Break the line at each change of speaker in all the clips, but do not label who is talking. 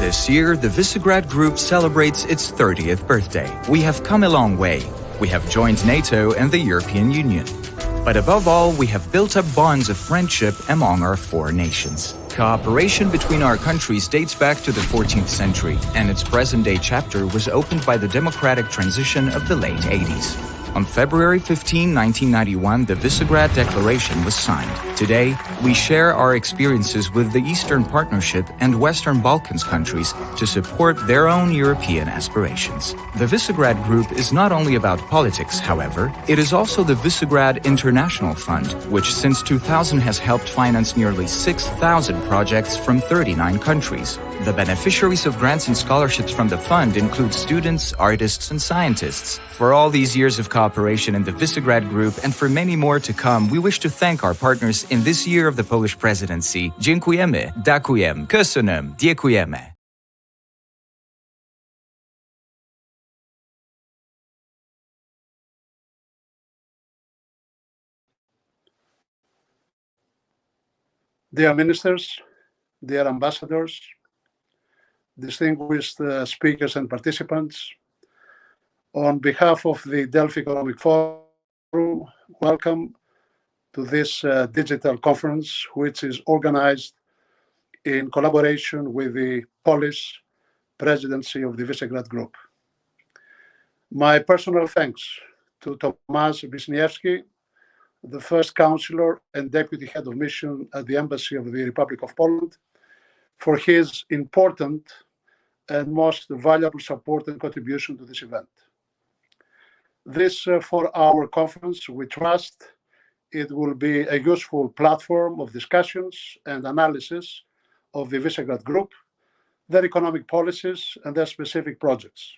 This year, the Visegrad Group celebrates its 30th birthday. We have come a long way. We have joined NATO and the European Union. But above all, we have built up bonds of friendship among our four nations. Cooperation between our countries dates back to the 14th century, and its present-day chapter was opened by the democratic transition of the late 80s. On February 15, 1991, the Visegrad Declaration was signed. Today, we share our experiences with the Eastern Partnership and Western Balkans countries to support their own European aspirations. The Visegrad Group is not only about politics, however, it is also the Visegrad International Fund, which since 2000 has helped finance nearly 6,000 projects from 39 countries. The beneficiaries of grants and scholarships from the fund include students, artists, and scientists. For all these years of cooperation in the Visegrad Group and for many more to come, we wish to thank our partners in this year of the Polish Presidency. Dziękujemy, dakujem, köszönöm, dziękujemy.
Dear ministers, dear ambassadors, distinguished speakers and participants, on behalf of the Delphi Economic Forum, welcome to this digital conference, which is organized in collaboration with the Polish Presidency of the Visegrad Group. My personal thanks to Tomasz Wisniewski, the first Counselor and Deputy Head of Mission at the Embassy of the Republic of Poland, for his important and most valuable support and contribution to this event. This 4-hour conference, we trust it will be a useful platform of discussions and analysis of the Visegrad Group, their economic policies, and their specific projects.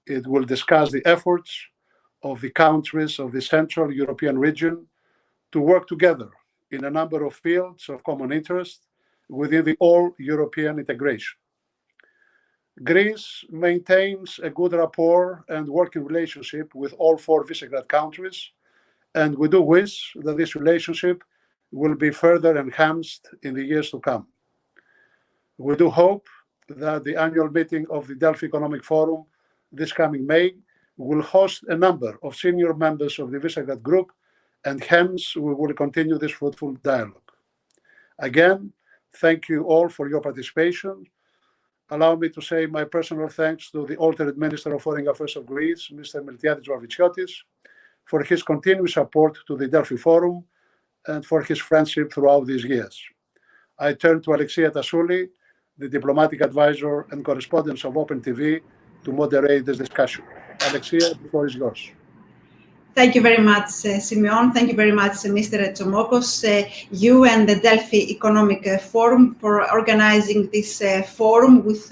It will discuss the efforts of the countries of the Central European region to work together in a number of fields of common interest within the all-European integration. Greece maintains a good rapport and working relationship with all 4 Visegrad countries, and we do wish that this relationship will be further enhanced in the years to come. We do hope that the annual meeting of the Delphi Economic Forum this coming May will host a number of senior members of the Visegrad Group, and hence we will continue this fruitful dialogue. Again, thank you all for your participation. Allow me to say my personal thanks to the alternate Minister of Foreign Affairs of Greece, Mr. Miltiadis Vavitsiotis, for his continued support to the Delphi Forum and for his friendship throughout these years. I turn to Alexia Tassouli, the diplomatic advisor and correspondent of Open TV, to moderate this discussion. Alexia, the floor is yours.
Thank you very much, Simeon. Thank you very much, Mr. Tsomokos, you and the Delphi Economic Forum for organizing this forum with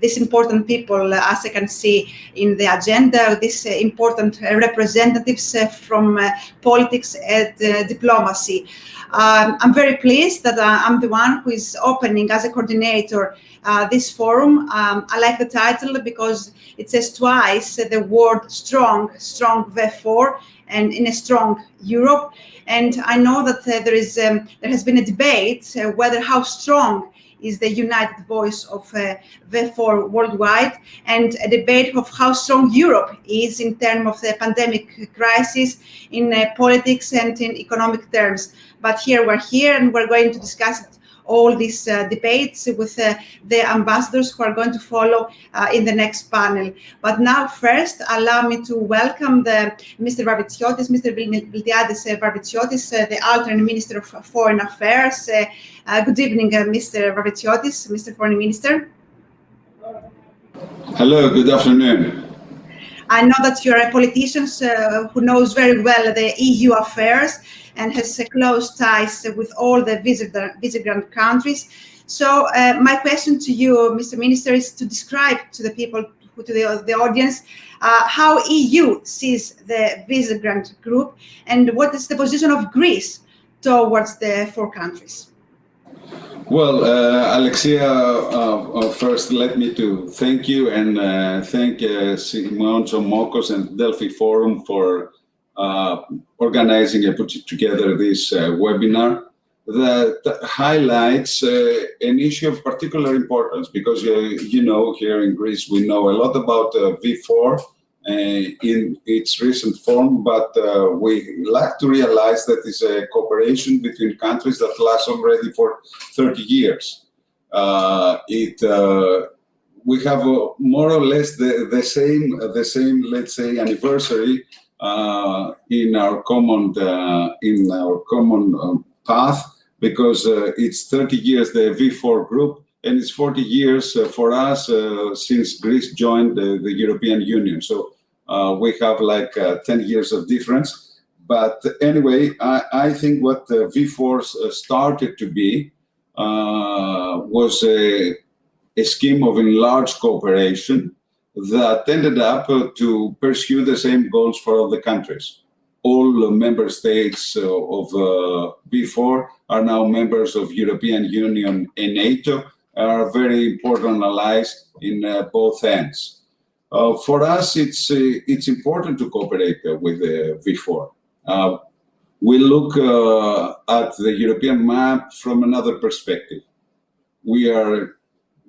these important people, as I can see in the agenda, these important representatives from politics and diplomacy. I'm very pleased that I'm the one who is opening as a coordinator this forum. I like the title because it says twice the word strong therefore, and in a strong Europe. And I know that there has been a debate whether how strong is the united voice of therefore worldwide, and a debate of how strong Europe is in terms of the pandemic crisis, in politics and in economic terms. But we're here and we're going to discuss all these debates with the ambassadors who are going to follow in the next panel. But now first, allow me to welcome Mr. Vavitsiotis, Mr. Miltiadis Vavitsiotis, the alternate Minister of Foreign Affairs. Good evening, Mr. Vavitsiotis, Mr. Foreign Minister.
Hello, good afternoon.
I know that you're a politician who knows very well the EU affairs and has close ties with all the Visegrad countries. So my question to you, Mr. Minister, is to describe to the people, to the audience, how EU sees the Visegrad Group and what is the position of Greece towards the 4 countries.
Well, Alexia, first let me to thank you and thank Simeon Tsomokos and Delphi Forum for organizing and putting together this webinar. that highlights an issue of particular importance, because you know, here in Greece we know a lot about V4 in its recent form, but we like to realize that it's a cooperation between countries that lasts already for 30 years. We have more or less the same, let's say, anniversary in our common path, because it's 30 years the V4 group, and it's 40 years for us since Greece joined the European Union. So we have like 10 years of difference. But anyway, I think what V4 started to be was a scheme of enlarged cooperation that ended up to pursue the same goals for all the countries. All member states of V4 are now members of European Union and NATO, are very important allies in both ends. For us, it's important to cooperate with V4. We look at the European map from another perspective. We are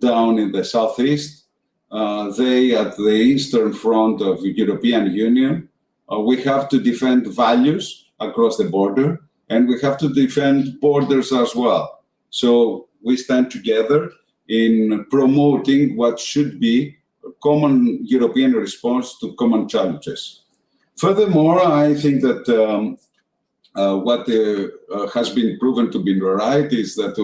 down in the southeast, they at the eastern front of the European Union. We have to defend values across the border, and we have to defend borders as well. So we stand together in promoting what should be a common European response to common challenges. Furthermore, I think that what has been proven to be right is that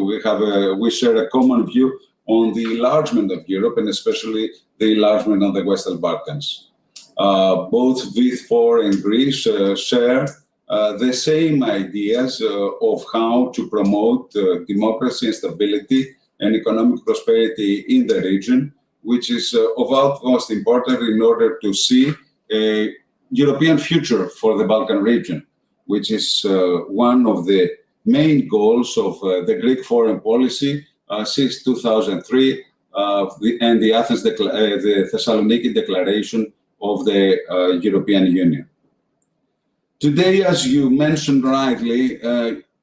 we share a common view on the enlargement of Europe, and especially the enlargement of the Western Balkans. Both V4 and Greece share the same ideas of how to promote democracy and stability and economic prosperity in the region, which is of utmost importance in order to see a European future for the Balkan region, which is one of the main goals of the Greek foreign policy since 2003 and the Thessaloniki Declaration of the European Union. Today, as you mentioned rightly,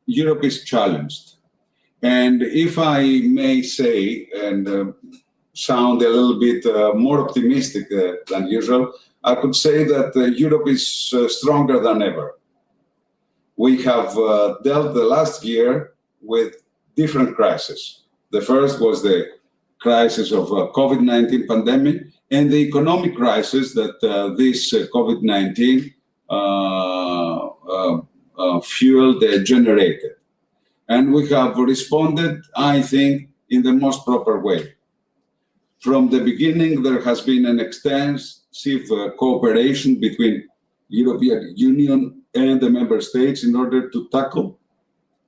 Europe is challenged. And if I may say, and sound a little bit more optimistic than usual, I could say that Europe is stronger than ever. We have dealt the last year with different crises. The first was the crisis of COVID-19 pandemic and the economic crisis that this COVID-19 fueled and generated. And we have responded, I think, in the most proper way. From the beginning, there has been an extensive cooperation between European Union and the member states in order to tackle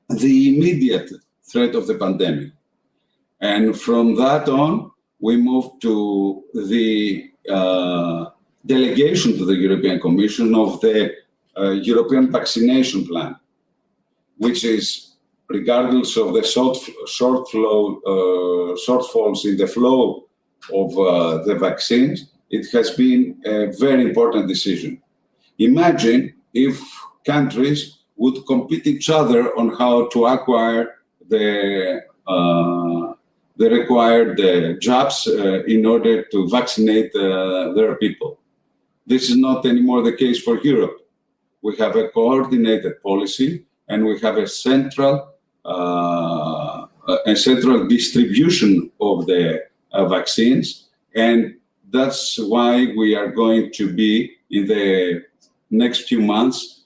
the immediate threat of the pandemic. And from that on, we moved to the delegation to the European Commission of the European vaccination plan, which is, regardless of the shortfalls in the flow of the vaccines, it has been a very important decision. Imagine if countries would compete each other on how to acquire the required jobs in order to vaccinate their people. This is not anymore the case for Europe. We have a coordinated policy, and we have a central distribution of the vaccines, and that's why we are going to be in the next few months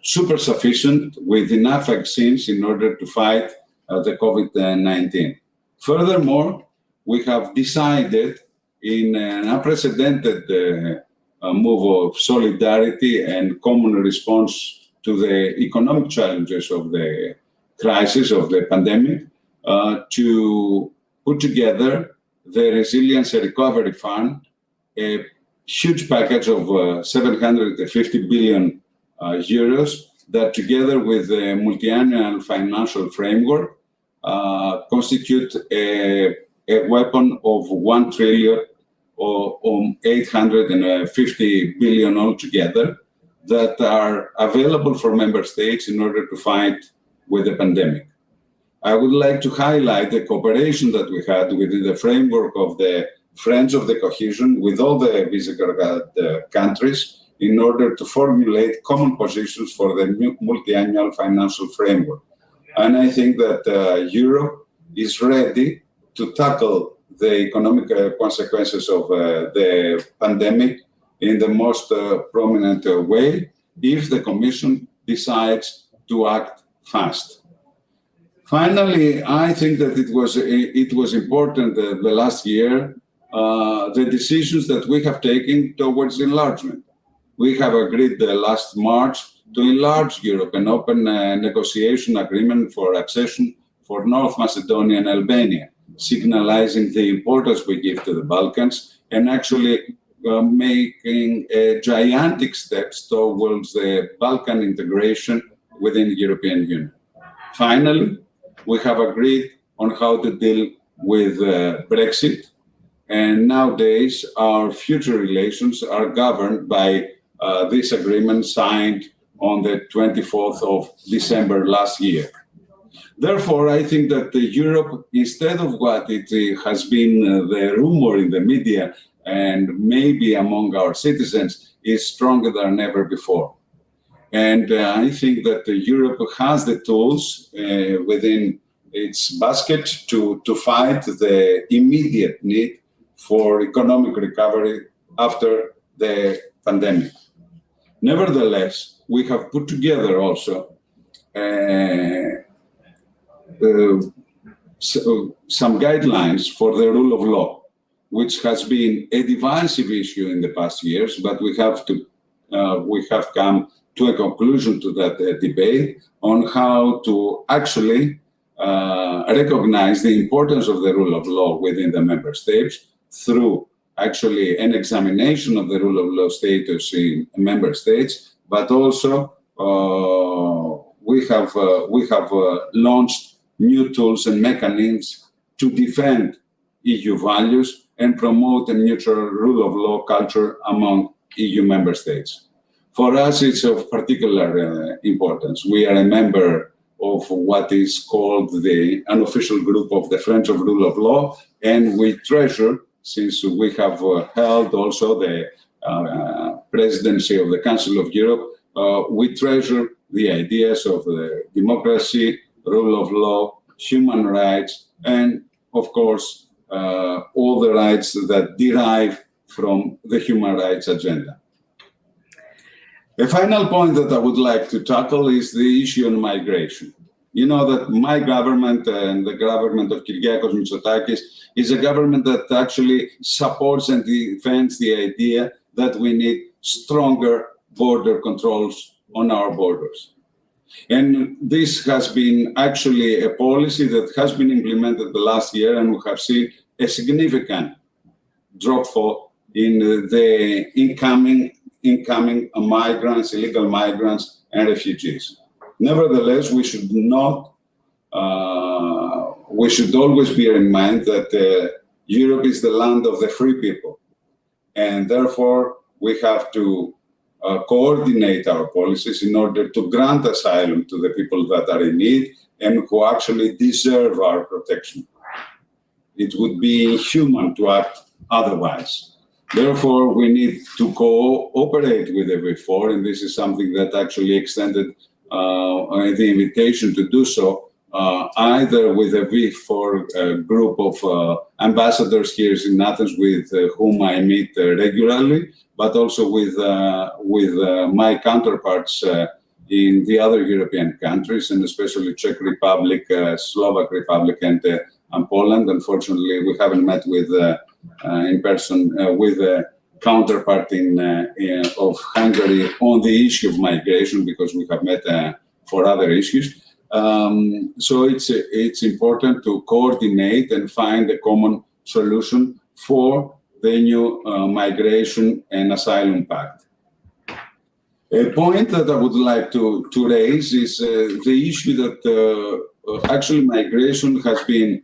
super sufficient with enough vaccines in order to fight the COVID-19. Furthermore, we have decided in an unprecedented move of solidarity and common response to the economic challenges of the crisis of the pandemic to put together the Resiliency Recovery Fund, a huge package of 750 billion euros that, together with the multi-annual financial framework, constitute a weapon of 1 trillion or 850 billion altogether that are available for member states in order to fight with the pandemic. I would like to highlight the cooperation that we had within the framework of the Friends of the Cohesion with all the Visegrad countries in order to formulate common positions for the new multi-annual financial framework. And I think that Europe is ready to tackle the economic consequences of the pandemic in the most prominent way if the Commission decides to act fast. Finally, I think that it was important the last year, the decisions that we have taken towards enlargement. We have agreed last March to enlarge Europe and open a negotiation agreement for accession for North Macedonia and Albania, signalizing the importance we give to the Balkans and actually making gigantic steps towards the Balkan integration within the European Union. Finally, we have agreed on how to deal with Brexit, and nowadays our future relations are governed by this agreement signed on the 24th of December last year. Therefore, I think that Europe, instead of what it has been the rumor in the media and maybe among our citizens, is stronger than ever before. And I think that Europe has the tools within its basket to fight the immediate need for economic recovery after the pandemic. Nevertheless, we have put together also some guidelines for the rule of law, which has been a divisive issue in the past years, but we have come to a conclusion to that debate on how to actually recognize the importance of the rule of law within the member states through actually an examination of the rule of law status in member states, but also we have launched new tools and mechanisms to defend EU values and promote a mutual rule of law culture among EU member states. For us, it's of particular importance. We are a member of what is called the unofficial group of the Friends of Rule of Law, and we treasure, since we have held also the presidency of the Council of Europe, we treasure the ideas of democracy, rule of law, human rights, and of course, all the rights that derive from the human rights agenda. A final point that I would like to tackle is the issue on migration. You know that my government and the government of Kyriakos Mitsotakis is a government that actually supports and defends the idea that we need stronger border controls on our borders. And this has been actually a policy that has been implemented the last year, and we have seen a significant drop in the incoming migrants, illegal migrants, and refugees. Nevertheless, we should always bear in mind that Europe is the land of the free people, and therefore we have to coordinate our policies in order to grant asylum to the people that are in need and who actually deserve our protection. It would be inhuman to act otherwise. Therefore, we need to cooperate with the V4, and this is something that actually extended the invitation to do so, either with a V4 group of ambassadors here in Athens with whom I meet regularly, but also with my counterparts in the other European countries, and especially Czech Republic, Slovak Republic, and Poland. Unfortunately, we haven't met with in person with a counterpart of Hungary on the issue of migration, because we have met for other issues. So it's important to coordinate and find a common solution for the new migration and asylum pact. A point that I would like to raise is the issue that actually migration has been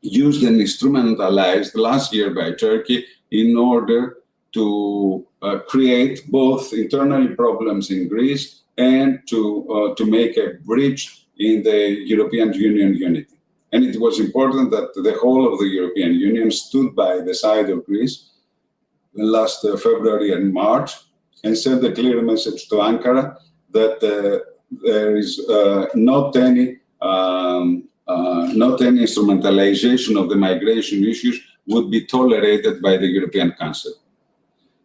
used and instrumentalized last year by Turkey in order to create both internally problems in Greece and to make a bridge in the European Union unity. And it was important that the whole of the European Union stood by the side of Greece last February and March and sent a clear message to Ankara that there is not any instrumentalization of the migration issues would be tolerated by the European Council.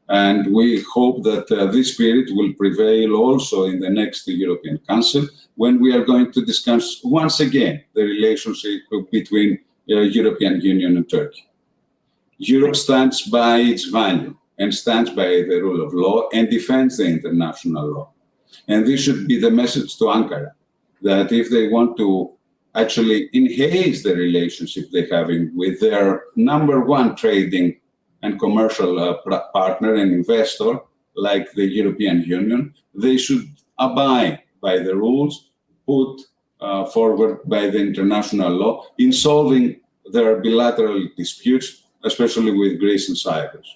And we hope that this spirit will prevail also in the next European Council, when we are going to discuss once again the relationship between the European Union and Turkey. Europe stands by its value and stands by the rule of law and defends the international law. And this should be the message to Ankara, that if they want to actually enhance the relationship they're having with their number one trading and commercial partner and investor, like the European Union, they should abide by the rules put forward by the international law in solving their bilateral disputes, especially with Greece and Cyprus.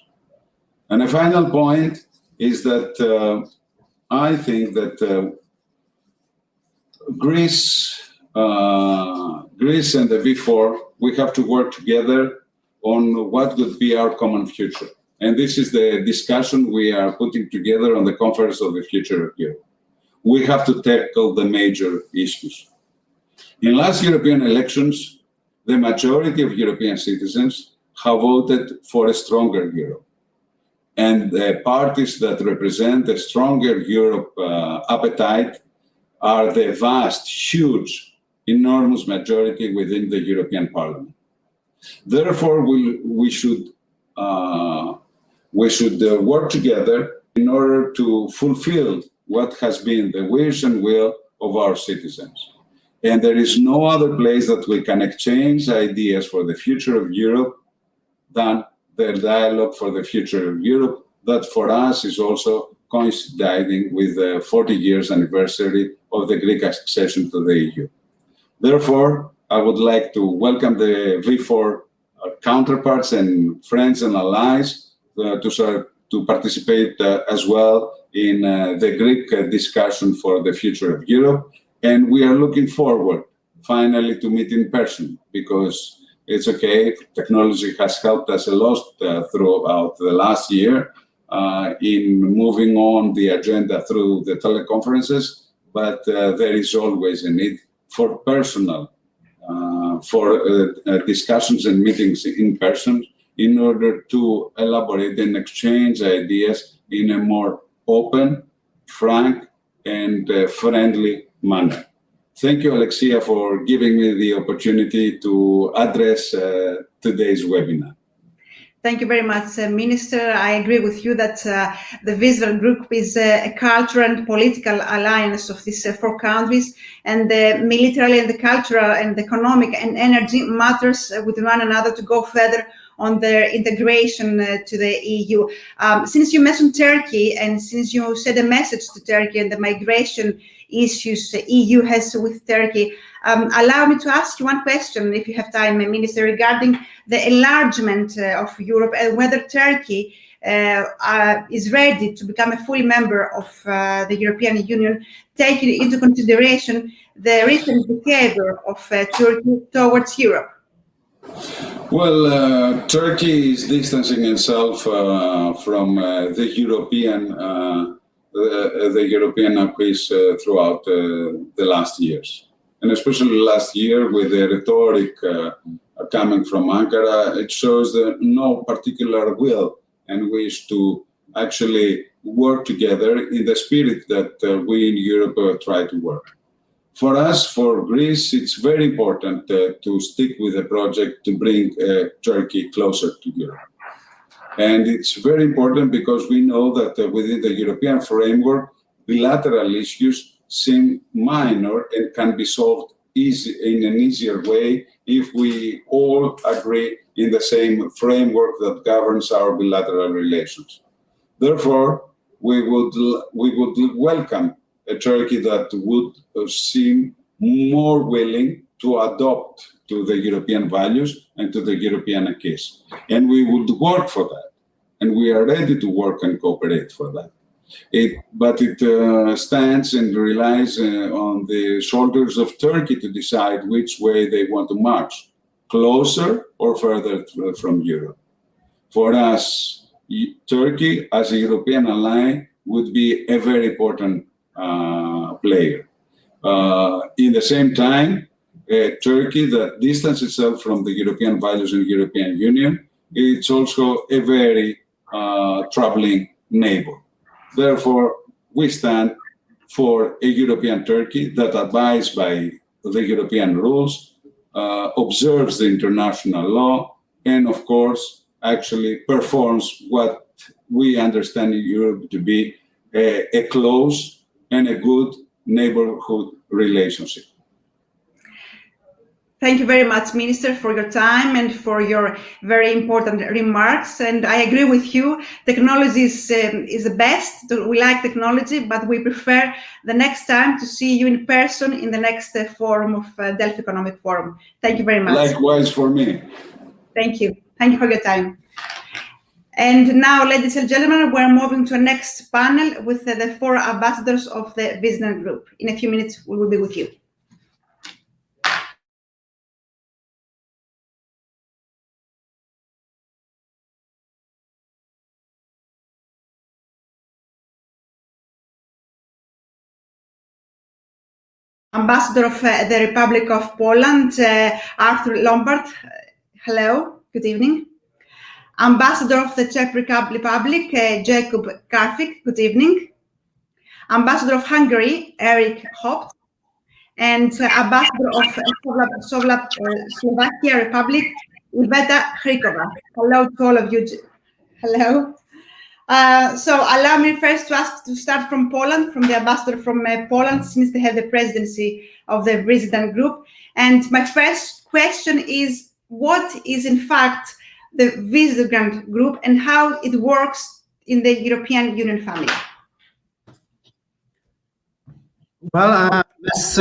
And a final point is that I think that Greece and the V4, we have to work together on what would be our common future. And this is the discussion we are putting together on the Conference of the Future of Europe. We have to tackle the major issues. In last European elections, the majority of European citizens have voted for a stronger Europe. And the parties that represent a stronger Europe appetite are the vast, huge, enormous majority within the European Parliament. Therefore, we should work together in order to fulfill what has been the wish and will of our citizens. And there is no other place that we can exchange ideas for the future of Europe than the dialogue for the future of Europe, that for us is also coinciding with the 40 years anniversary of the Greek accession to the EU. Therefore, I would like to welcome the V4 counterparts and friends and allies to participate as well in the Greek discussion for the future of Europe. And we are looking forward finally to meet in person, because it's okay, technology has helped us a lot throughout the last year in moving on the agenda through the teleconferences, but there is always a need for personal, discussions and meetings in person in order to elaborate and exchange ideas in a more open, frank, and friendly manner. Thank you, Alexia, for giving me the opportunity to address today's webinar.
Thank you very much, Minister. I agree with you that the Visegrad Group is a cultural and political alliance of these four countries, and the military and the cultural and the economic and energy matters with one another to go further on their integration to the EU. Since you mentioned Turkey, and since you said a message to Turkey and the migration issues the EU has with Turkey, allow me to ask you one question, if you have time, Minister, regarding the enlargement of Europe and whether Turkey is ready to become a full member of the European Union, taking into consideration the recent behavior of Turkey towards Europe.
Well, Turkey is distancing itself from the European acquis throughout the last years. And especially last year, with the rhetoric coming from Ankara, it shows no particular will and wish to actually work together in the spirit that we in Europe try to work. For us, for Greece, it's very important to stick with the project to bring Turkey closer to Europe. And it's very important because we know that within the European framework, bilateral issues seem minor and can be solved in an easier way if we all agree in the same framework that governs our bilateral relations. Therefore, we would welcome a Turkey that would seem more willing to adopt to the European values and to the European acquis. And we would work for that. And we are ready to work and cooperate for that. But it stands and relies on the shoulders of Turkey to decide which way they want to march, closer or further from Europe. For us, Turkey as a European ally would be a very important player. In the same time, Turkey that distances itself from the European values and European Union, it's also a very troubling neighbor. Therefore, we stand for a European Turkey that abides by the European rules, observes the international law, and of course, actually performs what we understand in Europe to be a close and a good neighborhood relationship.
Thank you very much, Minister, for your time and for your very important remarks. And I agree with you. Technology is the best. We like technology, but we prefer the next time to see you in person in the next forum of Delphi Economic Forum. Thank you very much.
Likewise for me.
Thank you. Thank you for your time. And now, ladies and gentlemen, we're moving to the next panel with the 4 ambassadors of the Visegrad Group. In a few minutes, we will be with you. Ambassador of the Republic of Poland, Arthur Lombard. Hello, good evening. Ambassador of the Czech Republic, Jakub Karfik. Good evening. Ambassador of Hungary, Eric Hopt. And Ambassador of Slovakia Republic, Iveta Hrikova. Hello to all of you. Hello. So allow me first to start from Poland, from the ambassador from Poland, since they have the presidency of the Visegrad Group. And my first question is, what is in fact the Visegrad Group and how it works in the European Union family?
Well, Ms.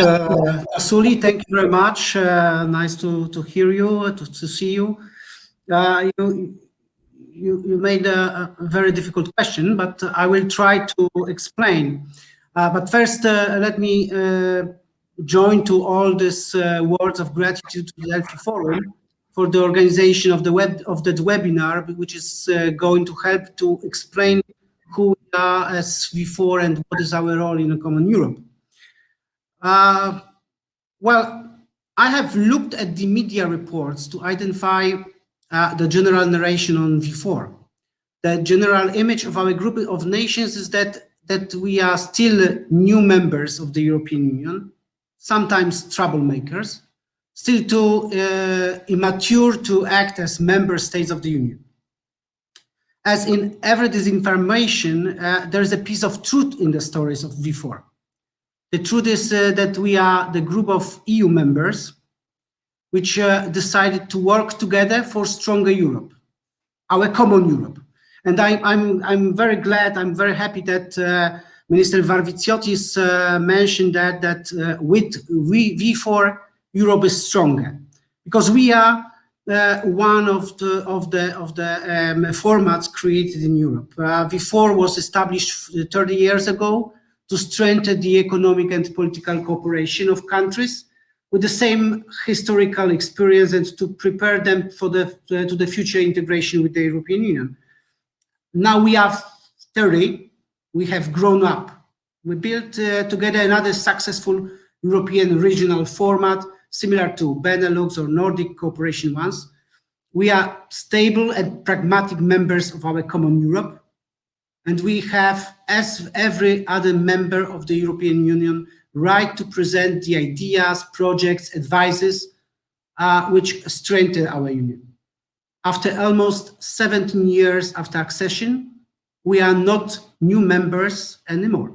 Asuli, thank you very much. Nice to hear you, to see you. You made a very difficult question, but I will try to explain. But first, let me join to all these words of gratitude to the Delphi Forum for the organization of that webinar, which is going to help to explain who we are as V4 and what is our role in a common Europe. Well, I have looked at the media reports to identify the general narration on V4. The general image of our group of nations is that we are still new members of the European Union, sometimes troublemakers, still too immature to act as member states of the Union. As in every disinformation, there is a piece of truth in the stories of V4. The truth is that we are the group of EU members which decided to work together for stronger Europe, our common Europe. And I'm very glad, I'm very happy that Minister Varviciotis mentioned that with V4, Europe is stronger, because we are one of the formats created in Europe. V4 was established 30 years ago to strengthen the economic and political cooperation of countries with the same historical experience and to prepare them for to the future integration with the European Union. Now we are 30, we have grown up. We built together another successful European regional format, similar to Benelux or Nordic cooperation ones. We are stable and pragmatic members of our common Europe. And we have, as every other member of the European Union, right to present the ideas, projects, advices, which strengthen our union. After almost 17 years after accession, we are not new members anymore.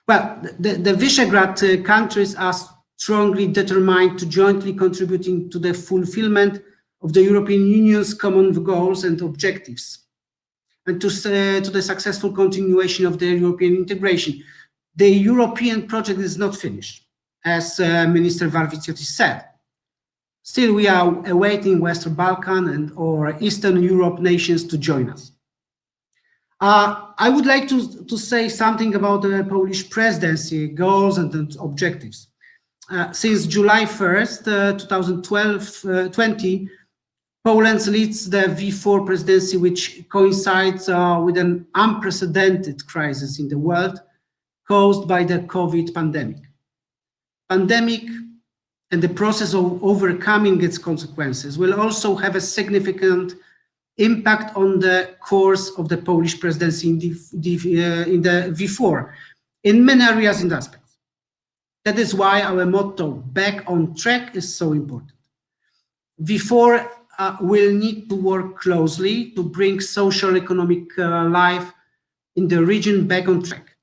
Well, the Visegrad countries are strongly determined to jointly contributing to the fulfillment of the European Union's common goals and objectives, and to the successful continuation of the European integration. The European project is not finished, as Minister Varviciotis said. Still, we are awaiting Western Balkan and or Eastern Europe nations to join us. I would like to say something about the Polish presidency goals and objectives. Since July 1st, 2020, Poland leads the V4 presidency, which coincides with an unprecedented crisis in the world caused by the COVID pandemic. Pandemic and the process of overcoming its consequences will also have a significant impact on the course of the Polish presidency in the V4 in many areas and aspects. That is why our motto, back on track, is so important. V4 will need to work closely to bring social economic life in the region back on track.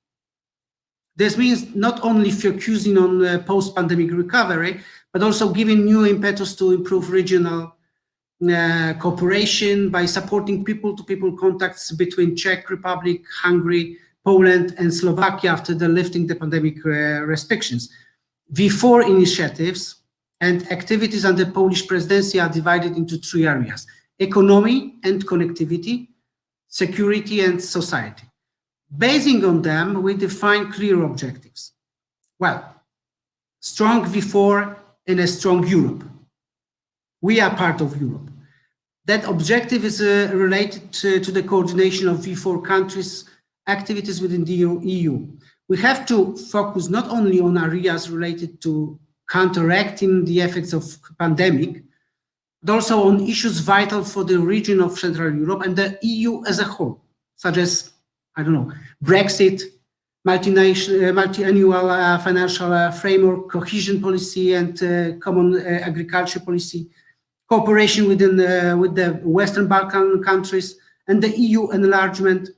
This means not only focusing on post-pandemic recovery, but also giving new impetus to improve regional cooperation by supporting people-to-people contacts between Czech Republic, Hungary, Poland, and Slovakia after the lifting the pandemic restrictions. V4 initiatives and activities under Polish presidency are divided into 3 areas: economy and connectivity, security and society. Basing on them, we define clear objectives. Well, strong V4 in a strong Europe. We are part of Europe. That objective is related to the coordination of V4 countries' activities within the EU. We have to focus not only on areas related to counteracting the effects of pandemic, but also on issues vital for the region of Central Europe and the EU as a whole, such as, I don't know, Brexit, multi-annual financial framework, cohesion policy, and common agriculture policy, cooperation with the Western Balkan countries, and the EU enlargement,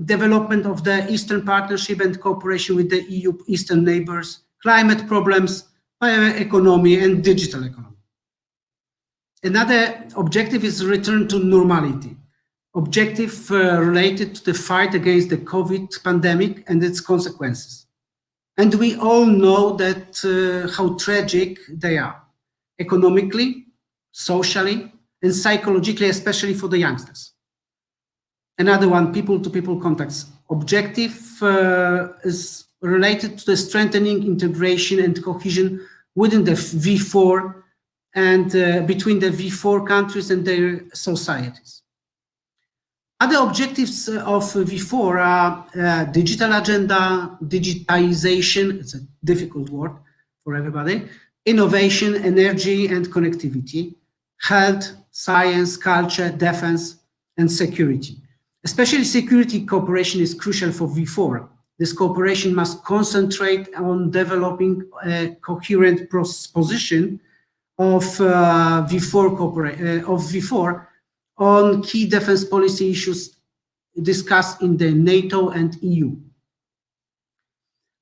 development of the Eastern Partnership and cooperation with the EU Eastern neighbors, climate problems, bioeconomy, and digital economy. Another objective is return to normality. Objective related to the fight against the COVID pandemic and its consequences. And we all know that how tragic they are, economically, socially, and psychologically, especially for the youngsters. Another one, people-to-people contacts. Objective is related to the strengthening integration and cohesion within the V4 and between the V4 countries and their societies. Other objectives of V4 are digital agenda, digitization, it's a difficult word for everybody, innovation, energy and connectivity, health, science, culture, defense, and security. Especially security cooperation is crucial for V4. This cooperation must concentrate on developing a coherent position of V4 on key defense policy issues discussed in the NATO and EU.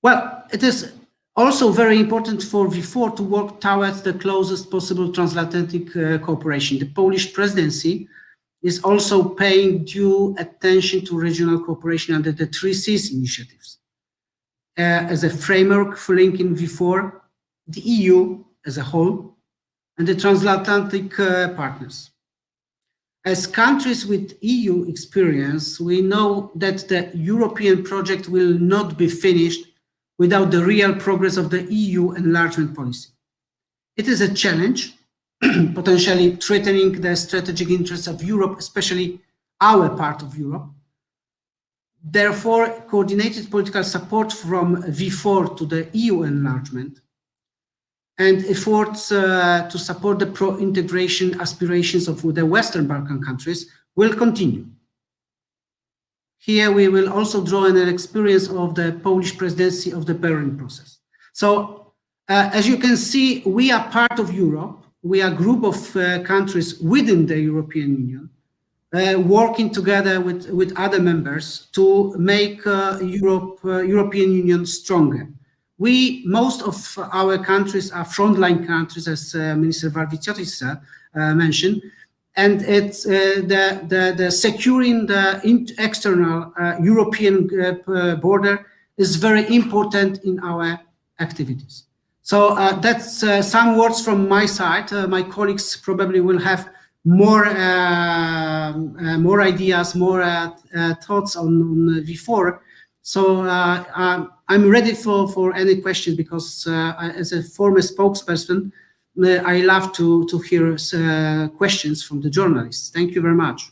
Well, it is also very important for V4 to work towards the closest possible transatlantic cooperation. The Polish presidency is also paying due attention to regional cooperation under the 3Cs initiatives. As a framework for linking V4, the EU as a whole, and the transatlantic partners. As countries with EU experience, we know that the European project will not be finished without the real progress of the EU enlargement policy. It is a challenge, potentially threatening the strategic interests of Europe, especially our part of Europe. Therefore, coordinated political support from V4 to the EU enlargement and efforts to support the pro-integration aspirations of the Western Balkan countries will continue. Here we will also draw on an experience of the Polish presidency of the Berlin process. So, as you can see, we are part of Europe. We are a group of countries within the European Union, working together with other members to make European Union stronger. Most of our countries are frontline countries, as Minister Varviciotis mentioned, and it's the securing the external European border is very important in our activities. So that's some words from my side. My colleagues probably will have more ideas, more thoughts on V4. So I'm ready for any questions, because as a former spokesperson, I love to hear questions from the journalists. Thank you very much.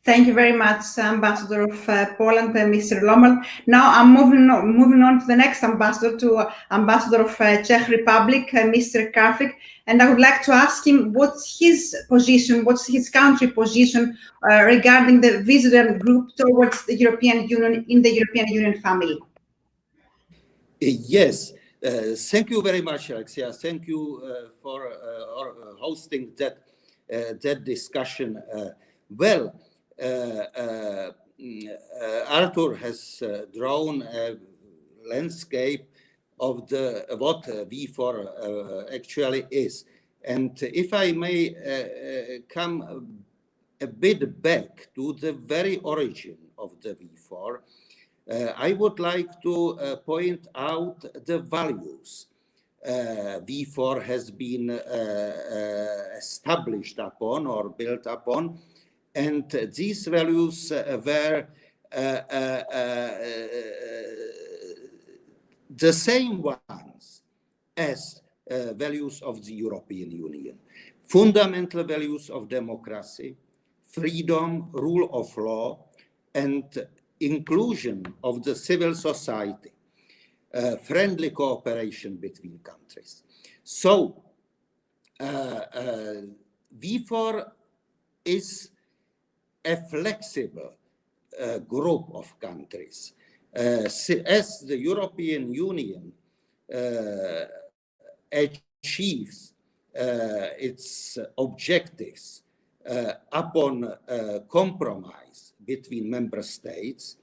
Thank you very much, Ambassador of Poland, Mr. Lommel. Now I'm moving on to the next ambassador, to Ambassador of Czech Republic, Mr. Karfik, and I would like to ask him what's his position, what's his country position regarding the Visegrad Group towards the European Union, in the European Union family.
Yes, thank you very much, Alexia. Thank you for hosting that discussion. Well, Arthur has drawn a landscape of what V4 actually is. And if I may come a bit back to the very origin of the V4, I would like to point out the values V4 has been established upon or built upon. And these values were the same ones as values of the European Union. Fundamental values of democracy, freedom, rule of law, and inclusion of the civil society, friendly cooperation between countries. So V4 is a flexible group of countries. As the European Union achieves its objectives upon compromise between member states,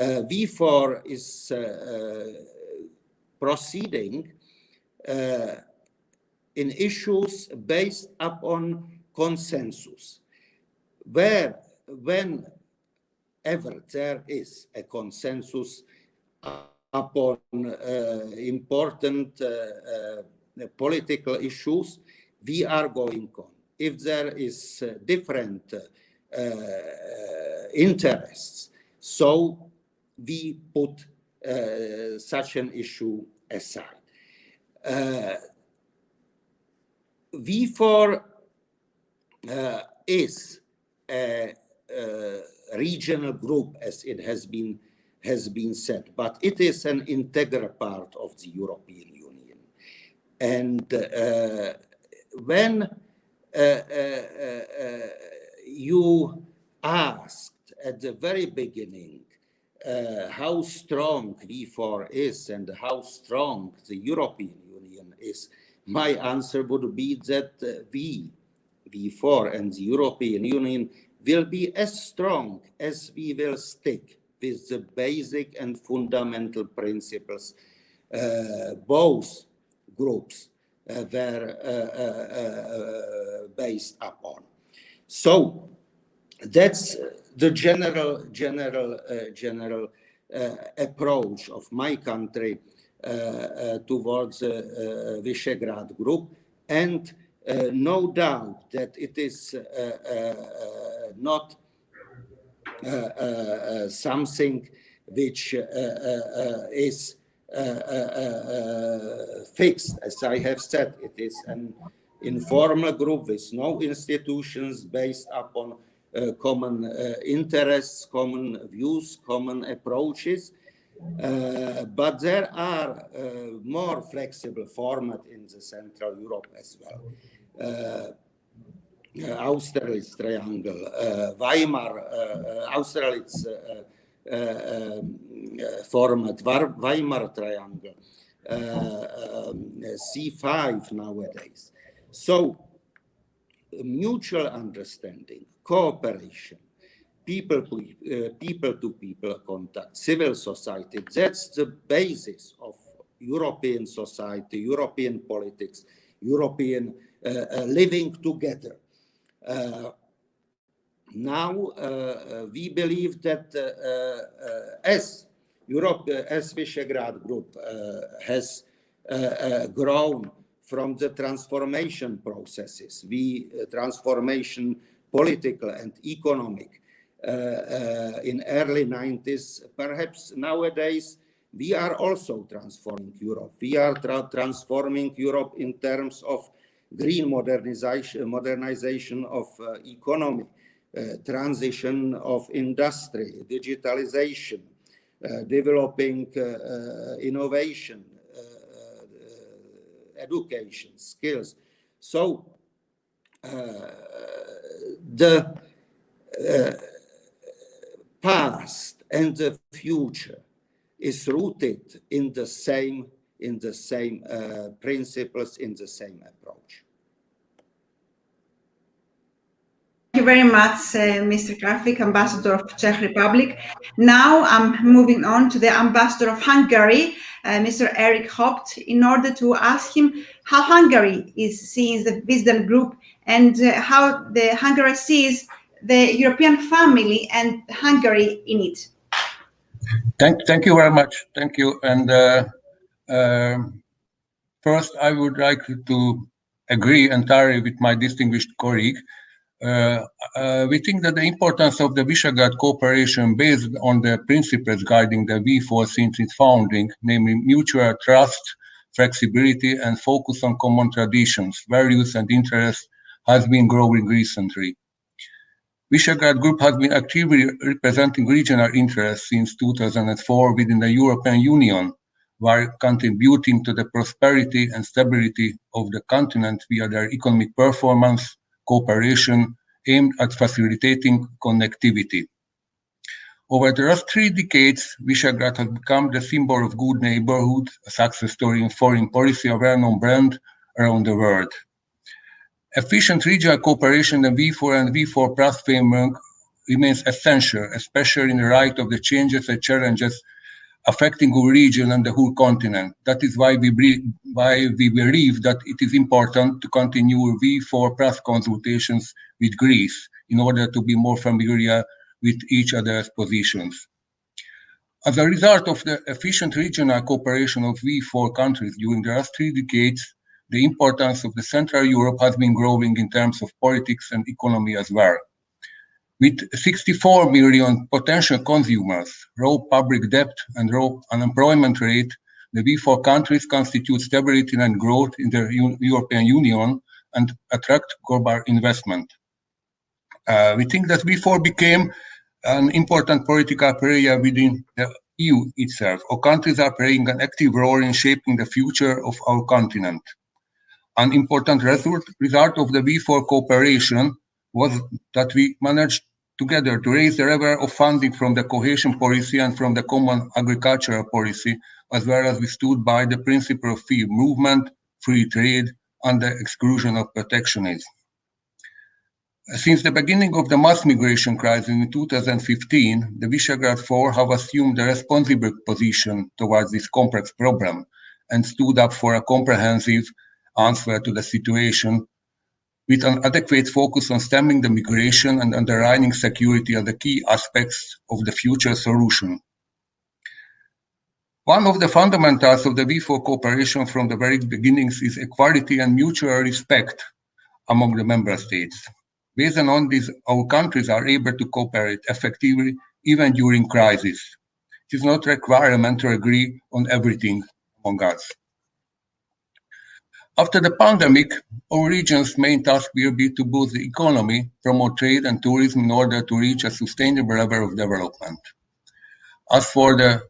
V4 is proceeding in issues based upon consensus, where whenever there is a consensus upon important political issues, we are going on. If there is different interests, so we put such an issue aside. V4 is a regional group, as it has been said, but it is an integral part of the European Union. And when you asked at the very beginning how strong V4 is and how strong the European Union is, my answer would be that V4 and the European Union will be as strong as we will stick with the basic and fundamental principles both groups were based upon. So that's the general approach of my country towards the Visegrad Group, and no doubt that it is not something which is fixed. As I have said, it is an informal group with no institutions, based upon common interests, common views, common approaches. But there are more flexible formats in the Central Europe as well. Austerlitz Triangle, Austerlitz format, Weimar Triangle, C5 nowadays. So mutual understanding, cooperation, people-to-people contact, civil society, that's the basis of European society, European politics, European living together. Now we believe that as Visegrad Group has grown from the transformation processes, transformation political and economic in early 90s. Perhaps nowadays we are also transforming Europe. We are transforming Europe in terms of green modernization of economy, transition of industry, digitalization, developing innovation, education, skills. So the past and the future is rooted in the same principles, in the same approach.
Thank you very much, Mr. Krafik, Ambassador of Czech Republic. Now I'm moving on to the Ambassador of Hungary, Mr. Eric Haupt, in order to ask him how Hungary is seeing the Visegrad Group and how Hungary sees the European family and Hungary in it.
Thank you very much. Thank you. And first, I would like to agree entirely with my distinguished colleague. We think that the importance of the Visegrad cooperation based on the principles guiding the V4 since its founding, namely mutual trust, flexibility, and focus on common traditions, values, and interests, has been growing recently. Visegrad Group has been actively representing regional interests since 2004 within the European Union, while contributing to the prosperity and stability of the continent via their economic performance, cooperation aimed at facilitating connectivity. Over the last 3 decades, Visegrad has become the symbol of good neighborhood, a success story in foreign policy, a well-known brand around the world. Efficient regional cooperation in the V4 and V4 Plus framework remains essential, especially in the light of the changes and challenges affecting our region and the whole continent. That is why we believe that it is important to continue V4 Plus consultations with Greece in order to be more familiar with each other's positions. As a result of the efficient regional cooperation of V4 countries during the last 3 decades, the importance of the Central Europe has been growing in terms of politics and economy as well. With 64 million potential consumers, low public debt, and low unemployment rate, the V4 countries constitute stability and growth in the European Union and attract global investment. We think that V4 became an important political player within the EU itself. Our countries are playing an active role in shaping the future of our continent. An important result of the V4 cooperation was that we managed together to raise the level of funding from the cohesion policy and from the common agricultural policy, as well as we stood by the principle of free movement, free trade, and the exclusion of protectionism. Since the beginning of the mass migration crisis in 2015, the Visegrad Four have assumed a responsible position towards this complex problem and stood up for a comprehensive answer to the situation, with an adequate focus on stemming the migration and underlining security as the key aspects of the future solution. One of the fundamentals of the V4 cooperation from the very beginnings is equality and mutual respect among the member states. Based on this, our countries are able to cooperate effectively even during crisis. It is not a requirement to agree on everything among us. After the pandemic, our region's main task will be to boost the economy, promote trade and tourism in order to reach a sustainable level of development. As for the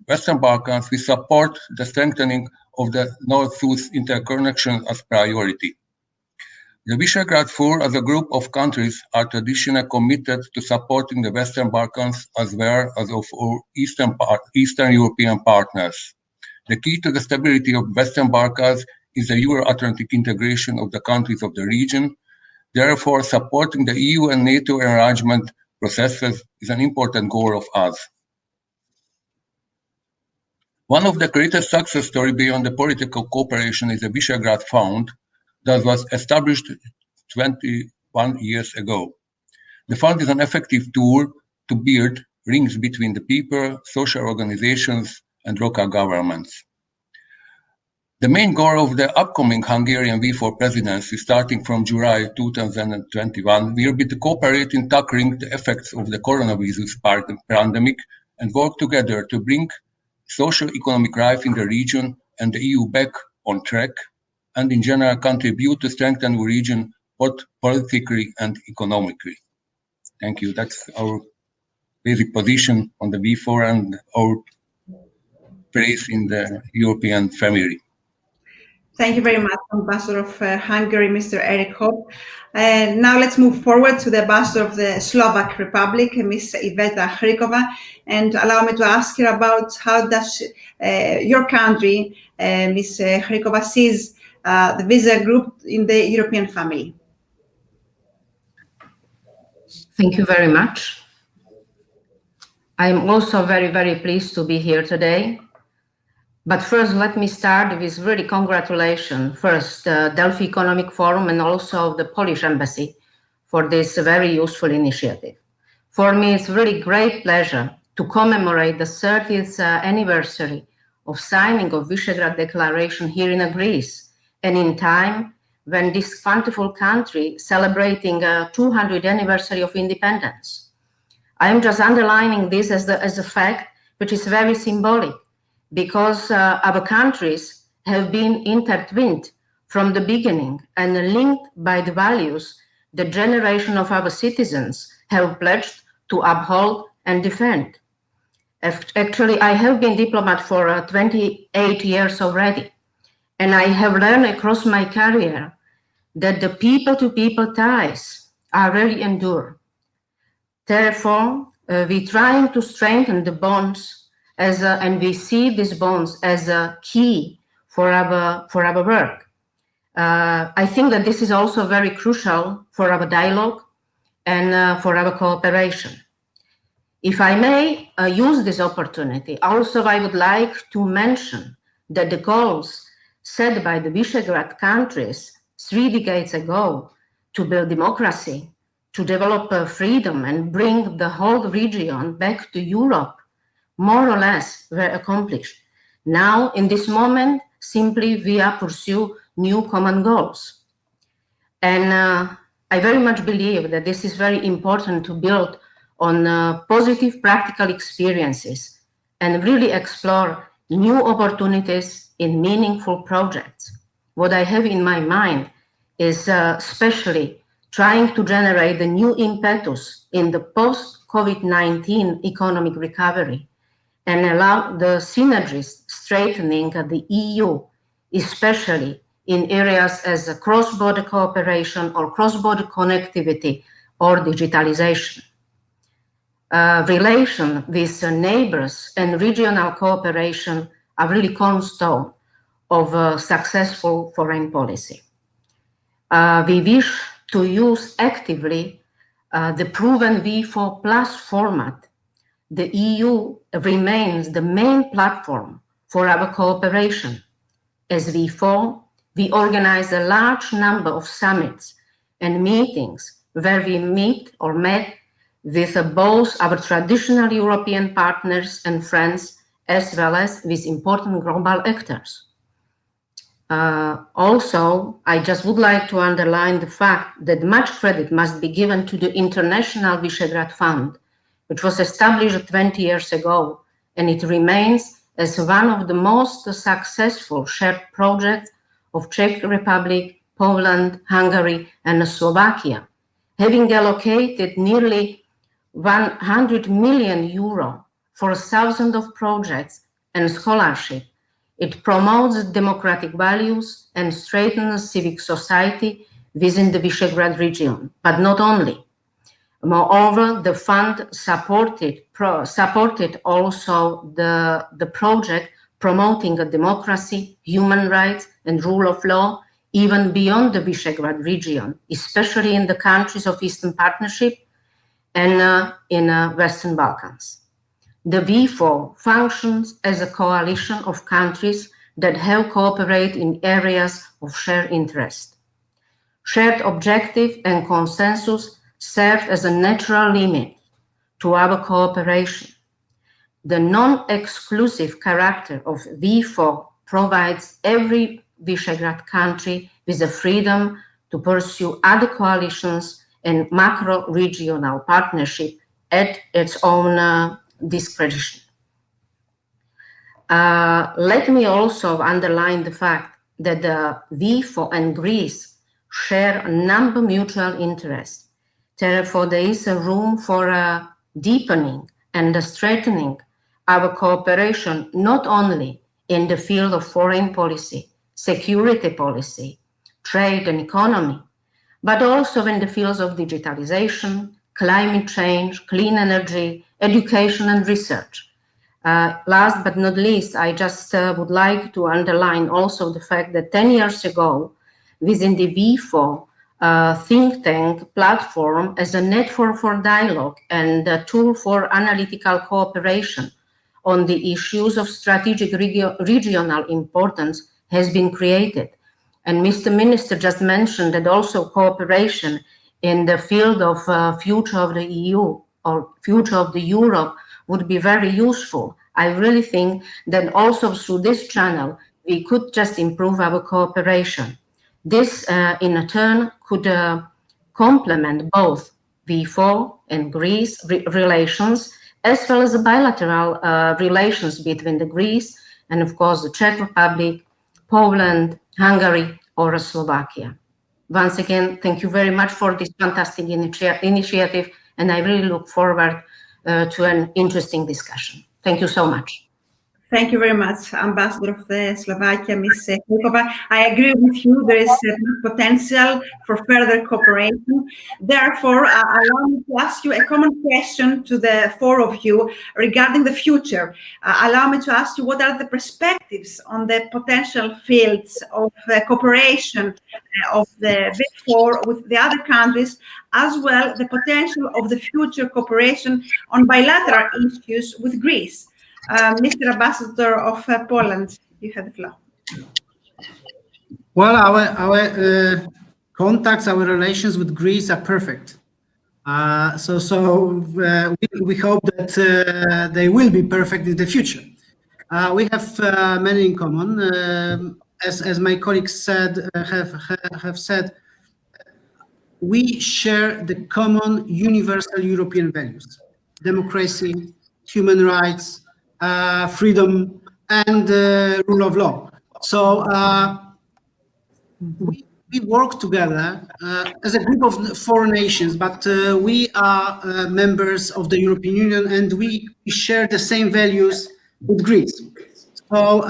Western Balkans, we support the strengthening of the North-South interconnection as priority. The Visegrad Four, as a group of countries, are traditionally committed to supporting the Western Balkans as well as of our Eastern European partners. The key to the stability of Western Balkans is the Euro-Atlantic integration of the countries of the region. Therefore, supporting the EU and NATO enlargement processes is an important goal of us. One of the greatest success stories beyond the political cooperation is the Visegrad Fund that was established 21 years ago. The fund is an effective tool to build links between the people, social organizations, and local governments. The main goal of the upcoming Hungarian V4 presidency, starting from July 2021, will be to cooperate in tackling the effects of the coronavirus pandemic and work together to bring socio-economic life in the region and the EU back on track, and in general contribute to strengthen the region both politically and economically. Thank you. That's our basic position on the V4 and our place in the European family.
Thank you very much, Ambassador of Hungary, Mr. Eric Hope. Now let's move forward to the Ambassador of the Slovak Republic, Ms. Iveta Hrikova, and allow me to ask her about how does your country, Ms. Hrikova, sees the Visegrad Group in the European family.
Thank you very much. I am also very, very pleased to be here today. But first, let me start with really congratulations, first, Delphi Economic Forum and also the Polish Embassy for this very useful initiative. For me, it's really great pleasure to commemorate the 30th anniversary of signing of Visegrad Declaration here in Greece, and in time when this wonderful country celebrating 200th anniversary of independence. I am just underlining this as a fact, which is very symbolic, because our countries have been intertwined from the beginning and linked by the values the generation of our citizens have pledged to uphold and defend. Actually, I have been diplomat for 28 years already, and I have learned across my career that the people-to-people ties are really endure. Therefore, we're trying to strengthen the bonds and we see these bonds as a key for our work. I think that this is also very crucial for our dialogue and for our cooperation. If I may use this opportunity, also I would like to mention that the goals set by the Visegrad countries 3 decades ago to build democracy, to develop freedom and bring the whole region back to Europe, more or less were accomplished. Now, in this moment, simply we pursue new common goals. And I very much believe that this is very important to build on positive practical experiences and really explore new opportunities in meaningful projects. What I have in my mind is especially trying to generate the new impetus in the post-COVID-19 economic recovery and allow the synergies strengthening the EU, especially in areas as cross-border cooperation or cross-border connectivity or digitalization. Relation with neighbors and regional cooperation are really cornerstone of successful foreign policy. We wish to use actively the proven V4 Plus format. The EU remains the main platform for our cooperation. As V4, we organize a large number of summits and meetings where we meet or met with both our traditional European partners and friends, as well as with important global actors. Also, I just would like to underline the fact that much credit must be given to the International Visegrad Fund, which was established 20 years ago, and it remains as one of the most successful shared projects of Czech Republic, Poland, Hungary, and Slovakia, having allocated nearly 100 million euro for thousands of projects and scholarship. It promotes democratic values and strengthens civic society within the Visegrad region, but not only. Moreover, the fund supported also the project promoting a democracy, human rights, and rule of law, even beyond the Visegrad region, especially in the countries of Eastern Partnership and in Western Balkans. The V4 functions as a coalition of countries that have cooperated in areas of shared interest. Shared objective and consensus serve as a natural limit to our cooperation. The non-exclusive character of V4 provides every Visegrad country with the freedom to pursue other coalitions and macro-regional partnership at its own discretion. Let me also underline the fact that the V4 and Greece share a number of mutual interests. Therefore, there is a room for deepening and strengthening our cooperation, not only in the field of foreign policy, security policy, trade and economy, but also in the fields of digitalization, climate change, clean energy, education and research. Last but not least, I just would like to underline also the fact that 10 years ago, within the V4 think tank platform, as a network for dialogue and a tool for analytical cooperation on the issues of strategic regional importance has been created. And Mr. Minister just mentioned that also cooperation in the field of future of the EU or future of the Europe would be very useful. I really think that also through this channel, we could just improve our cooperation. This, in turn, could complement both V4 and Greece relations, as well as the bilateral relations between the Greece and, of course, the Czech Republic, Poland, Hungary, or Slovakia. Once again, thank you very much for this fantastic initiative, and I really look forward to an interesting discussion. Thank you so much.
Thank you very much, Ambassador of Slovakia, Ms. Klikova. I agree with you. There is potential for further cooperation. Therefore, allow me to ask you a common question to the four of you regarding the future. Allow me to ask you what are the perspectives on the potential fields of cooperation of the Big Four with the other countries, as well the potential of the future cooperation on bilateral issues with Greece. Mr. Ambassador of Poland, you have the floor.
Well, our contacts, our relations with Greece are perfect. We hope that they will be perfect in the future. We have many in common. As my colleagues have said, we share the common universal European values: democracy, human rights, freedom, and rule of law. So we work together as a group of 4 nations, but we are members of the European Union, and we share the same values with Greece. So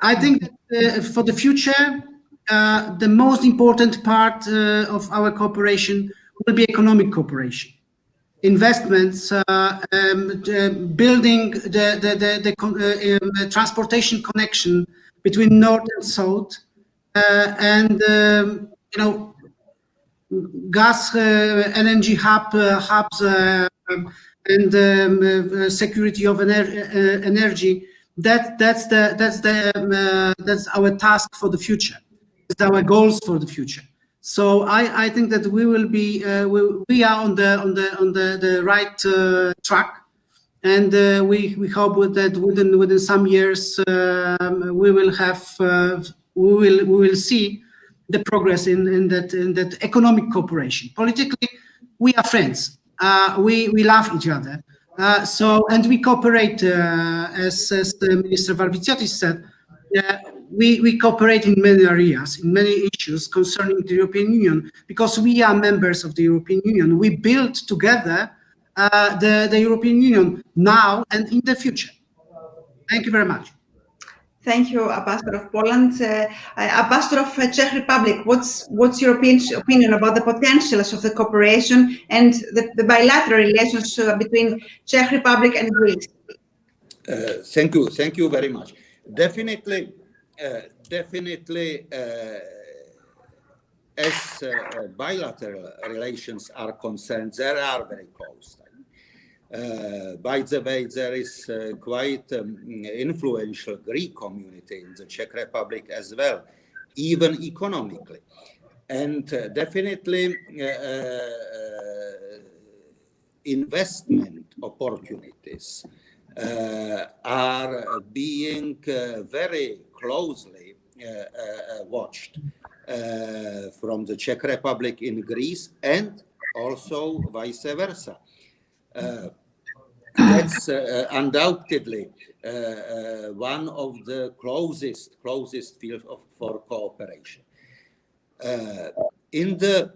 I think for the future, the most important part of our cooperation will be economic cooperation. Investments, building the transportation connection between North and South, and gas, LNG hubs, and security of energy. That's our task for the future. It's our goals for the future. So I think that we will be we are on the right track, and we hope that within some years we will see the progress in that economic cooperation. Politically, we are friends. We love each other. And we cooperate, as the Minister Varviciotis said. We cooperate in many areas, in many issues concerning the European Union, because we are members of the European Union. We build together the European Union now and in the future. Thank you very much.
Thank you, Ambassador of Poland. Ambassador of Czech Republic, what's your opinion about the potentials of the cooperation and the bilateral relations between Czech Republic and Greece?
Thank you very much. Definitely, as bilateral relations are concerned, they are very close. By the way, there is quite influential Greek community in the Czech Republic as well, even economically. And definitely investment opportunities are being very closely watched from the Czech Republic in Greece, and also vice versa. That's undoubtedly one of the closest fields for cooperation. In the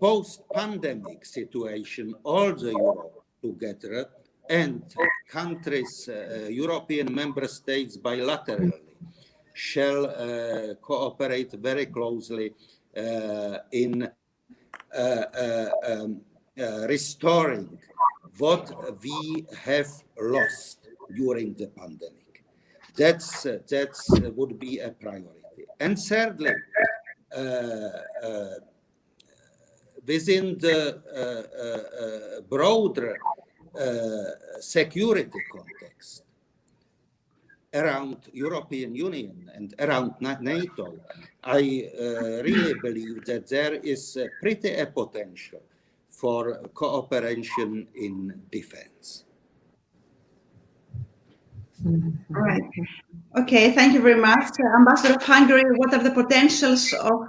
post-pandemic situation, all the Europe together and countries, European member states bilaterally, shall cooperate very closely in restoring what we have lost during the pandemic. That's would be a priority. And thirdly, within the broader security context around European Union and around NATO, I really believe that there is pretty a potential for cooperation in defense.
All right. Okay, thank you very much. Ambassador of Hungary, what are the potentials of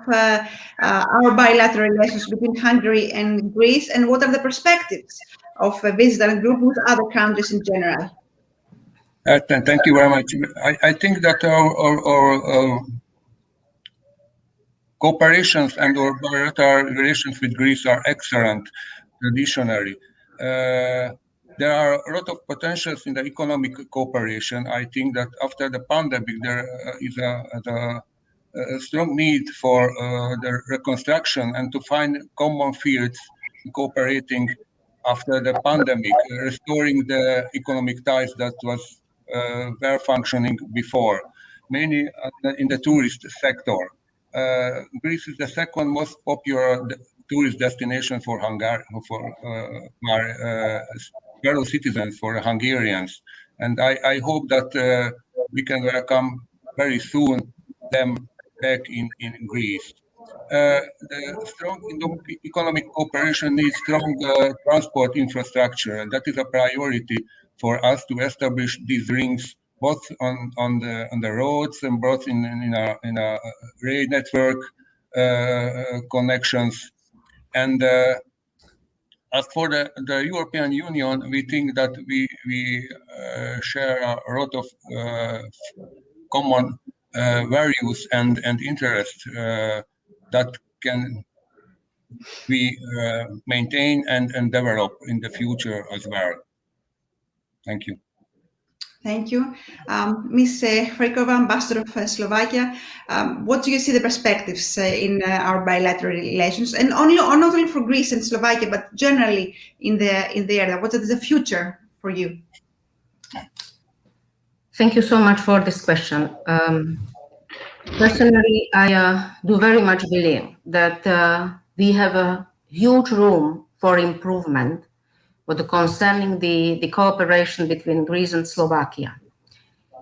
our bilateral relations between Hungary and Greece, and what are the perspectives of Visegrad Group with other countries in general?
Thank you very much. I think that our cooperations and our bilateral relations with Greece are excellent traditionally. There are a lot of potentials in the economic cooperation. I think that after the pandemic, there is a strong need for the reconstruction and to find common fields cooperating after the pandemic, restoring the economic ties that were functioning before, mainly in the tourist sector. Greece is the second most popular tourist destination for fellow citizens, for Hungarians, and I hope that we can welcome very soon them back in Greece. The strong economic cooperation needs strong transport infrastructure, and that is a priority for us to establish these links both on the roads and both in a rail network connections. And as for the European Union, we think that we share a lot of common values and interests that can be maintained and develop in the future as well. Thank you.
Thank you. Ms. Frykova, Ambassador of Slovakia, what do you see the perspectives in our bilateral relations, and not only for Greece and Slovakia, but generally in the area? What is the future for you?
Thank you so much for this question. Personally, I do very much believe that we have a huge room for improvement concerning the cooperation between Greece and Slovakia.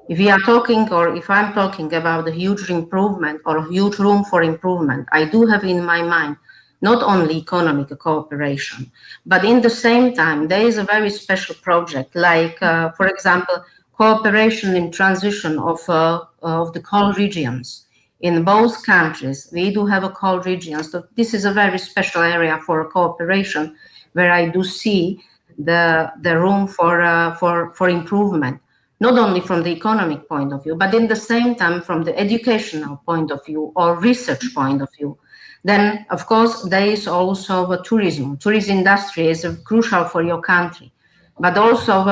If we are talking, or if I'm talking about the huge improvement or huge room for improvement, I do have in my mind not only economic cooperation, but in the same time, there is a very special project, like, for example, cooperation in transition of the coal regions. In both countries, we do have a coal region, so this is a very special area for cooperation, where I do see the room for improvement, not only from the economic point of view, but in the same time from the educational point of view or research point of view. Then, of course, there is also the tourism. Tourism industry is crucial for your country, but also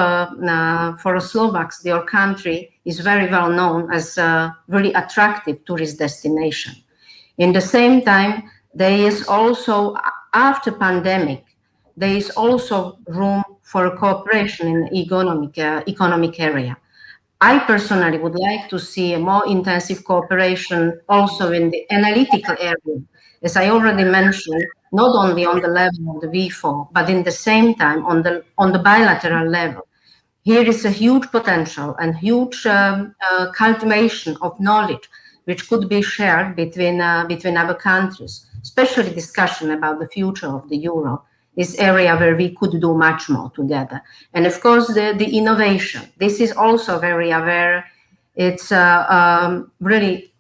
for Slovaks, your country is very well known as a really attractive tourist destination. In the same time, there is also, after pandemic, there is also room for cooperation in the economic area. I personally would like to see a more intensive cooperation also in the analytical area, as I already mentioned, not only on the level of the V4, but in the same time on the bilateral level. Here is a huge potential and huge cultivation of knowledge which could be shared between our countries, especially discussion about the future of the euro. is area where we could do much more together. And of course, the innovation. This is also an area where it's really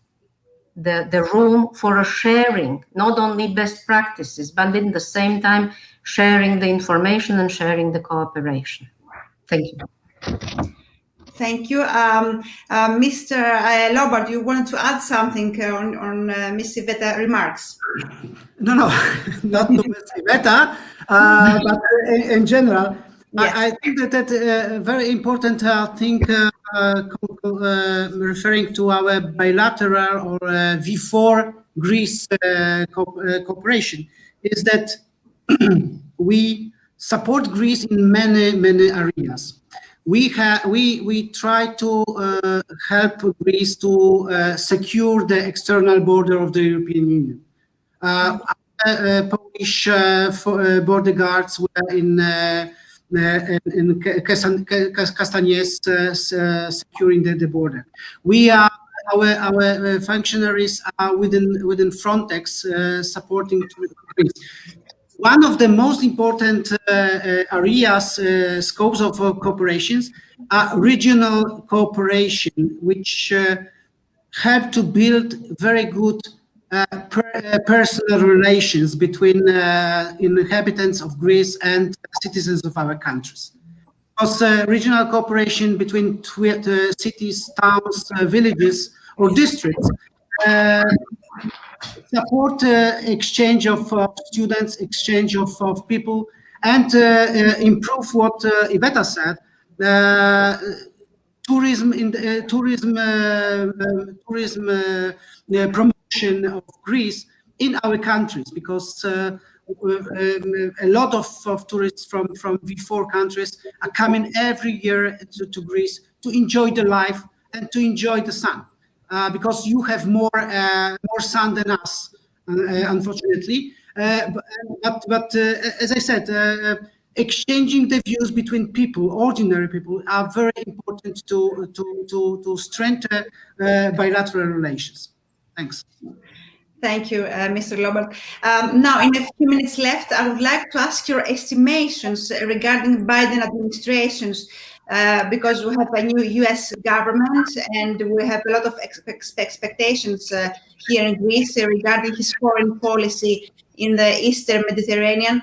the room for a sharing, not only best practices, but at the same time, sharing the information and sharing the cooperation. Thank you.
Thank you. Mr. Lobart, you wanted to add something on Ms. Iveta remarks?
No, not to Ms. Iveta, but in general, yes. I think that a very important thing referring to our bilateral or V4 Greece cooperation is that we support Greece in many areas. We try to help Greece to secure the external border of the European Union. Polish border guards were in Castañes securing the border. We are our functionaries are within Frontex supporting Greece. One of the most important areas, scopes of cooperations are regional cooperation, which have to build very good personal relations between inhabitants of Greece and citizens of our countries. Because regional cooperation between cities, towns, villages, or districts support exchange of students, exchange of people, and improve what Iveta said. Tourism promotion of Greece in our countries, because a lot of tourists from V4 countries are coming every year to Greece to enjoy the life and to enjoy the sun. Because you have more sun than us, unfortunately. But as I said, exchanging the views between people, ordinary people, are very important to strengthen bilateral relations. Thanks.
Thank you, Mr. Lobart. Now, in a few minutes left, I would like to ask your estimations regarding Biden administrations, because we have a new US government and we have a lot of expectations here in Greece regarding his foreign policy in the Eastern Mediterranean.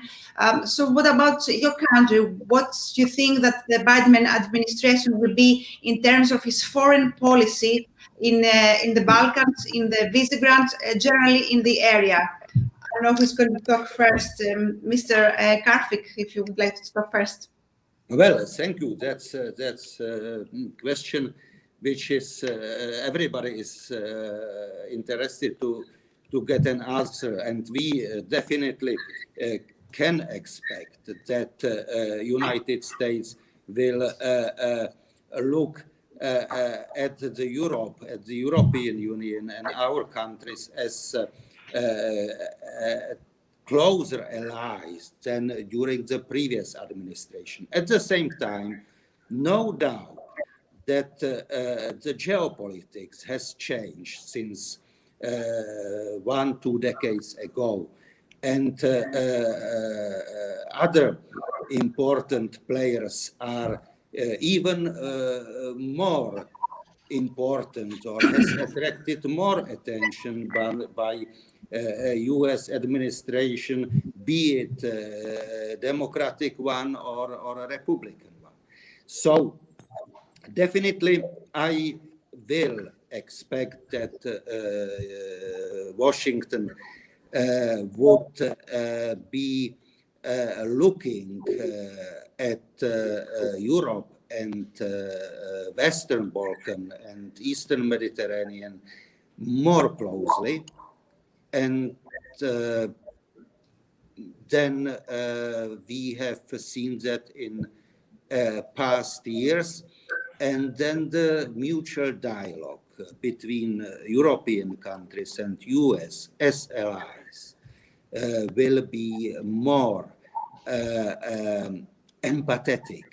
So what about your country? What do you think that the Biden administration will be in terms of his foreign policy in the Balkans, in the Visegrad, generally in the area? I don't know who's going to talk first. Mr. Karfik, if you would like to talk first.
Well, thank you. That's a question which is everybody is interested to get an answer, and we definitely can expect that United States will look at the European Union and our countries as closer allies than during the previous administration. At the same time, no doubt that the geopolitics has changed since 1-2 decades ago, and other important players are even more important, or has attracted more attention by US administration, be it Democratic one or a Republican one. So definitely I will expect that Washington would be looking at Europe and Western Balkan and Eastern Mediterranean more closely, and then we have seen that in past years, and then the mutual dialogue between European countries and US as allies will be more empathetic,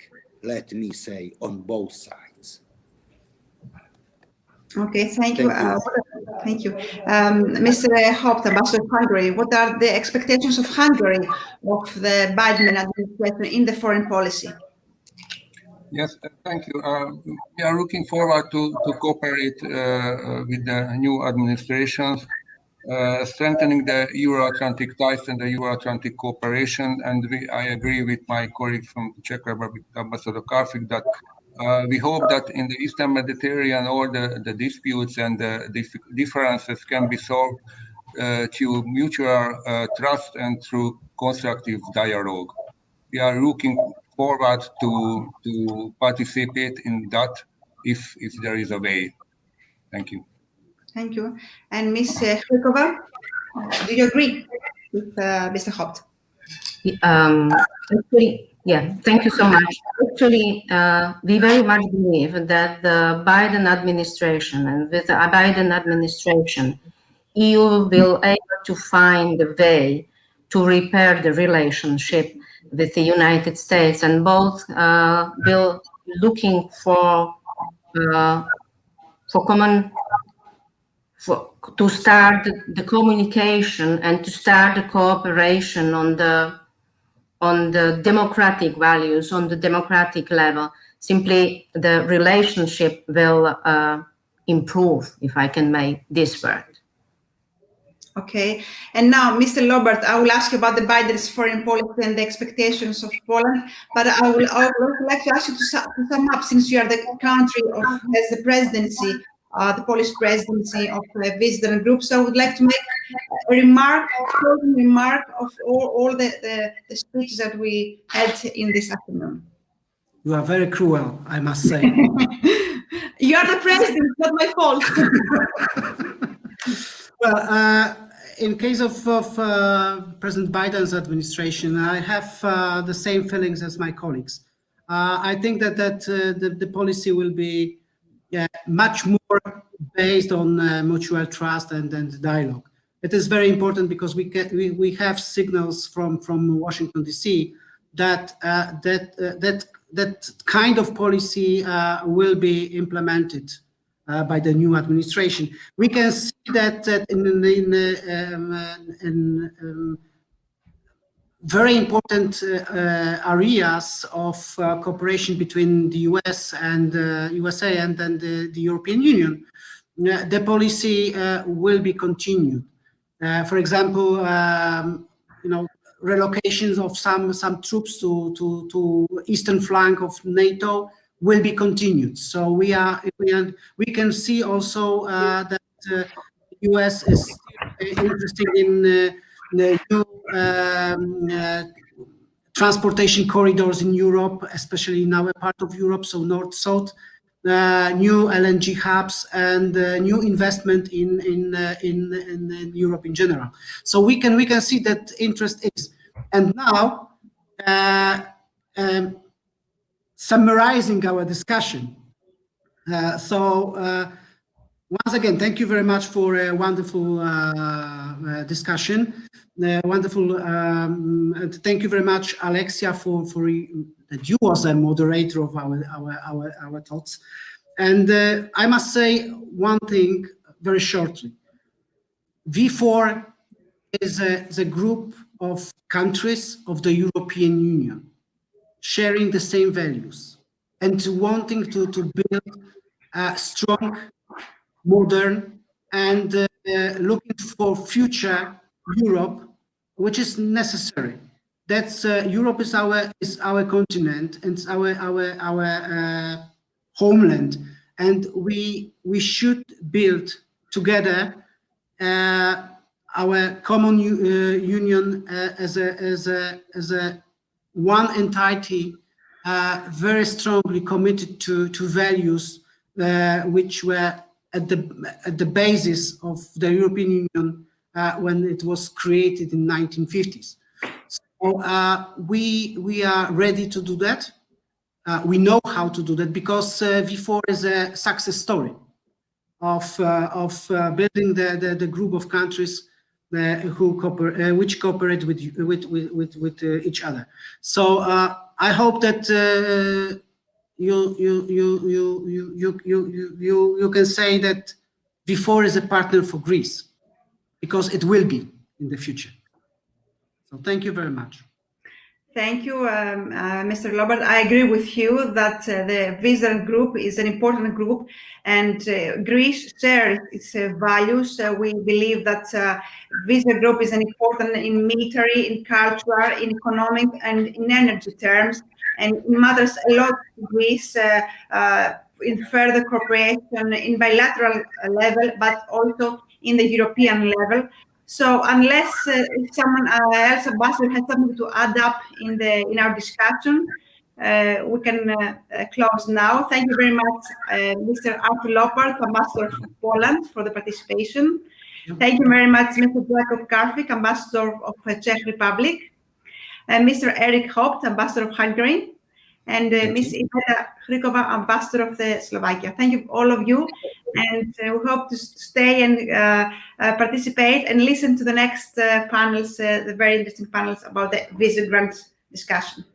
let me say, on both sides.
Okay, thank you. Thank you. Mr. Haupt, Ambassador of Hungary, what are the expectations of Hungary of the Biden administration in the foreign policy?
Yes, thank you. We are looking forward to cooperate with the new administrations, strengthening the Euro-Atlantic ties and the Euro-Atlantic cooperation. And I agree with my colleague from the Czech Republic, Ambassador Karfik, that we hope that in the Eastern Mediterranean, all the disputes and the differences can be solved through mutual trust and through constructive dialogue. We are looking forward to participate in that if there is a way. Thank you.
Thank you. And Ms. Hrikova, do you agree with Mr. Haupt?
Actually, yeah, thank you so much. Actually, we very much believe that the Biden administration, and with the Biden administration, EU will able to find a way to repair the relationship with the United States, and both will looking for to start the communication and to start the cooperation on the democratic values, on the democratic level. Simply the relationship will improve, if I can make this word.
Okay, and now, Mr. Lobert, I will ask you about the Biden's foreign policy and the expectations of Poland, but I would like to ask you to sum up, since you are the country has the presidency, the Polish presidency of the Visegrad Group. So I would like to make a closing remark of all the speeches that we had in this afternoon.
You are very cruel, I must say.
You are the president, not my fault.
Well, in case of President Biden's administration, I have the same feelings as my colleagues. I think that the policy will be much more based on mutual trust and dialogue. It is very important because we have signals from Washington D.C. that that kind of policy will be implemented by the new administration. We can see that in very important areas of cooperation between the US and USA and then the European Union, the policy will be continued. For example, relocations of some troops to eastern flank of NATO will be continued. So we can see also that the US is interested in the new transportation corridors in Europe, especially in our part of Europe, so north-south, new LNG hubs and new investment in Europe in general. So we can see that interest is. And now, summarizing our discussion. Once again, thank you very much for a wonderful discussion. Thank you very much, Alexia, for that you was a moderator of our thoughts. And I must say one thing very shortly. V4 is a group of countries of the European Union sharing the same values and wanting to build a strong, modern, and looking for future Europe, which is necessary. That's Europe is our continent and our homeland, and we should build together our common union as a one entity, very strongly committed to values which were at the basis of the European Union when it was created in 1950s. So we are ready to do that. We know how to do that because V4 is a success story of building the group of countries which cooperate with each other. So I hope that you can say that V4 is a partner for Greece, because it will be in the future. So thank you very much.
Thank you, Mr. Lobert. I agree with you that the Visegrad Group is an important group, and Greece shares its values. We believe that Visegrad Group is an important in military, in cultural, in economic, and in energy terms, and it matters a lot to Greece in further cooperation in bilateral level, but also in the European level. So unless someone else, Ambassador, has something to add up in our discussion, we can close now. Thank you very much, Mr. Artur Lopart, Ambassador from Poland, for the participation. Thank you very much, Mr. Jakub Karfik, Ambassador of Czech Republic, Mr. Eric Haupt, Ambassador of Hungary, and Ms. Iveta Hrikova, Ambassador of Slovakia. Thank you, all of you, and we hope to stay and participate and listen to the next panels, the very interesting panels about the Visegrad discussion.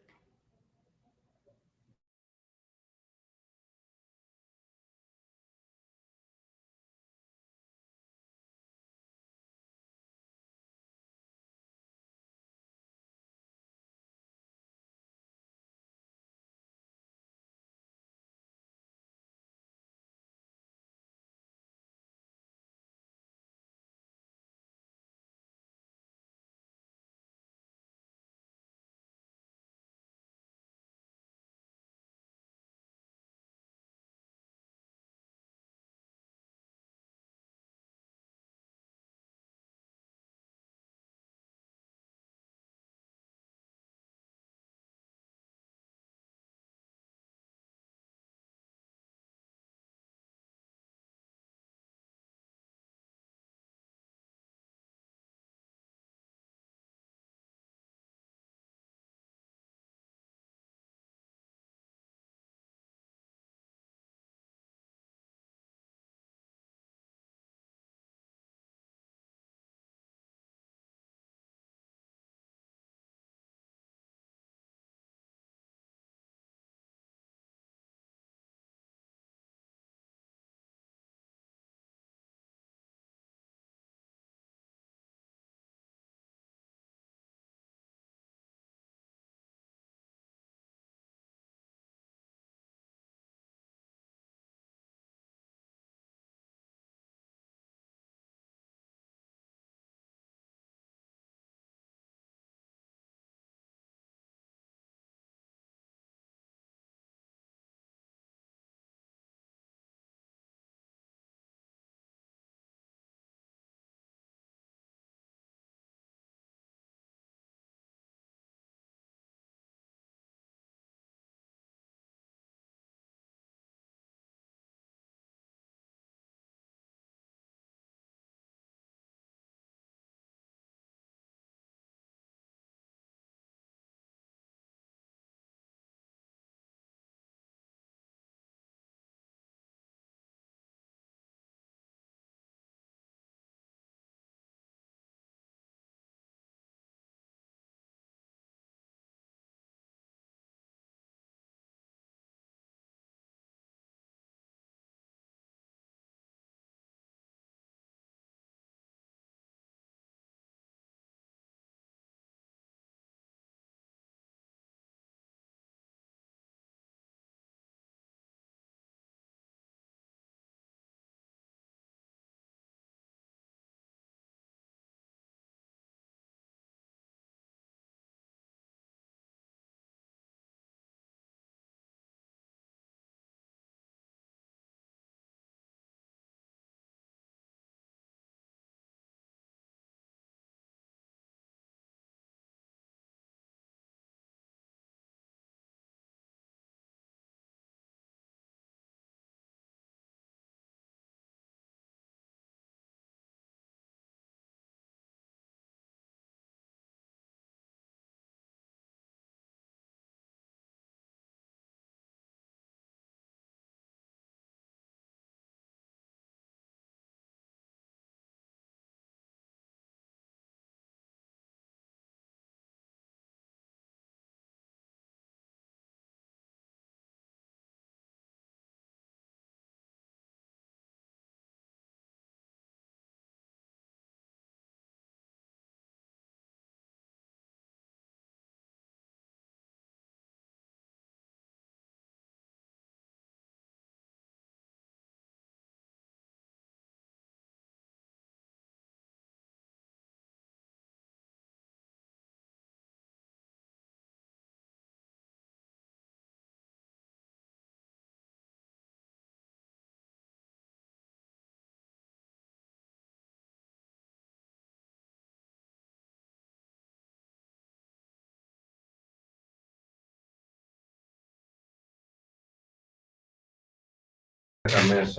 Ladies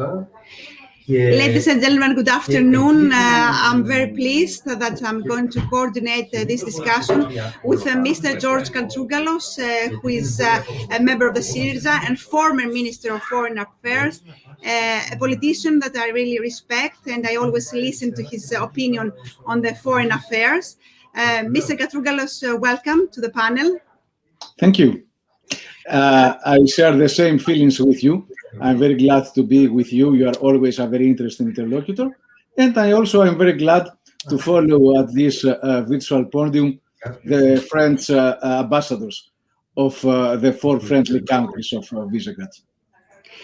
and gentlemen, good afternoon. I'm very pleased that I'm going to coordinate this discussion with Mr. George Kantrougalos, who is a member of the Syriza and former Minister of Foreign Affairs, a politician that I really respect, and I always listen to his opinion on the foreign affairs. Mr. Kantrougalos, welcome to the panel.
Thank you. I share the same feelings with you. I'm very glad to be with you. You are always a very interesting interlocutor. And I also am very glad to follow at this virtual podium the French ambassadors of the 4 friendly countries of Visegrad.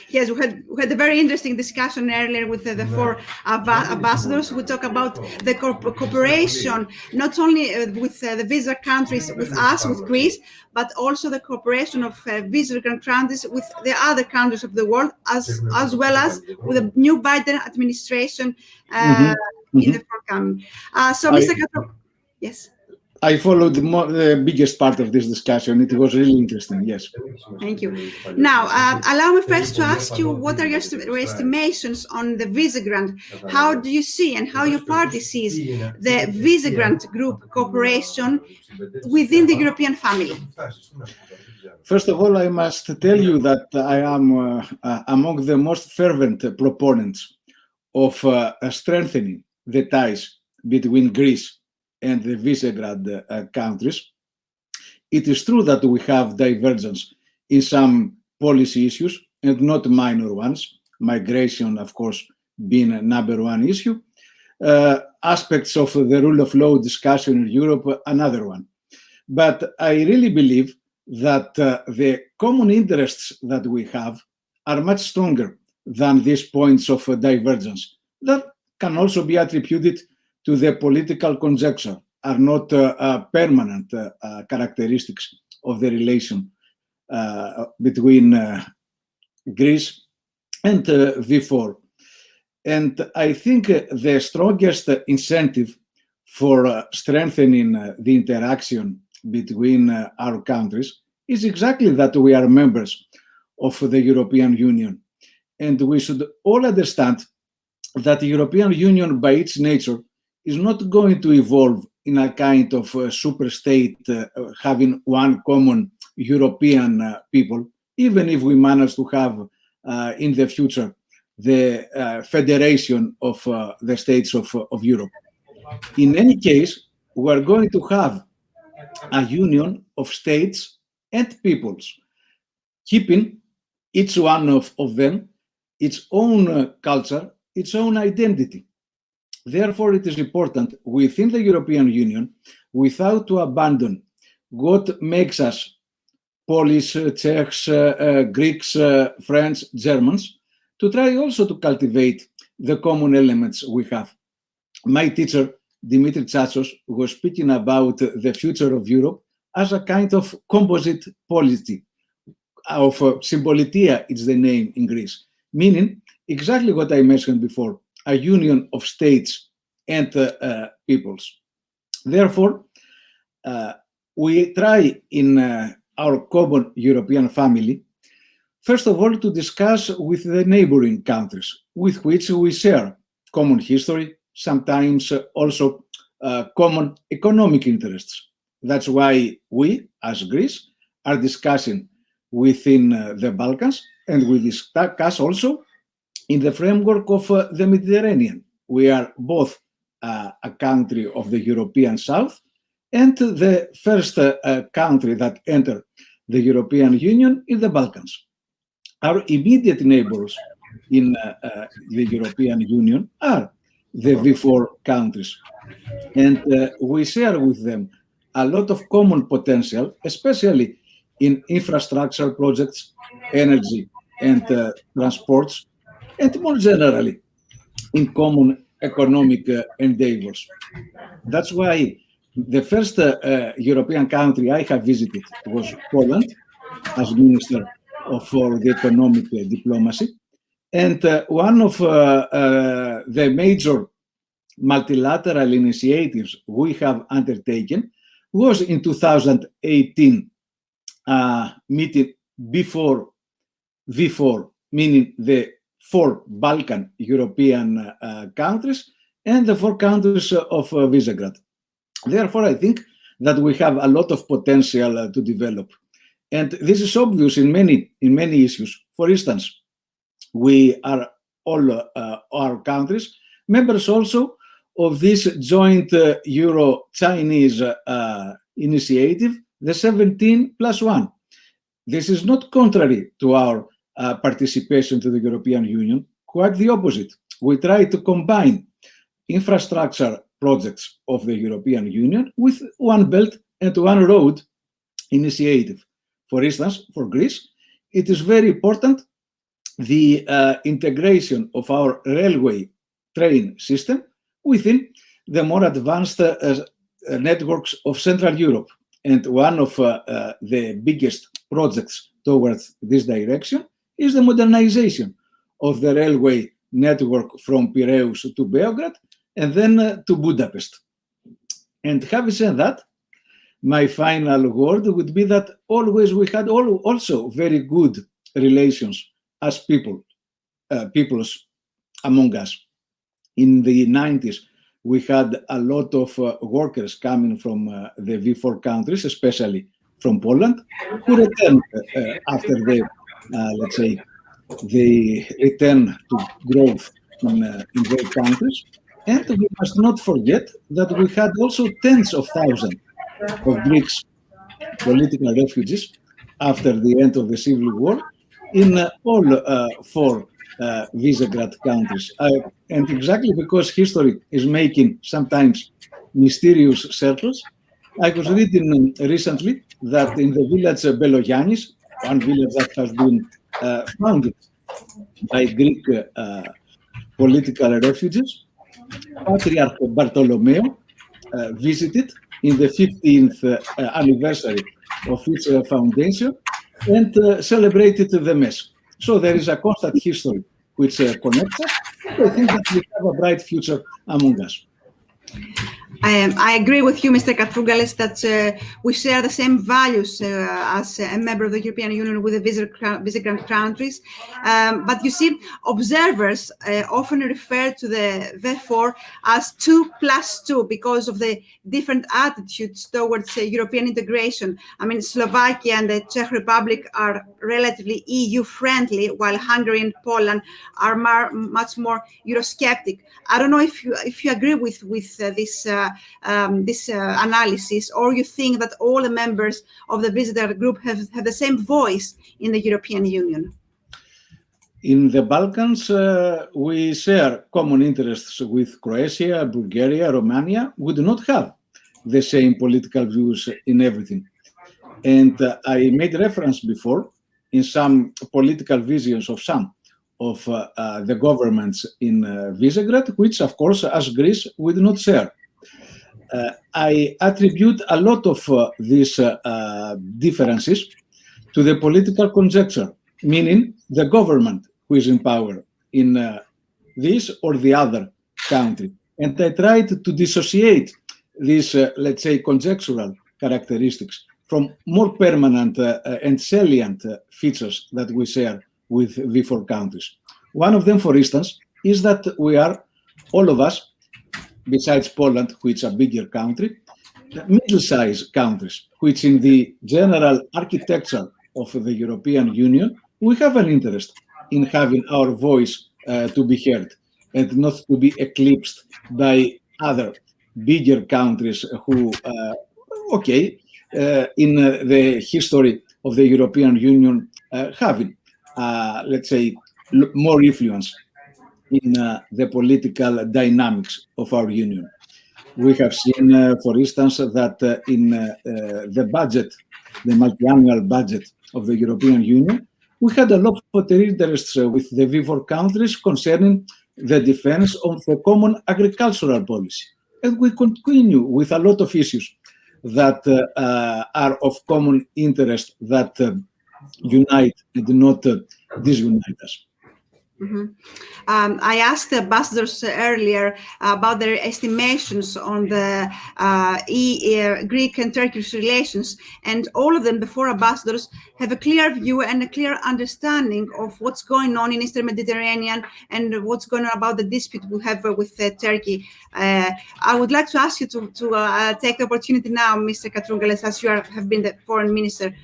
Yes, we had a very interesting discussion earlier with the 4 ambassadors. We talk about the cooperation, not only with the Visegrad countries, with us, with Greece, but also the cooperation of Visegrad countries with the other countries of the world, as well as with the new Biden administration in the forthcoming. So, Mr. Kato, yes.
I followed the biggest part of this discussion. It was really interesting, yes.
Thank you. Now, allow me first to ask you, what are your estimations on the Visegrad? How do you see and how your party sees the Visegrad Group cooperation within the European family?
First of all, I must tell you that I am among the most fervent proponents of strengthening the ties between Greece and the Visegrad countries. It is true that we have divergence in some policy issues, and not minor ones, migration, of course, being a #1 issue, aspects of the rule of law discussion in Europe, another one. But I really believe that the common interests that we have are much stronger than these points of divergence that can also be attributed to the political conjecture, are not permanent characteristics of the relation between Greece and V4. And I think the strongest incentive for strengthening the interaction between our countries is exactly that we are members of the European Union. And we should all understand that the European Union, by its nature, is not going to evolve in a kind of super state having one common European people, even if we manage to have in the future the federation of the states of Europe. In any case, we are going to have a union of states and peoples, keeping each one of them its own culture, its own identity. Therefore, it is important within the European Union, without to abandon what makes us Polish, Czechs, Greeks, French, Germans, to try also to cultivate the common elements we have. My teacher, Dimitri Tsatsos, was speaking about the future of Europe as a kind of composite polity, of Symbolitia, it's the name in Greece, meaning exactly what I mentioned before, a union of states and peoples. Therefore, we try in our common European family, first of all, to discuss with the neighboring countries with which we share common history, sometimes also common economic interests. That's why we, as Greece, are discussing within the Balkans, and we discuss also in the framework of the Mediterranean. We are both a country of the European South and the first country that entered the European Union in the Balkans. Our immediate neighbors in the European Union are the V4 countries. And we share with them a lot of common potential, especially in infrastructure projects, energy and transports, and more generally in common economic endeavors. That's why the first European country I have visited was Poland as Minister for the Economic Diplomacy. And one of the major multilateral initiatives we have undertaken was in 2018 meeting before V4, meaning the 4 Balkan European countries and the 4 countries of Visegrad. Therefore, I think that we have a lot of potential to develop. And this is obvious in many issues. For instance, we are all our countries members also of this joint Euro-Chinese initiative, the 17+1. This is not contrary to our participation to the European Union, quite the opposite. We try to combine infrastructure projects of the European Union with One Belt and One Road initiative. For instance, for Greece, it is very important the integration of our railway train system within the more advanced networks of Central Europe. And one of the biggest projects towards this direction is the modernization of the railway network from Piraeus to Belgrade and then to Budapest. And having said that, my final word would be that always we had also very good relations as peoples among us. In the 90s, we had a lot of workers coming from the V4 countries, especially from Poland, who returned after the, let's say, the return to growth in their countries. And we must not forget that we had also tens of thousands of Greeks political refugees after the end of the Civil War in all 4 Visegrad countries. And exactly because history is making sometimes mysterious circles, I was reading recently that in the village Belogiannis, one village that has been founded by Greek political refugees, Patriarch Bartolomeo visited in the 15th anniversary of its foundation and celebrated the Mass. So there is a constant history which connects us. I think that we have a bright future among us.
I agree with you, Mr. Katrougalis, that we share the same values as a member of the European Union with the Visegrad countries. But you see, observers often refer to the V4 as 2+2 because of the different attitudes towards European integration. I mean, Slovakia and the Czech Republic are relatively EU-friendly, while Hungary and Poland are much more Eurosceptic. I don't know if you agree with this analysis, or you think that all the members of the Visegrad Group have the same voice in the European Union?
In the Balkans, we share common interests with Croatia, Bulgaria, Romania. We do not have the same political views in everything. And I made reference before in some political visions of some of the governments in Visegrad, which, of course, as Greece, we do not share. I attribute a lot of these differences to the political conjecture, meaning the government who is in power in this or the other country. And I tried to dissociate these, let's say, conjectural characteristics from more permanent and salient features that we share with V4 countries. One of them, for instance, is that we are, all of us, besides Poland, which is a bigger country, middle-sized countries, which in the general architecture of the European Union, we have an interest in having our voice to be heard and not to be eclipsed by other bigger countries who, in the history of the European Union, having, let's say, more influence in the political dynamics of our union. We have seen, for instance, that in the budget, the multi-annual budget of the European Union, we had a lot of interests with the V4 countries concerning the defense of the common agricultural policy. And we continue with a lot of issues that are of common interest that unite and not disunite us.
I asked the ambassadors earlier about their estimations on the Greek and Turkish relations, and all of them, before ambassadors, have a clear view and a clear understanding of what's going on in Eastern Mediterranean and what's going on about the dispute we have with Turkey. I would like to ask you to take the opportunity now, Mr. Katrougalis, as you have been the foreign minister.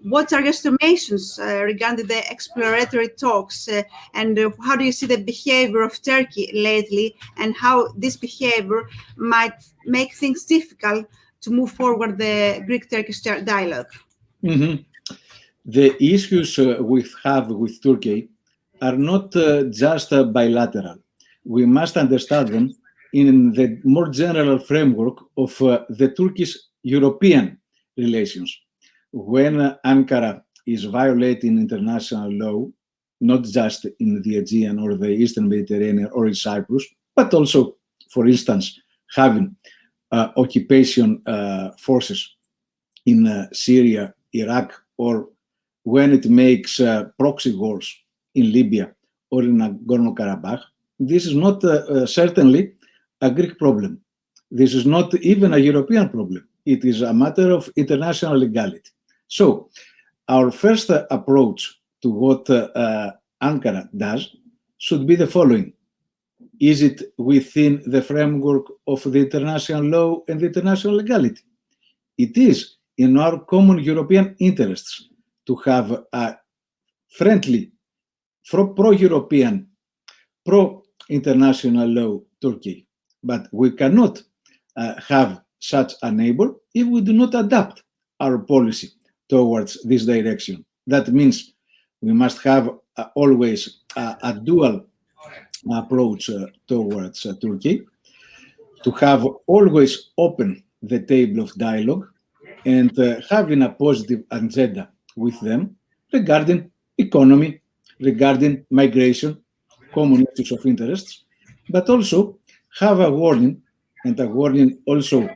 What are your estimations regarding the exploratory talks, and how do you see the behavior of Turkey lately, and how this behavior might make things difficult to move forward the Greek-Turkish dialogue?
The issues we have with Turkey are not just bilateral. We must understand them in the more general framework of the Turkish-European relations. When Ankara is violating international law, not just in the Aegean or the Eastern Mediterranean or in Cyprus, but also, for instance, having occupation forces in Syria, Iraq, or when it makes proxy wars in Libya or in Nagorno-Karabakh, this is not certainly a Greek problem. This is not even a European problem. It is a matter of international legality. So our first approach to what Ankara does should be the following. Is it within the framework of the international law and the international legality? It is in our common European interests to have a friendly, pro-European, pro-international law Turkey. But we cannot have such a neighbor if we do not adapt our policy towards this direction. That means we must have always a dual approach towards Turkey, to have always open the table of dialogue and having a positive agenda with them regarding economy, regarding migration, common issues of interests, but also have a warning, and a warning also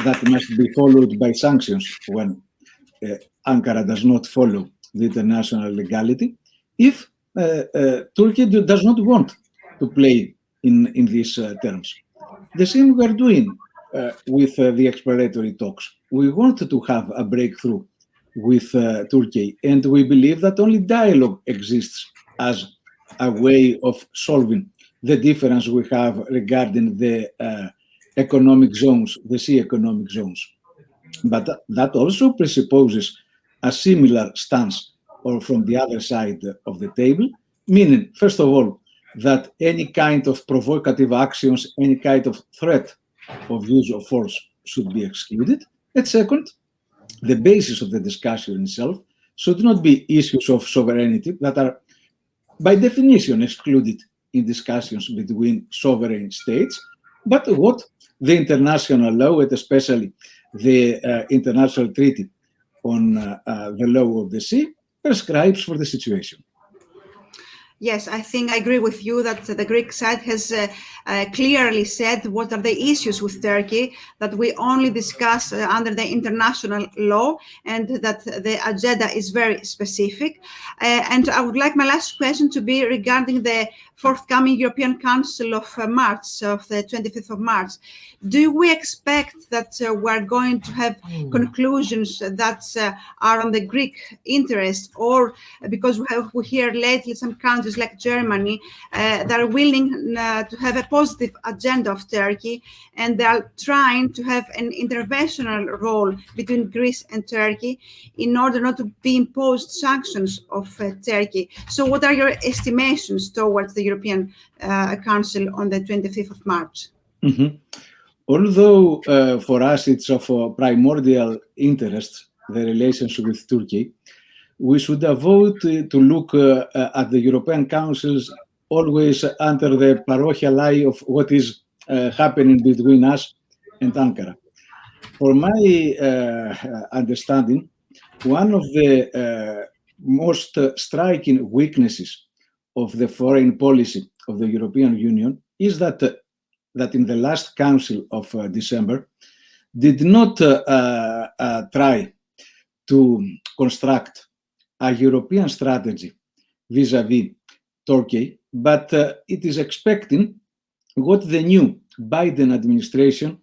that must be followed by sanctions when Ankara does not follow the international legality, if Turkey does not want to play in these terms. The same we are doing with the exploratory talks. We want to have a breakthrough with Turkey, and we believe that only dialogue exists as a way of solving the difference we have regarding the economic zones, the sea economic zones. But that also presupposes a similar stance or from the other side of the table, meaning, first of all, that any kind of provocative actions, any kind of threat of use of force should be excluded. And second, the basis of the discussion itself should not be issues of sovereignty that are by definition excluded in discussions between sovereign states, but what the international law, and especially the international treaty on the law of the sea, prescribes for the situation.
Yes, I think I agree with you that the Greek side has clearly said what are the issues with Turkey, that we only discuss under the international law, and that the agenda is very specific. And I would like my last question to be regarding the forthcoming European Council of March, of the 25th of March. Do we expect that we're going to have conclusions that are on the Greek interest, or because we hear lately some countries like Germany that are willing to have a positive agenda of Turkey, and they are trying to have an interventional role between Greece and Turkey in order not to be imposed sanctions of Turkey. So what are your estimations towards the European Council on the 25th of March?
Mm-hmm. Although for us it's of primordial interest, the relationship with Turkey, we should avoid to look at the European Councils always under the parochial eye of what is happening between us and Ankara. For my understanding, one of the most striking weaknesses of the foreign policy of the European Union is that in the last Council of December did not try to construct a European strategy vis-a-vis Turkey, but it is expecting what the new Biden administration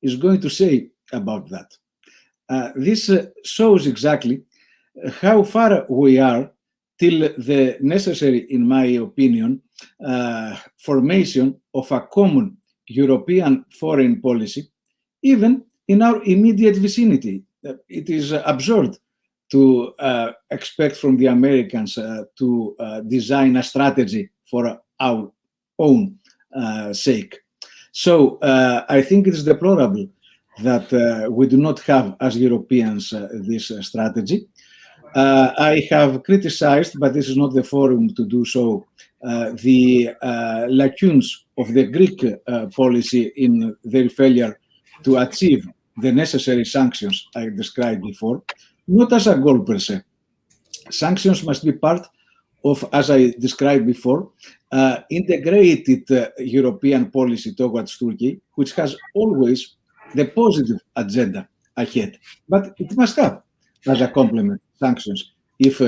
is going to say about that. This shows exactly how far we are till the necessary, in my opinion, formation of a common European foreign policy, even in our immediate vicinity. It is absurd to expect from the Americans to design a strategy for our own sake. So I think it is deplorable that we do not have, as Europeans, this strategy. I have criticized, but this is not the forum to do so, the lacunes of the Greek policy in their failure to achieve the necessary sanctions I described before, not as a goal per se. Sanctions must be part of, as I described before, integrated European policy towards Turkey, which has always the positive agenda ahead. But it must have, as a complement, sanctions if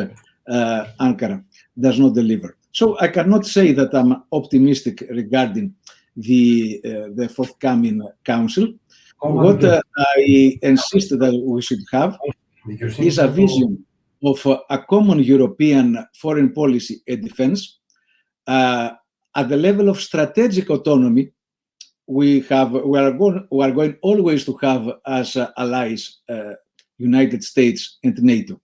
Ankara does not deliver. So I cannot say that I'm optimistic regarding the forthcoming council. What I insist that we should have is a vision of a common European foreign policy and defense. At the level of strategic autonomy, we are going always to have as allies United States and NATO.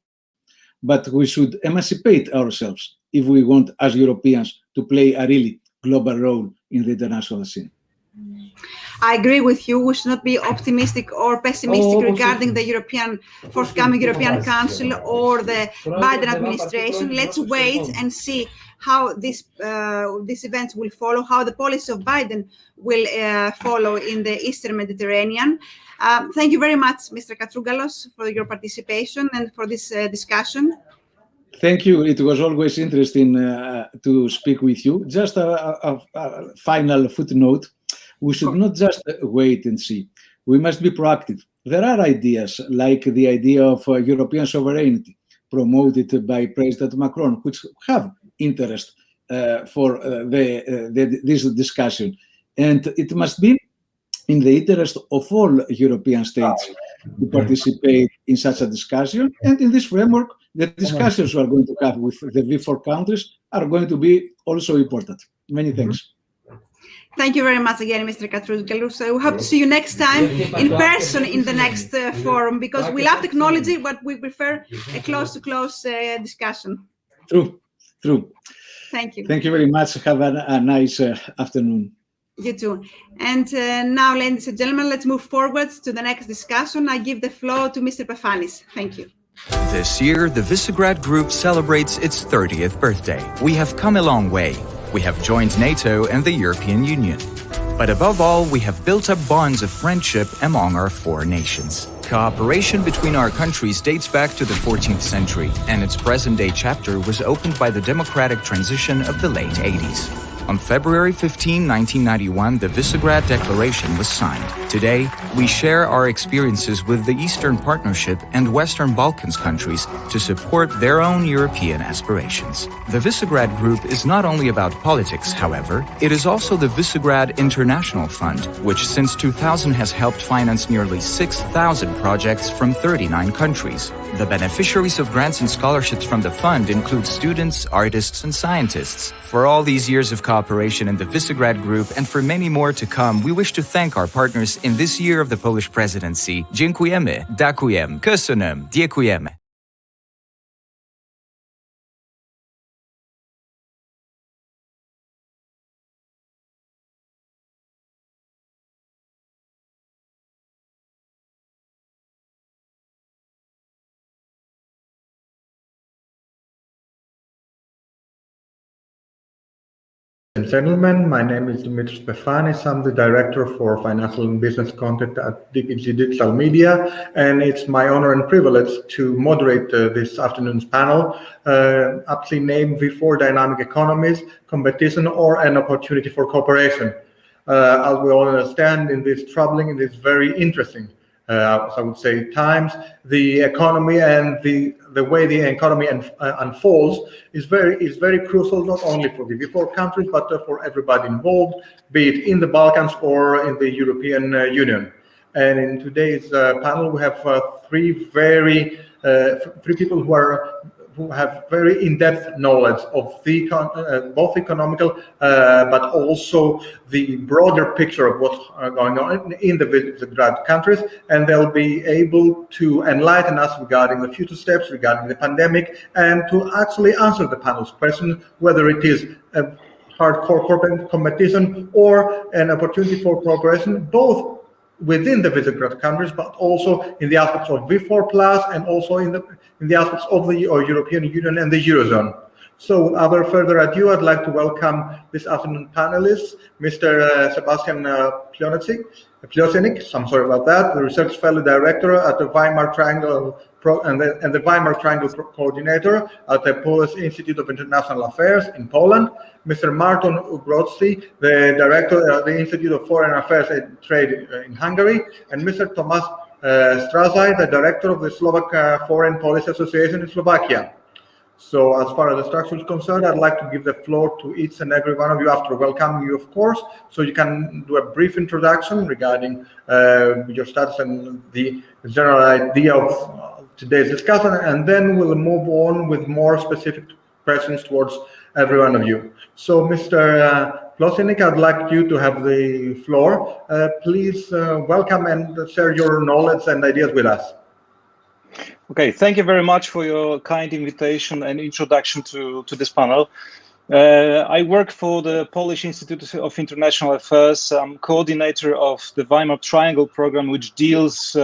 But we should emancipate ourselves if we want, as Europeans, to play a really global role in the international scene.
I agree with you. We should not be optimistic or pessimistic regarding the forthcoming European Council or the Biden administration. Let's wait and see how these events will follow, how the policy of Biden will follow in the Eastern Mediterranean. Thank you very much, Mr. Katrougalos, for your participation and for this discussion.
Thank you. It was always interesting to speak with you. Just a final footnote. We should not just wait and see. We must be proactive. There are ideas like the idea of European sovereignty promoted by President Macron, which have interest for this discussion. And it must be in the interest of all European states to participate in such a discussion. And in this framework, the discussions we are going to have with the V4 countries are going to be also important. Many thanks.
Thank you very much again, Mr. Katrougalos. We hope to see you next time in person in the next forum, because we love technology, but we prefer a close-to-close discussion.
True.
Thank you.
Thank you very much. Have a nice afternoon.
You too. And now, ladies and gentlemen, let's move forward to the next discussion. I give the floor to Mr. Pafanis. Thank you.
This year, the Visegrad Group celebrates its 30th birthday. We have come a long way. We have joined NATO and the European Union. But above all, we have built up bonds of friendship among our four nations. Cooperation between our countries dates back to the 14th century, and its present-day chapter was opened by the democratic transition of the late 80s. On February 15, 1991, the Visegrad Declaration was signed. Today, we share our experiences with the Eastern Partnership and Western Balkans countries to support their own European aspirations. The Visegrad Group is not only about politics, however, it is also the Visegrad International Fund, which since 2000 has helped finance nearly 6,000 projects from 39 countries. The beneficiaries of grants and scholarships from the fund include students, artists, and scientists. For all these years of cooperation in the Visegrad Group and for many more to come, we wish to thank our partners in this year of the Polish Presidency. Dziękujemy, Dakujem, Köszönöm, Dziękujemy.
Gentlemen, my name is Dimitris Pefanis. I'm the Director for Financial and Business Content at DPG Digital Media, and it's my honor and privilege to moderate this afternoon's panel, aptly named V4 Dynamic Economies, Competition or an Opportunity for Cooperation. As we all understand, in this troubling, in this very interesting I would say, times, the economy and the way the economy unfolds is very crucial, not only for the V4 countries, but for everybody involved, be it in the Balkans or in the European Union. And in today's panel, we have three people who have very in-depth knowledge of the both economical, but also the broader picture of what's going on in the Visegrad countries, and they'll be able to enlighten us regarding the future steps, regarding the pandemic, and to actually answer the panel's question, whether it is a hardcore corporate competition or an opportunity for cooperation, both within the Visegrad countries, but also in the aspects of V4 Plus and also in the aspects of the European Union and the Eurozone. So without further ado, I'd like to welcome this afternoon panelists, Mr. Sebastian Pliosenik, I'm sorry about that, the Research Fellow Director at the Weimar Triangle and the Weimar Triangle Coordinator at the Polish Institute of International Affairs in Poland, Mr. Marton Ugrodzki, the Director at the Institute of Foreign Affairs and Trade in Hungary, and Mr. Tomasz Strazaj, the Director of the Slovak Foreign Policy Association in Slovakia. So as far as the structure is concerned, I'd like to give the floor to each and every one of you after welcoming you, of course, so you can do a brief introduction regarding your status and the general idea of today's discussion, and then we'll move on with more specific questions towards every one of you. So Mr. Pliosenik, I'd like you to have the floor. Please welcome and share your knowledge and ideas with us.
Okay, thank you very much for your kind invitation and introduction to this panel. I work for the Polish Institute of International Affairs. I'm coordinator of the Weimar Triangle program, which deals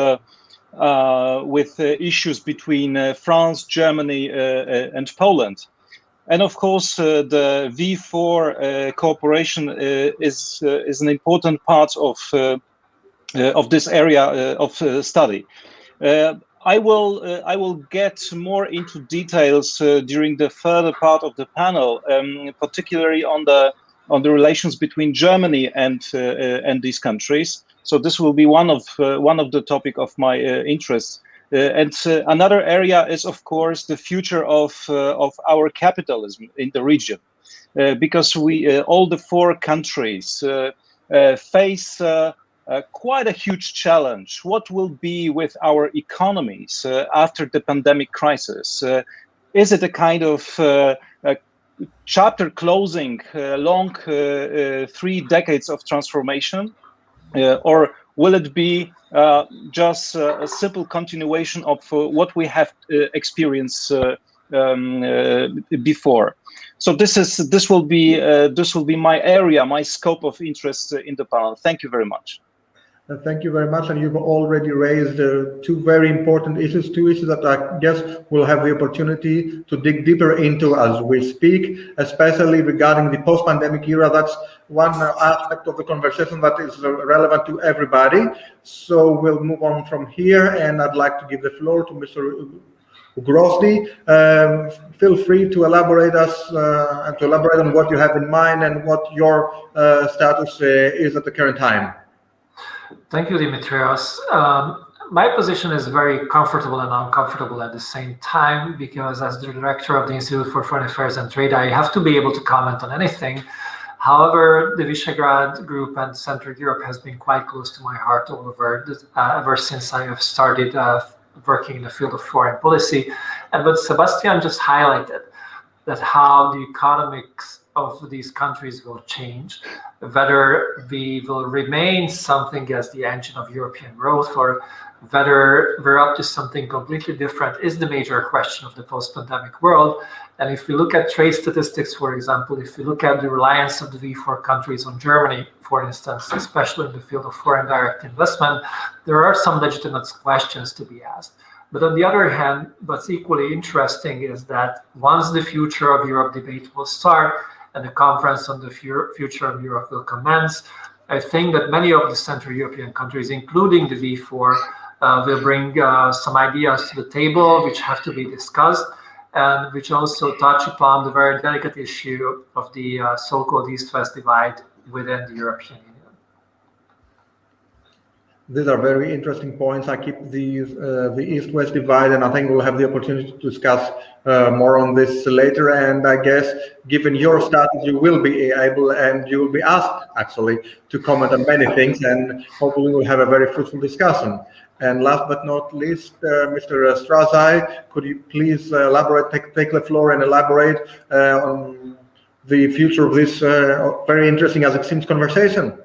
with issues between France, Germany, and Poland. And of course, the V4 cooperation is an important part of this area of study. I will get more into details during the further part of the panel, particularly on the relations between Germany and these countries. So this will be one of the topic of my interest. And another area is, of course, the future of our capitalism in the region, because we all the four countries face quite a huge challenge. What will be with our economies after the pandemic crisis? Is it a kind of a chapter closing long 3 decades of transformation, or will it be just a simple continuation of what we have experienced before? So this will be my area, my scope of interest in the panel. Thank you very much.
Thank you very much, and you've already raised two very important issues, two issues that I guess we'll have the opportunity to dig deeper into as we speak, especially regarding the post-pandemic era. That's one aspect of the conversation that is relevant to everybody. So we'll move on from here, and I'd like to give the floor to Mr. Ugrodzki. Feel free to elaborate and to elaborate on what you have in mind and what your status is at the current time.
Thank you, Dimitrios. My position is very comfortable and uncomfortable at the same time, because as the director of the Institute for Foreign Affairs and Trade, I have to be able to comment on anything. However, the Visegrad Group and Central Europe has been quite close to my heart ever since I have started working in the field of foreign policy. And what Sebastian just highlighted, that how the economics of these countries will change, whether we will remain something as the engine of European growth or whether we're up to something completely different, is the major question of the post-pandemic world. And if we look at trade statistics, for example, if we look at the reliance of the V4 countries on Germany, for instance, especially in the field of foreign direct investment, there are some legitimate questions to be asked. But on the other hand, what's equally interesting is that once the future of Europe debate will start and the conference on the future of Europe will commence, I think that many of the Central European countries, including the V4, will bring some ideas to the table which have to be discussed, and which also touch upon the very delicate issue of the so-called East-West divide within the European Union.
These are very interesting points. I keep these, the East-West divide, and I think we'll have the opportunity to discuss more on this later. And I guess, given your status, you will be able and you will be asked, actually, to comment on many things, and hopefully we'll have a very fruitful discussion. And last but not least, Mr. Strasai, could you please elaborate, take the floor and elaborate on the future of this very interesting, as it seems, conversation?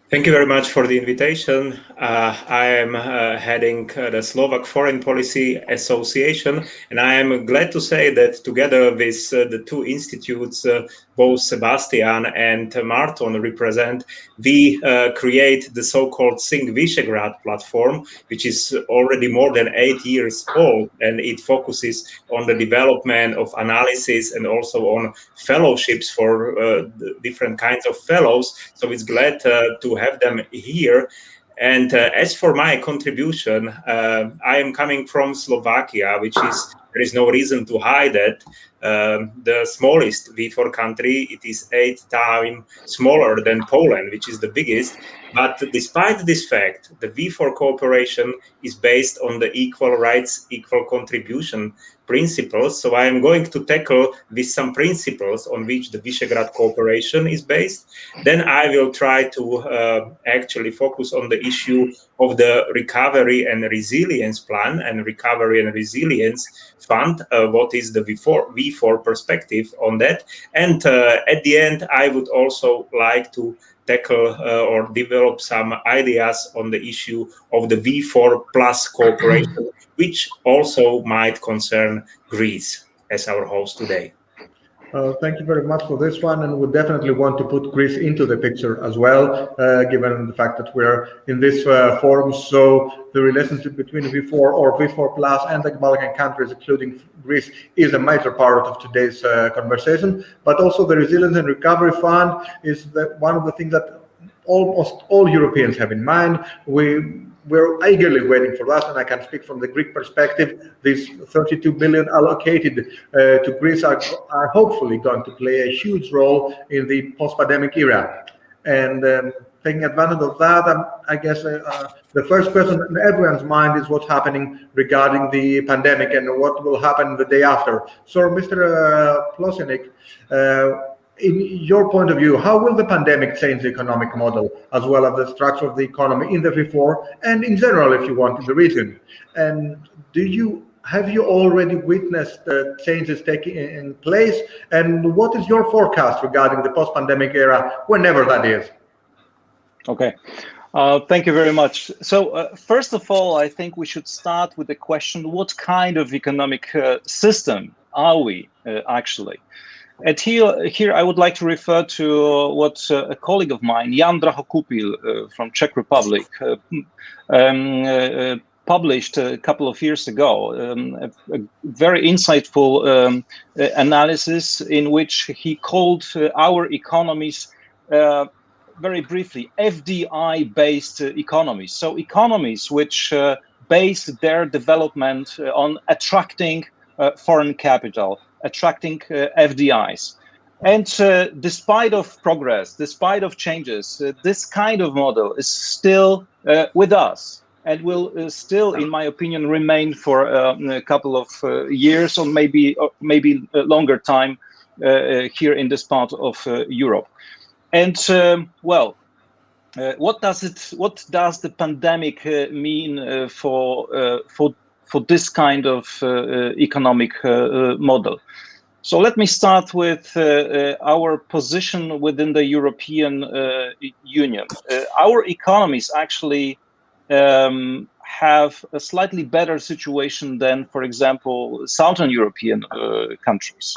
Thank you very much for the invitation. I am heading the Slovak Foreign Policy Association, and I am glad to say that together with the two institutes, both Sebastian and Marton represent, we create the so-called Think Visegrad platform, which is already more than 8 years old, and it focuses on the development of analysis and also on fellowships for different kinds of fellows. So it's glad to have them here. And as for my contribution, I am coming from Slovakia, which is, there is no reason to hide it, the smallest V4 country. It is 8 times smaller than Poland, which is the biggest. But despite this fact, the V4 cooperation is based on the equal rights, equal contribution principles. So I am going to tackle with some principles on which the Visegrad cooperation is based. Then I will try to actually focus on the issue of the recovery and resilience plan and recovery and resilience fund. What is the V4 perspective on that? And at the end, I would also like to tackle or develop some ideas on the issue of the V4 plus cooperation, which also might concern Greece as our host today.
Thank you very much for this one, and we definitely want to put Greece into the picture as well, given the fact that we're in this forum. So the relationship between V4 or V4 Plus and the Balkan countries, including Greece, is a major part of today's conversation. But also the Resilience and Recovery Fund is one of the things that almost all Europeans have in mind. We're eagerly waiting for that, and I can speak from the Greek perspective. These 32 billion allocated to Greece are hopefully going to play a huge role in the post-pandemic era. And taking advantage of that, I guess the first question in everyone's mind is what's happening regarding the pandemic and what will happen the day after. So, Mr. Plosianik, in your point of view, how will the pandemic change the economic model as well as the structure of the economy in the V4 and in general, if you want, in the region? And have you already witnessed changes taking place? And what is your forecast regarding the post-pandemic era, whenever that is?
Okay. Thank you very much. So first of all, I think we should start with the question, what kind of economic system are we actually? And here I would like to refer to what a colleague of mine, Jan Drachokupil from Czech Republic, published a couple of years ago, a very insightful analysis in which he called our economies, very briefly, Fdi based economies. So economies which base their development on attracting foreign capital, attracting FDIs. And despite of progress, despite of changes, this kind of model is still with us and will still, in my opinion, remain for a couple of years or maybe longer time here in this part of Europe. And well, what does the pandemic mean for this kind of economic model? So let me start with our position within the European Union. Our economies actually have a slightly better situation than, for example, Southern European countries.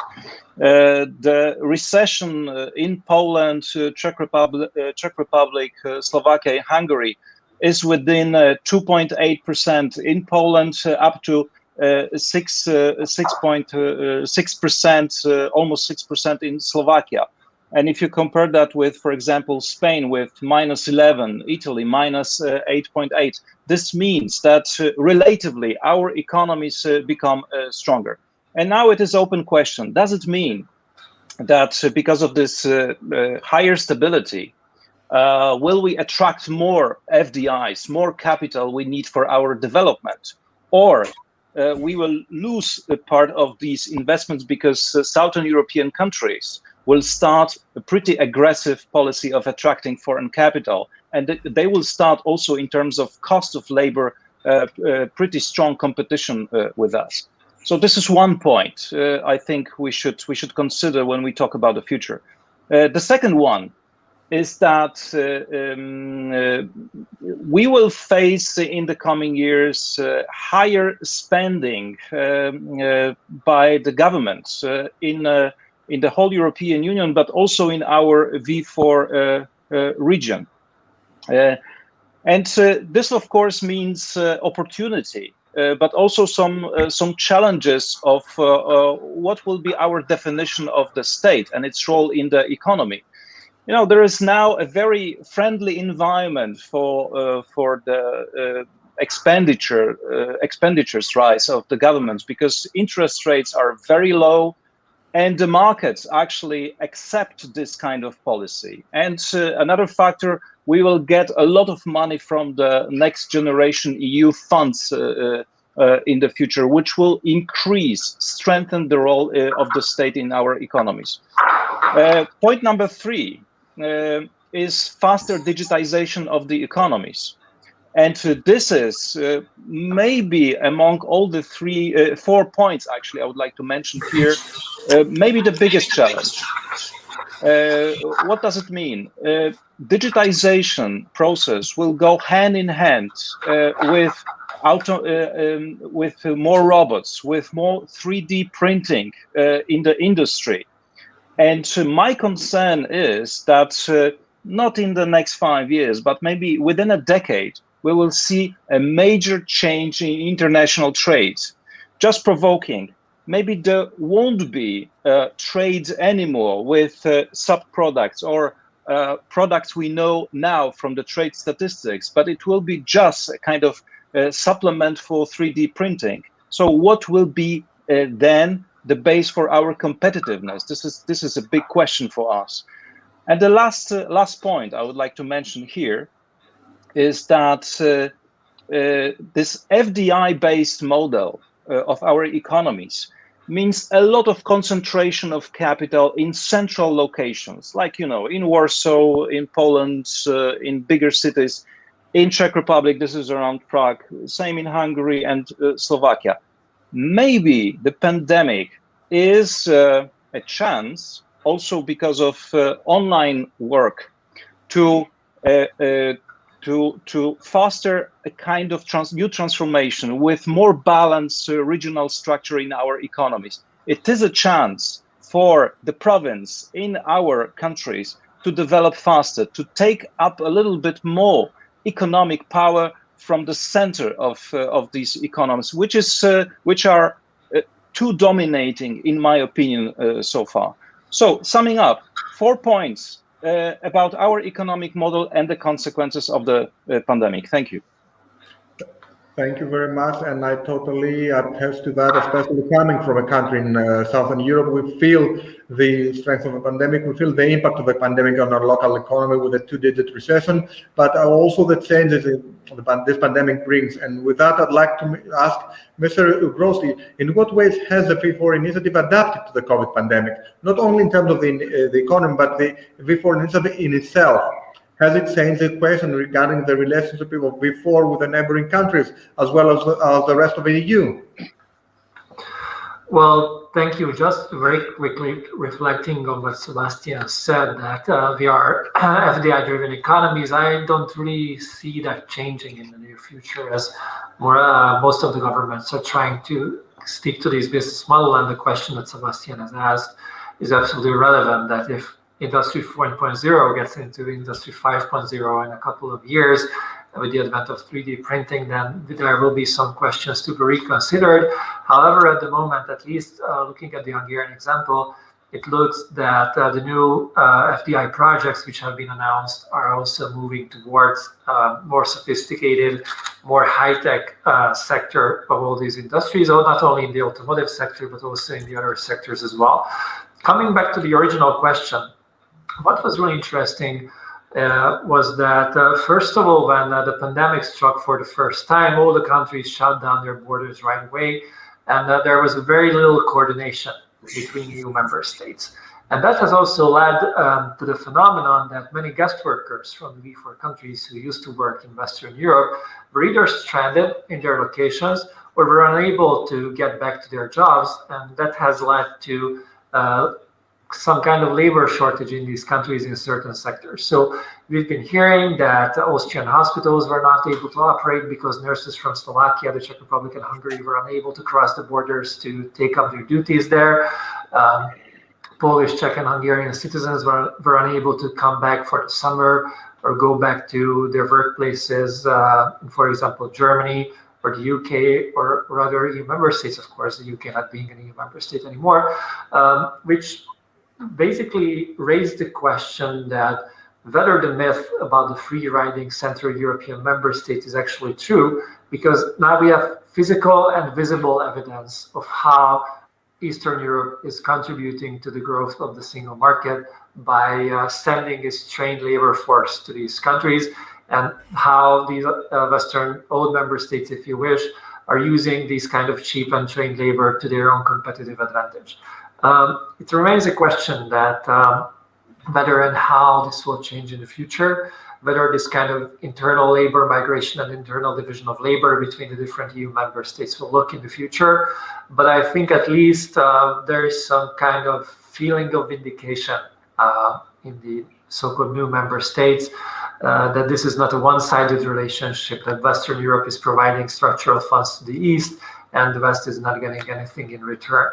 The recession in Poland, Czech Republic, Slovakia, Hungary is within 2.8%. In Poland, up to 6.6%, almost 6% in Slovakia. And if you compare that with, for example, Spain with -11, Italy -8.8, this means that relatively our economies become stronger. And now it is open question. Does it mean that because of this higher stability, Will we attract more FDIs, more capital we need for our development? Or we will lose a part of these investments because Southern European countries will start a pretty aggressive policy of attracting foreign capital. And they will start also in terms of cost of labor, pretty strong competition with us. So this is one point I think we should consider when we talk about the future. The second one is that we will face in the coming years higher spending by the governments in the whole European Union, but also in our V4 region. And this, of course, means opportunity, but also some challenges of what will be our definition of the state and its role in the economy. You know, there is now a very friendly environment for the expenditures rise of the governments, because interest rates are very low, and the markets actually accept this kind of policy. And another factor, we will get a lot of money from the next generation EU funds in the future, which will strengthen the role of the state in our economies. Point number 3 is faster digitization of the economies. And this is maybe among all the 4 points, actually, I would like to mention here, maybe the biggest challenge. What does it mean? Digitization process will go hand in hand with more robots, with more 3D printing in the industry. And my concern is that not in the next 5 years, but maybe within a decade, we will see a major change in international trade. Just provoking, maybe there won't be trade anymore with sub-products or products we know now from the trade statistics, but it will be just a kind of supplement for 3D printing. So what will be then the base for our competitiveness? This is a big question for us. And the last point I would like to mention here is that this FDI-based model of our economies means a lot of concentration of capital in central locations, like, you know, in Warsaw, in Poland, in bigger cities, in Czech Republic, this is around Prague, same in Hungary and Slovakia. Maybe the pandemic is a chance, also because of online work, to foster a kind of new transformation with more balanced regional structure in our economies. It is a chance for the province in our countries to develop faster, to take up a little bit more economic power from the center of these economies, which are too dominating, in my opinion, so far. So, summing up, 4 points about our economic model and the consequences of the pandemic. Thank you.
Thank you very much, and I totally attest to that, especially coming from a country in Southern Europe. We feel the strength of the pandemic, we feel the impact of the pandemic on our local economy with a 2-digit recession, but also the changes this pandemic brings. And with that, I'd like to ask Mr. Grossi, in what ways has the V4 initiative adapted to the COVID pandemic, not only in terms of the economy, but the V4 initiative in itself? Has it changed the equation regarding the relationship of V4 with the neighboring countries, as well as the rest of the EU?
Well, thank you. Just very quickly reflecting on what Sebastian said, that we are FDI-driven economies. I don't really see that changing in the near future, as most of the governments are trying to stick to this business model. And the question that Sebastian has asked is absolutely relevant, that if Industry 4.0 gets into Industry 5.0 in a couple of years, with the advent of 3D printing, then there will be some questions to be reconsidered. However, at the moment, at least looking at the Hungarian example, it looks that the new FDI projects which have been announced are also moving towards more sophisticated, more high-tech sector of all these industries, not only in the automotive sector, but also in the other sectors as well. Coming back to the original question, what was really interesting was that, first of all, when the pandemic struck for the first time, all the countries shut down their borders right away, and there was very little coordination between EU member states. And that has also led to the phenomenon that many guest workers from the V4 countries who used to work in Western Europe were either stranded in their locations or were unable to get back to their jobs, and that has led to some kind of labor shortage in these countries in certain sectors. So we've been hearing that Austrian hospitals were not able to operate because nurses from Slovakia, the Czech Republic, and Hungary were unable to cross the borders to take up their duties there. Polish, Czech, and Hungarian citizens were unable to come back for the summer or go back to their workplaces, for example, Germany or the UK or other EU member states, of course, the UK not being an EU member state anymore, which basically raised the question that whether the myth about the free-riding Central European member states is actually true, because now we have physical and visible evidence of how Eastern Europe is contributing to the growth of the single market by sending its trained labor force to these countries, and how these Western old member states, if you wish, are using these kind of cheap and trained labor to their own competitive advantage. It remains a question that whether and how this will change in the future, whether this kind of internal labor migration and internal division of labor between the different EU member states will look in the future. But I think at least there is some kind of feeling of vindication in the so-called new member states, that this is not a one-sided relationship, that Western Europe is providing structural funds to the East and the West is not getting anything in return.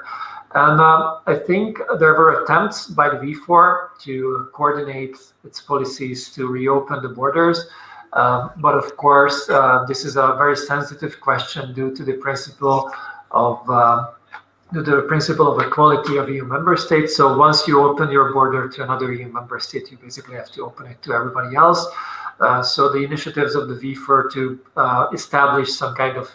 And I think there were attempts by the V4 to coordinate its policies to reopen the borders. But of course, this is a very sensitive question due to the principle of equality of EU member states. So once you open your border to another EU member state, you basically have to open it to everybody else. So the initiatives of the V4 to establish some kind of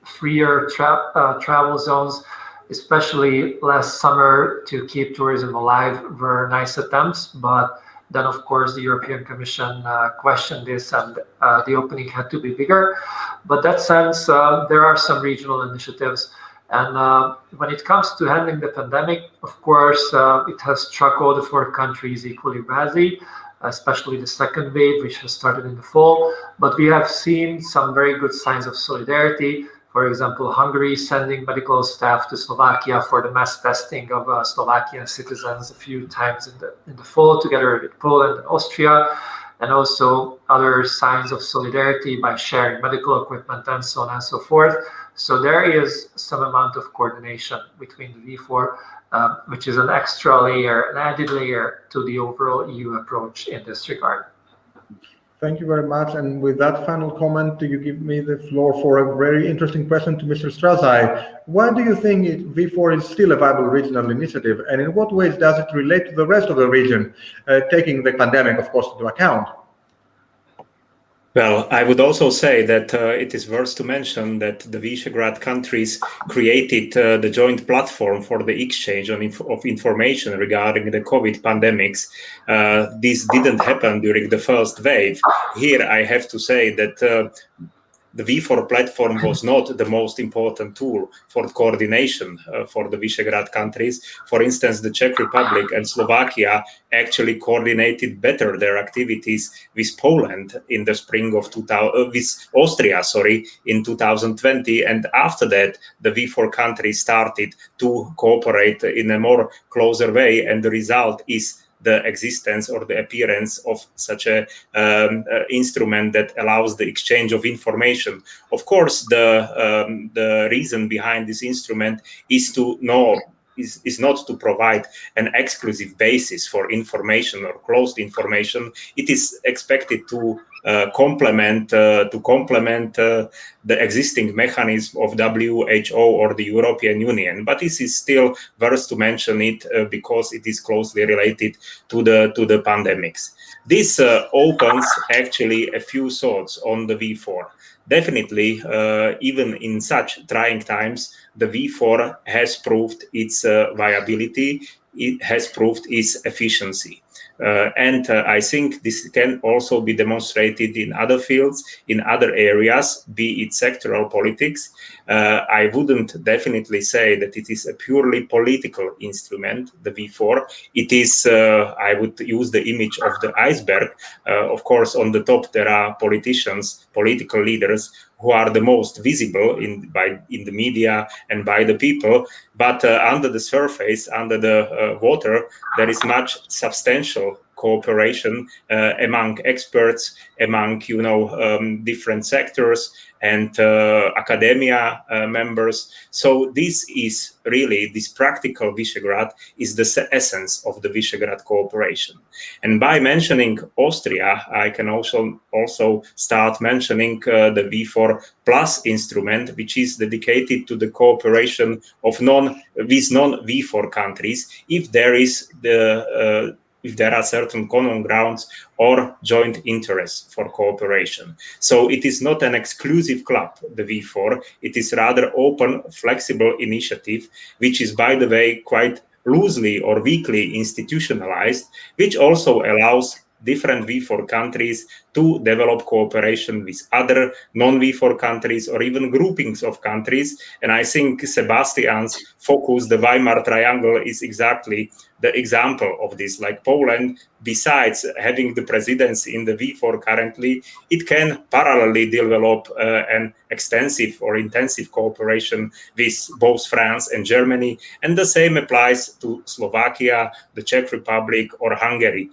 freer travel zones, especially last summer, to keep tourism alive, were nice attempts. But then, of course, the European Commission questioned this, and the opening had to be bigger. But that sense, there are some regional initiatives. And when it comes to handling the pandemic, of course, it has struck all the 4 countries equally badly, especially the second wave, which has started in the fall. But we have seen some very good signs of solidarity. For example, Hungary sending medical staff to Slovakia for the mass testing of Slovakian citizens a few times in the fall, together with Poland and Austria, and also other signs of solidarity by sharing medical equipment and so on and so forth. So there is some amount of coordination between the V4, which is an extra layer, an added layer to the overall EU approach in this regard.
Thank you very much. And with that final comment, you give me the floor for a very interesting question to Mr. Strasai. Why do you think V4 is still a viable regional initiative? And in what ways does it relate to the rest of the region, taking the pandemic, of course, into account?
Well, I would also say that it is worth to mention that the Visegrad countries created the joint platform for the exchange of information regarding the COVID pandemics. This didn't happen during the first wave. Here, I have to say that the V4 platform was not the most important tool for coordination for the Visegrad countries. For instance, the Czech Republic and Slovakia actually coordinated better their activities with Poland in the spring of with Austria, in 2020. And after that, the V4 countries started to cooperate in a more closer way. And the result is the existence or the appearance of such a instrument that allows the exchange of information. Of course, the reason behind this instrument is to know is not to provide an exclusive basis for information or closed information. It is expected to complement the existing mechanism of WHO or the European Union. But this is still worth to mention it because it is closely related to the pandemics. This opens actually a few thoughts on the V4. Definitely, even in such trying times, the V4 has proved its viability. It has proved its efficiency. And I think this can also be demonstrated in other fields, in other areas, be it sectoral politics. I wouldn't definitely say that it is a purely political instrument, the V4. It is, I would use the image of the iceberg. Of course, on the top there are politicians, political leaders who are the most visible in the media and by the people. But under the surface, under the water, there is much substantial cooperation among experts, among different sectors and academia members. So this is really, this practical Visegrad is the essence of the Visegrad cooperation. And by mentioning Austria, I can also start mentioning the V4 Plus instrument, which is dedicated to the cooperation of non-V4 countries, if there are certain common grounds or joint interests for cooperation. So it is not an exclusive club, the V4. It is rather open, flexible initiative, which is, by the way, quite loosely or weakly institutionalized, which also allows different V4 countries to develop cooperation with other non-V4 countries or even groupings of countries. And I think Sebastian's focus, the Weimar Triangle, is exactly the example of this. Like Poland, besides having the presidency in the V4 currently, it can parallelly develop an extensive or intensive cooperation with both France and Germany. And the same applies to Slovakia, the Czech Republic, or Hungary.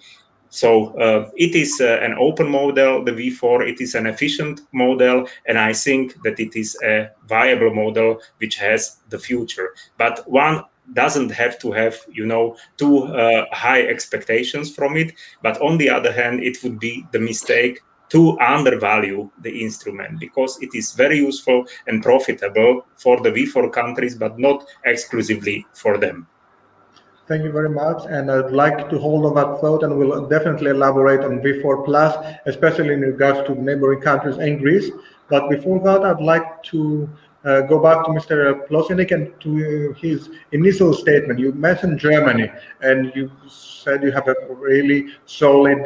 So it is an open model, the V4, it is an efficient model, and I think that it is a viable model which has the future. But one doesn't have to have, too high expectations from it. But on the other hand, it would be the mistake to undervalue the instrument, because it is very useful and profitable for the V4 countries, but not exclusively for them.
Thank you very much, and I'd like to hold on that thought, and we'll definitely elaborate on V4 Plus, especially in regards to neighboring countries and Greece. But before that, I'd like to go back to Mr. Plosinik and to his initial statement. You mentioned Germany, and you said you have a really solid,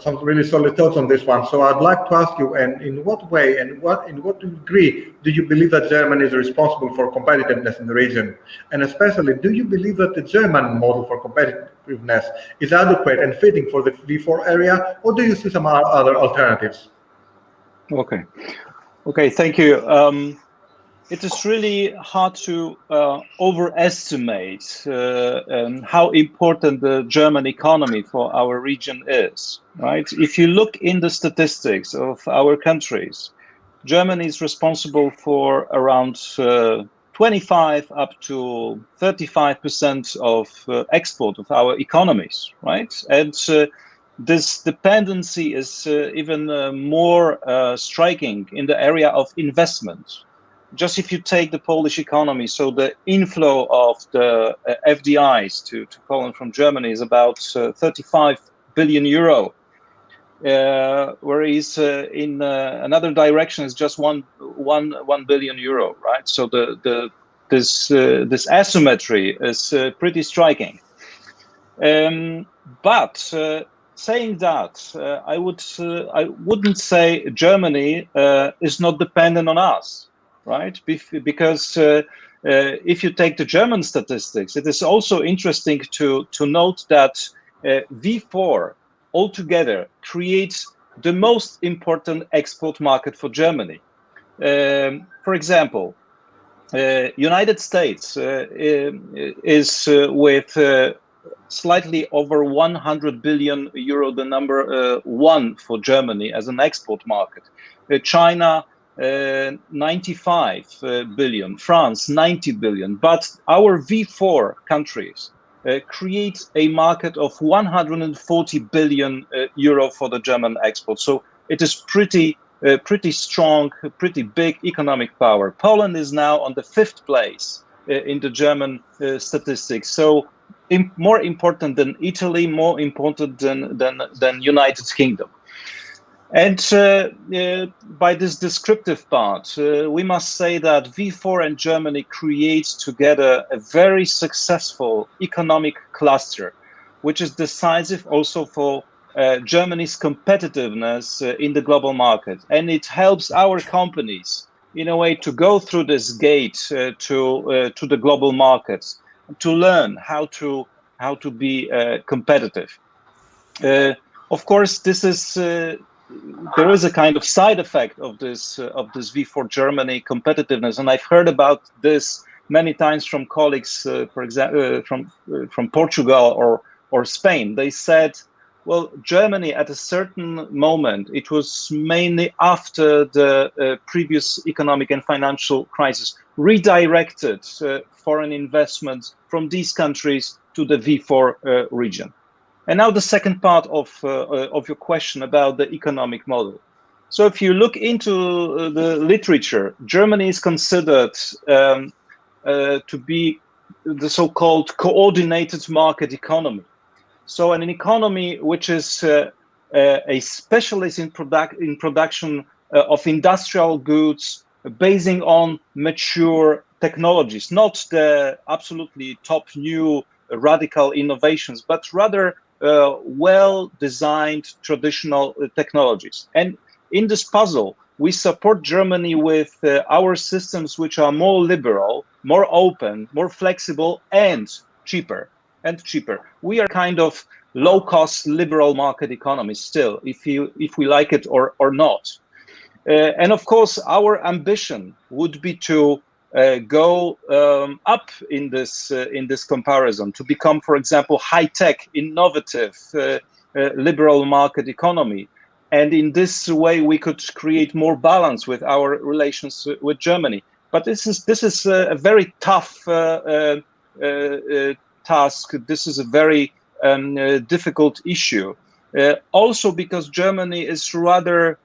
some really solid thoughts on this one. So I'd like to ask you, and in what way and in what degree do you believe that Germany is responsible for competitiveness in the region? And especially, do you believe that the German model for competitiveness is adequate and fitting for the V4 area, or do you see some other alternatives?
Okay, thank you. It is really hard to overestimate how important the German economy for our region is, right? If you look in the statistics of our countries, Germany is responsible for around 25 up to 35% of export of our economies, right? And this dependency is even more striking in the area of investment. Just if you take the Polish economy, so the inflow of the FDIs to Poland from Germany is about 35 billion euro, whereas in another direction is just 1 billion euro, right? So this asymmetry is pretty striking. But saying that, I wouldn't say Germany is not dependent on us, right? Because if you take the German statistics, it is also interesting to note that V4 altogether creates the most important export market for Germany. For example, United States is with slightly over 100 billion euro, the number one for Germany as an export market. China, 95 billion, France, 90 billion. But our V4 countries create a market of 140 billion euro for the German export. So it is pretty strong, pretty big economic power. Poland is now on the 5th place in the German statistics. So more important than Italy, more important than United Kingdom. And by this descriptive part, we must say that V4 and Germany create together a very successful economic cluster which is decisive also for Germany's competitiveness in the global market. And it helps our companies, in a way, to go through this gate to the global markets, to learn how to be competitive. Of course, this is there is a kind of side effect of this V4 Germany competitiveness, and I've heard about this many times from colleagues, for example, from Portugal or Spain. They said, well, Germany at a certain moment, it was mainly after the previous economic and financial crisis, redirected foreign investments from these countries to the V4 region. And now the second part of your question about the economic model. So if you look into the literature, Germany is considered to be the so-called coordinated market economy. So an economy which is a specialist in production of industrial goods, basing on mature technologies, not the absolutely top new radical innovations, but rather well-designed traditional technologies. And in this puzzle, we support Germany with our systems which are more liberal, more open, more flexible, and cheaper. We are kind of low-cost liberal market economy still, if we like it or not. And of course, our ambition would be to go up in this comparison, to become, for example, high-tech, innovative, liberal market economy. And in this way, we could create more balance with our relations with Germany. But this is a very tough task. This is a very difficult issue. Also because Germany is rather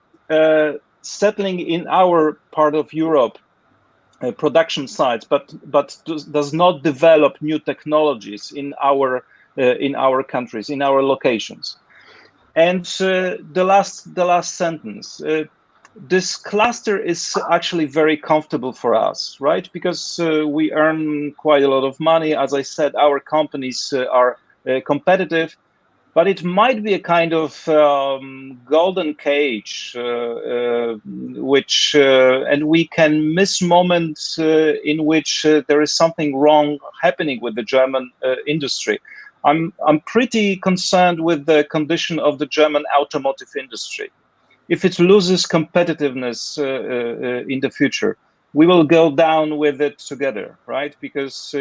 settling in our part of Europe production sites, but does not develop new technologies in our countries, in our locations. And the last sentence. This cluster is actually very comfortable for us, right? Because we earn quite a lot of money. As I said, our companies are competitive, but it might be a kind of golden cage, which and we can miss moments in which there is something wrong happening with the German industry. I'm pretty concerned with the condition of the German automotive industry. If it loses competitiveness in the future, we will go down with it together, right? Because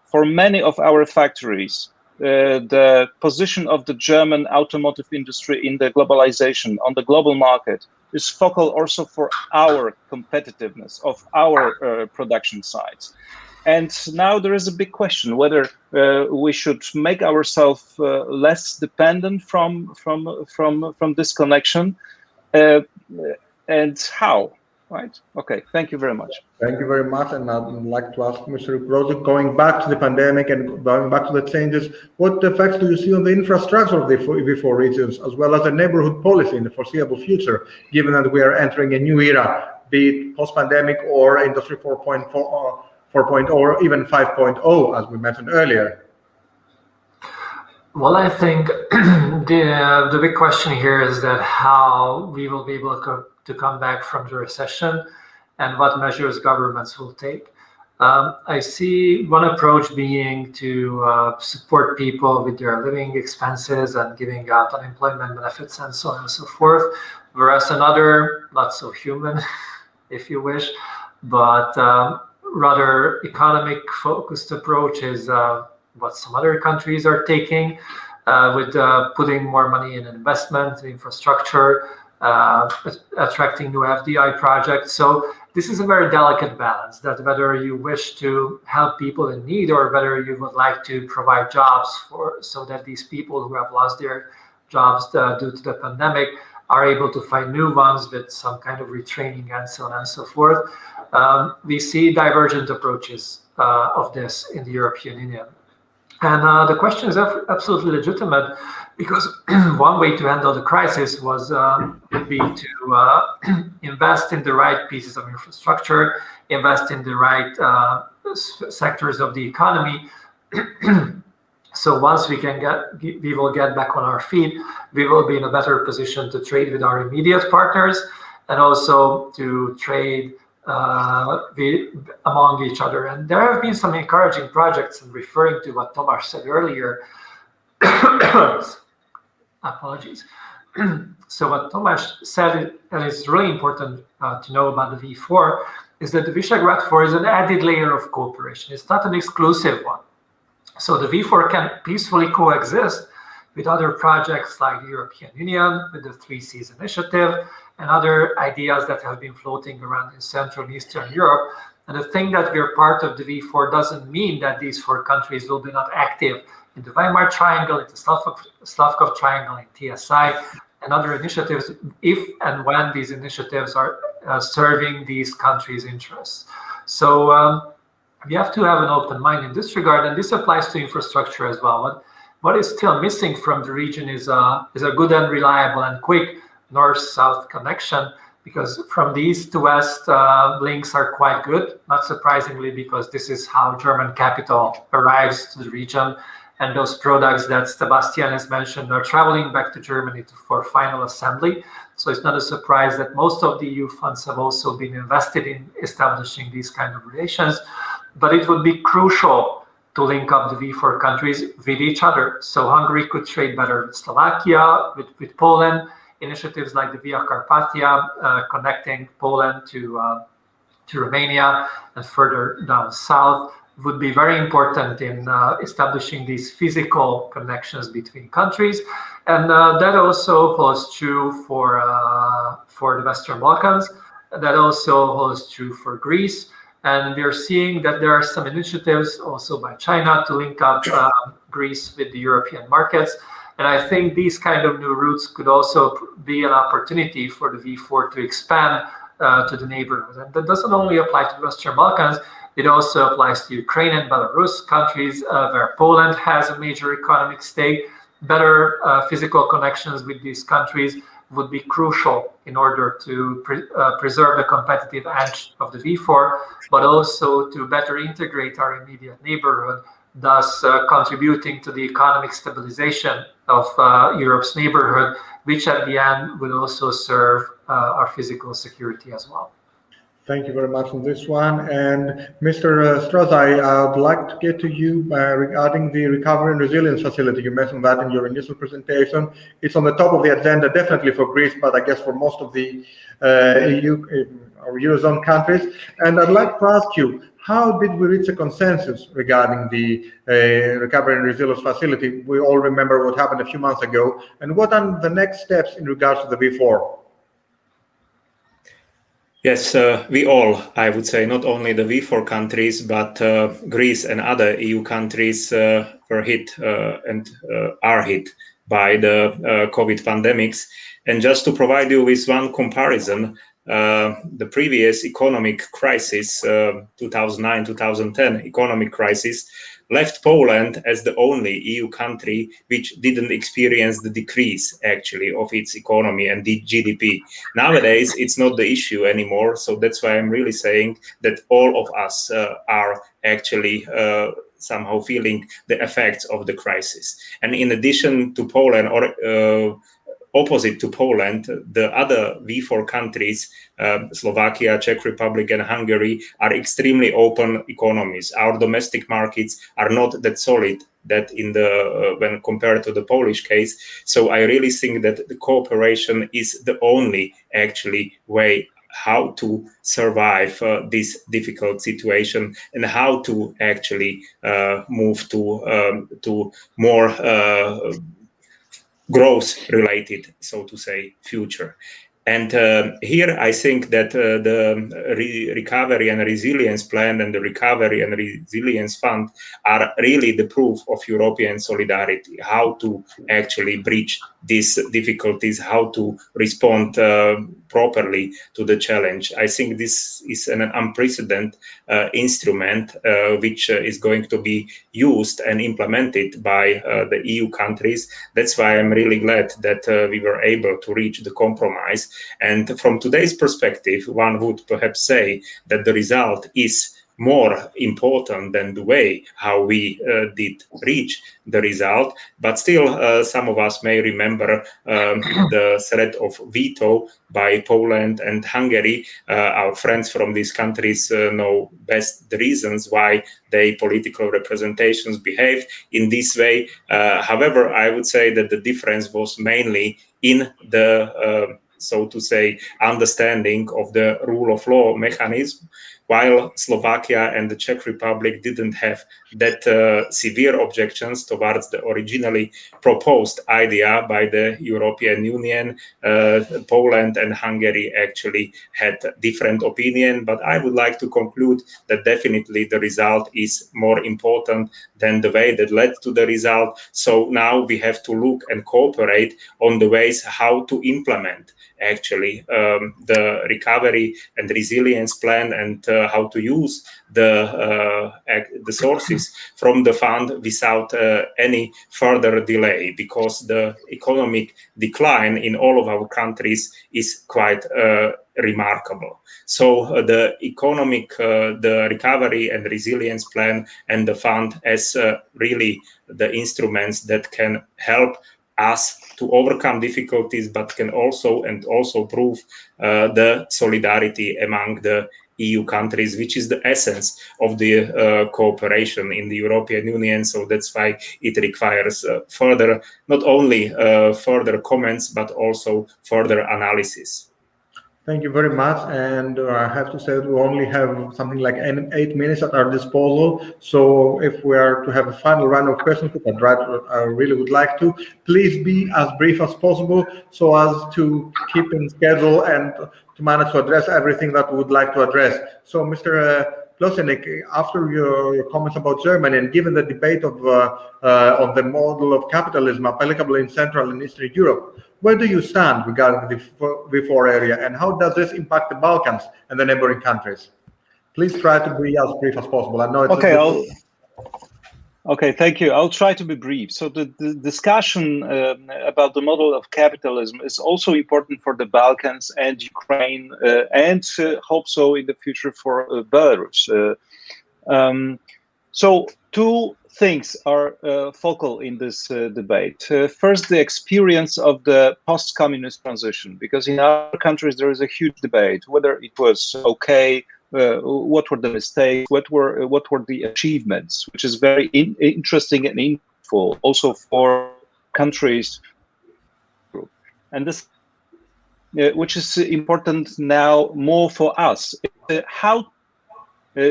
for many of our factories, the position of the German automotive industry in the globalization on the global market is focal also for our competitiveness of our production sites. And now there is a big question whether we should make ourselves less dependent from this connection, and how, right? Okay, thank you very much.
Thank you very much. And I'd like to ask Mr. Grozik, going back to the pandemic and going back to the changes, what effects do you see on the infrastructure of the V4 regions, as well as the neighborhood policy in the foreseeable future, given that we are entering a new era, be it post-pandemic or Industry 4.4 or even 5.0, as we mentioned earlier?
Well, I think the big question here is that how we will be able to come back from the recession and what measures governments will take. I see one approach being to support people with their living expenses and giving out unemployment benefits and so on and so forth, whereas another, not so human, if you wish, but rather economic focused approach is what some other countries are taking, with putting more money in investment, infrastructure, attracting new FDI projects. So this is a very delicate balance, that whether you wish to help people in need or whether you would like to provide jobs so that these people who have lost their jobs due to the pandemic are able to find new ones with some kind of retraining and so on and so forth. We see divergent approaches of this in the European Union. And the question is absolutely legitimate, because one way to handle the crisis would be to invest in the right pieces of infrastructure, invest in the right sectors of the economy, So once we will get back on our feet, we will be in a better position to trade with our immediate partners and also to trade among each other. And there have been some encouraging projects, and referring to what Tomáš said earlier. Apologies. So what Tomáš said, and it's really important to know about the V4, is that the Visegrad 4 is an added layer of cooperation. It's not an exclusive one. So the V4 can peacefully coexist with other projects like the European Union, with the 3 Seas initiative, and other ideas that have been floating around in Central and Eastern Europe. And the thing that we're part of the V4 doesn't mean that these 4 countries will be not active in the Weimar Triangle, in the Slavkov Triangle, in TSI, and other initiatives, if and when these initiatives are serving these countries' interests. So we have to have an open mind in this regard, and this applies to infrastructure as well. What is still missing from the region is a good and reliable and quick north-south connection, because from the east to west, links are quite good, not surprisingly, because this is how German capital arrives to the region. And those products that Sebastian has mentioned are traveling back to Germany for final assembly. So it's not a surprise that most of the EU funds have also been invested in establishing these kind of relations. But it would be crucial to link up the V4 countries with each other. So Hungary could trade better with Slovakia, with Poland. Initiatives like the Via Carpathia, connecting Poland to Romania and further down south, would be very important in establishing these physical connections between countries. And that also holds true for the Western Balkans. That also holds true for Greece. And we're seeing that there are some initiatives also by China to link up Greece with the European markets. And I think these kind of new routes could also be an opportunity for the V4 to expand to the neighborhood. And that doesn't only apply to the Western Balkans, it also applies to Ukraine and Belarus, countries where Poland has a major economic stake. Better physical connections with these countries would be crucial in order to preserve the competitive edge of the V4, but also to better integrate our immediate neighborhood, thus contributing to the economic stabilization of Europe's neighborhood, which at the end will also serve our physical security as well.
Thank you very much on this one. And Mr. Strauss, I would like to get to you regarding the Recovery and Resilience Facility. You mentioned that in your initial presentation. It's on the top of the agenda, definitely for Greece, but I guess for most of the EU or Eurozone countries. And I'd like to ask you, how did we reach a consensus regarding the Recovery and Resilience Facility? We all remember what happened a few months ago. And what are the next steps in regards to the V4?
Yes, we all, I would say, not only the V4 countries, but Greece and other EU countries were hit and are hit by the COVID pandemics. And just to provide you with one comparison, the previous economic crisis, 2009-2010 economic crisis, left Poland as the only EU country which didn't experience the decrease actually of its economy and the GDP. Nowadays, it's not the issue anymore. So that's why I'm really saying that all of us are actually somehow feeling the effects of the crisis. And in addition to Poland, or opposite to Poland, the other V4 countries, Slovakia, Czech Republic, and Hungary, are extremely open economies. Our domestic markets are not that solid that in the when compared to the Polish case. So I really think that the cooperation is the only actually way how to survive this difficult situation and how to actually move to more growth-related, so to say, future. And here I think that the Recovery and Resilience Plan and the Recovery and Resilience Fund are really the proof of European solidarity, how to actually bridge these difficulties, how to respond properly to the challenge. I think this is an unprecedented instrument which is going to be used and implemented by the EU countries. That's why I'm really glad that we were able to reach the compromise. And from today's perspective, one would perhaps say that the result is more important than the way how we did reach the result. But still, some of us may remember the threat of veto by Poland and Hungary. Our friends from these countries know best the reasons why their political representations behaved in this way. However, I would say that the difference was mainly in the so to say, understanding of the rule of law mechanism, while Slovakia and the Czech Republic didn't have that severe objections towards the originally proposed idea by the European Union. Poland and Hungary actually had different opinion, but I would like to conclude that definitely the result is more important than the way that led to the result. So now we have to look and cooperate on the ways how to implement actually the recovery and resilience plan, and how to use the sources from the fund without any further delay, because the economic decline in all of our countries is quite remarkable. So the economic, the recovery and resilience plan and the fund as really the instruments that can help us to overcome difficulties, but can also prove the solidarity among the EU countries, which is the essence of the cooperation in the European Union. So that's why it requires further, not only further comments, but also further analysis.
Thank you very much. And I have to say that we only have something like 8 minutes at our disposal. So if we are to have a final round of questions, which I really would like to, please be as brief as possible so as to keep in schedule and to manage to address everything that we would like to address. So Mr. Plosenik, after your comments about Germany, and given the debate of the model of capitalism applicable in Central and Eastern Europe, where do you stand regarding the V4 area, and how does this impact the Balkans and the neighboring countries? Please try to be as brief as possible. I know it's
Okay, thank you. I'll try to be brief. So the discussion about the model of capitalism is also important for the Balkans and Ukraine, and hope so in the future for Belarus. So two things are focal in this debate. First, the experience of the post-communist transition, because in other countries there is a huge debate whether it was okay, what were the mistakes, what were the achievements, which is very interesting and info also for countries. And this, which is important now more for us, how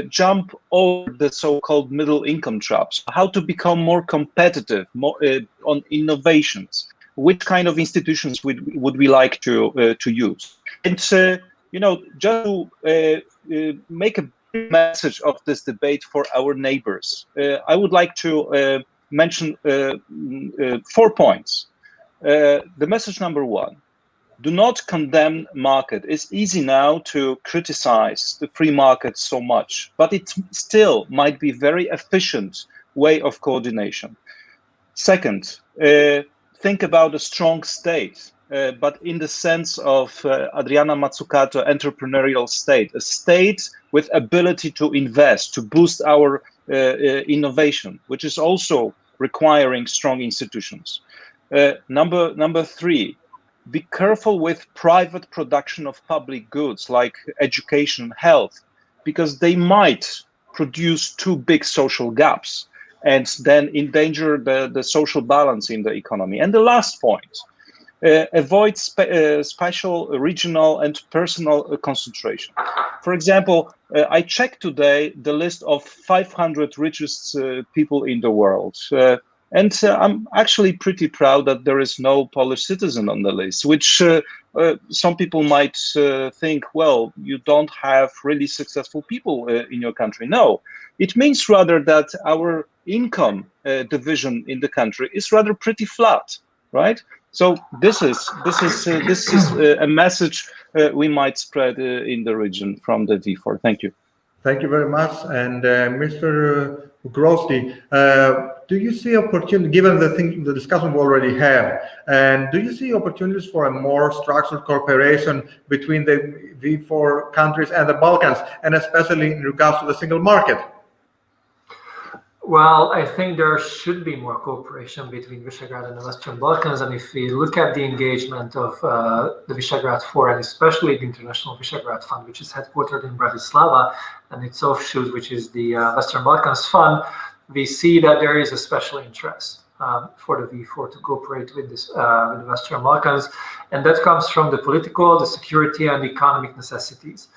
jump over the so-called middle income traps, how to become more competitive, more on innovations, which kind of institutions would we like to use. And just to make a message of this debate for our neighbors, I would like to mention 4 points. The message number one: do not condemn market. It's easy now to criticize the free market so much, but it still might be very efficient way of coordination. Second, think about a strong state, but in the sense of Adriana Mazzucato, entrepreneurial state, a state with ability to invest, to boost our innovation, which is also requiring strong institutions. Number three, be careful with private production of public goods like education, health, because they might produce too big social gaps and then endanger the social balance in the economy. And the last point, avoid spatial, regional, and personal concentration. For example, I checked today the list of 500 richest people in the world. And I'm actually pretty proud that there is no Polish citizen on the list, which some people might think, well, you don't have really successful people in your country. No, it means rather that our income division in the country is rather pretty flat, right? So this is a message we might spread in the region from the V4. Thank you.
Thank you very much. And Mr. Grosty, do you see opportunity, given the discussion we already have, and do you see opportunities for a more structured cooperation between the V4 countries and the Balkans, and especially in regards to the single market?
Well, I think there should be more cooperation between Visegrad and the Western Balkans. And if we look at the engagement of the Visegrad Forum, and especially the International Visegrad Fund, which is headquartered in Bratislava, and its offshoot, which is the Western Balkans Fund, we see that there is a special interest for the V4 to cooperate with the Western Balkans. And that comes from the political, the security, and economic necessities.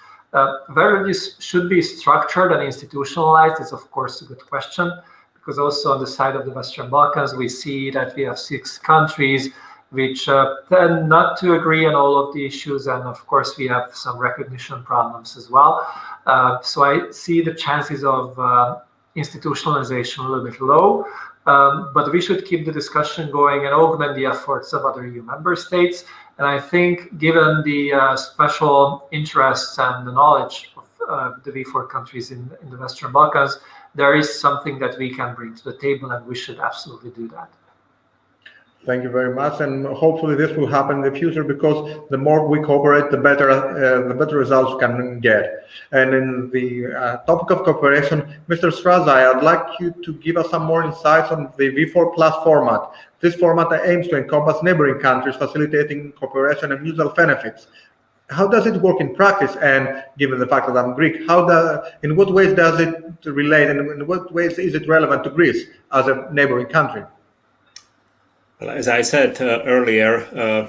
Whether this should be structured and institutionalized is, of course, a good question, because also on the side of the Western Balkans, we see that we have 6 countries which tend not to agree on all of the issues. And of course, we have some recognition problems as well. So I see the chances of institutionalization a little bit low, but we should keep the discussion going and augment the efforts of other EU member states. And I think, given the special interests and the knowledge of the V4 countries in the Western Balkans, there is something that we can bring to the table, and we should absolutely do that.
Thank you very much, and hopefully this will happen in the future, because the more we cooperate, the better results we can get. And in the topic of cooperation, Mr. Strazai, I'd like you to give us some more insights on the V4 Plus format. This format aims to encompass neighboring countries, facilitating cooperation and mutual benefits. How does it work in practice? And given the fact that I'm Greek, in what ways does it relate, and in what ways is it relevant to Greece as a neighboring country?
Well, as I said earlier,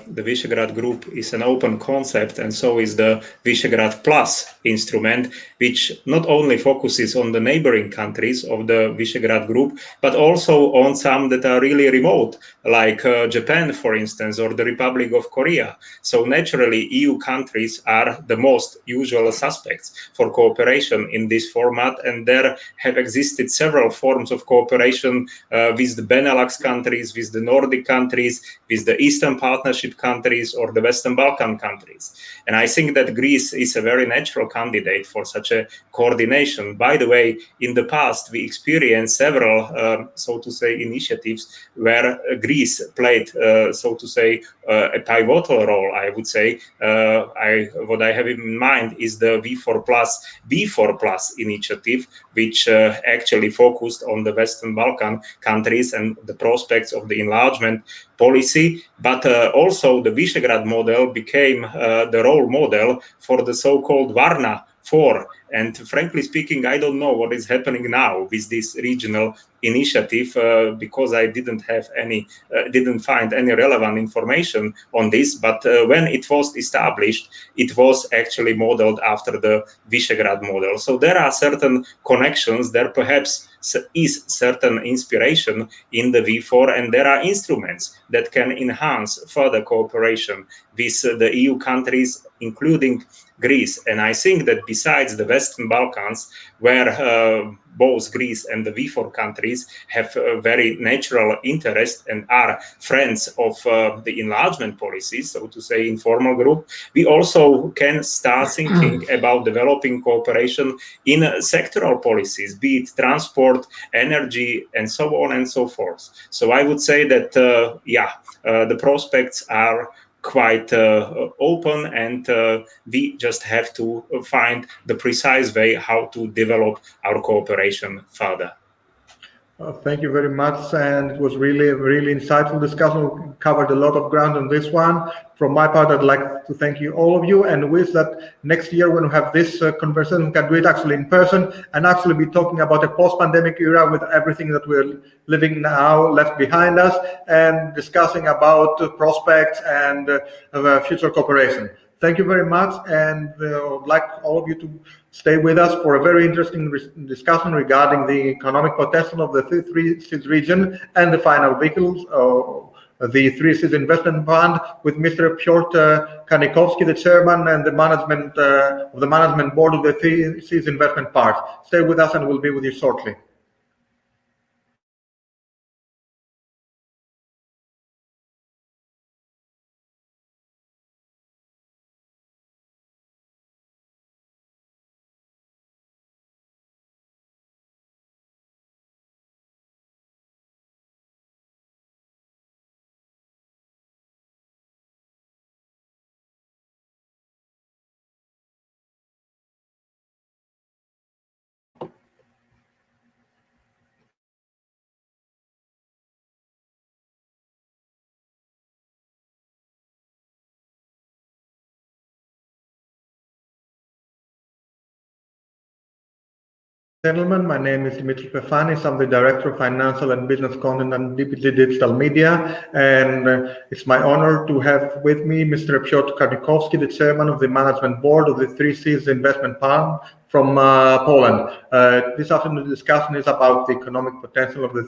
the Visegrad Group is an open concept, and so is the Visegrad Plus instrument, which not only focuses on the neighboring countries of the Visegrad Group, but also on some that are really remote, like Japan, for instance, or the Republic of Korea. So naturally, EU countries are the most usual suspects for cooperation in this format, and there have existed several forms of cooperation with the Benelux countries, with the Nordic countries, with the Eastern Partnership countries, or the Western Balkan countries. And I think that Greece is a very natural candidate for such a coordination. By the way, in the past, we experienced several, so to say, initiatives where Greece played, so to say, a pivotal role, I would say. What I have in mind is the V4 Plus initiative, which actually focused on the Western Balkan countries and the prospects of the enlargement policy, but also the Visegrad model became the role model for the so-called Varna 4. And frankly speaking, I don't know what is happening now with this regional initiative, because I didn't find any relevant information on this. But when it was established, it was actually modeled after the Visegrad model. So there are certain connections. There perhaps is certain inspiration in the V4, and there are instruments that can enhance further cooperation with the EU countries, including Greece. And I think that besides the Western Balkans, where both Greece and the V4 countries have a very natural interest and are friends of the enlargement policies, so to say, informal group, we also can start thinking about developing cooperation in sectoral policies, be it transport, energy, and so on and so forth. So I would say that, the prospects are quite open, and we just have to find the precise way how to develop our cooperation further.
Thank you very much, and it was really insightful discussion. We covered a lot of ground on this one. From my part, I'd like to thank you, all of you, and wish that next year when we have this conversation, we can do it actually in person and actually be talking about a post-pandemic era with everything that we're living now left behind us, and discussing about prospects and future cooperation. Thank you very much, and I'd like all of you to stay with us for a very interesting discussion regarding the economic potential of the Three Seas region and the final vehicles, the Three Seas Investment Fund, with Mr. Piotr Kanikowski, the chairman and the management of the management board of the Three Seas Investment Park. Stay with us, and we'll be with you shortly. Gentlemen, my name is Dimitris Pefanis. I'm the Director of Financial and Business Content and DPG Digital Media, and it's my honor to have with me Mr. Piotr Karnikowski, the Chairman of the Management Board of the 3Cs Investment Fund from Poland. This afternoon's discussion is about the economic potential of the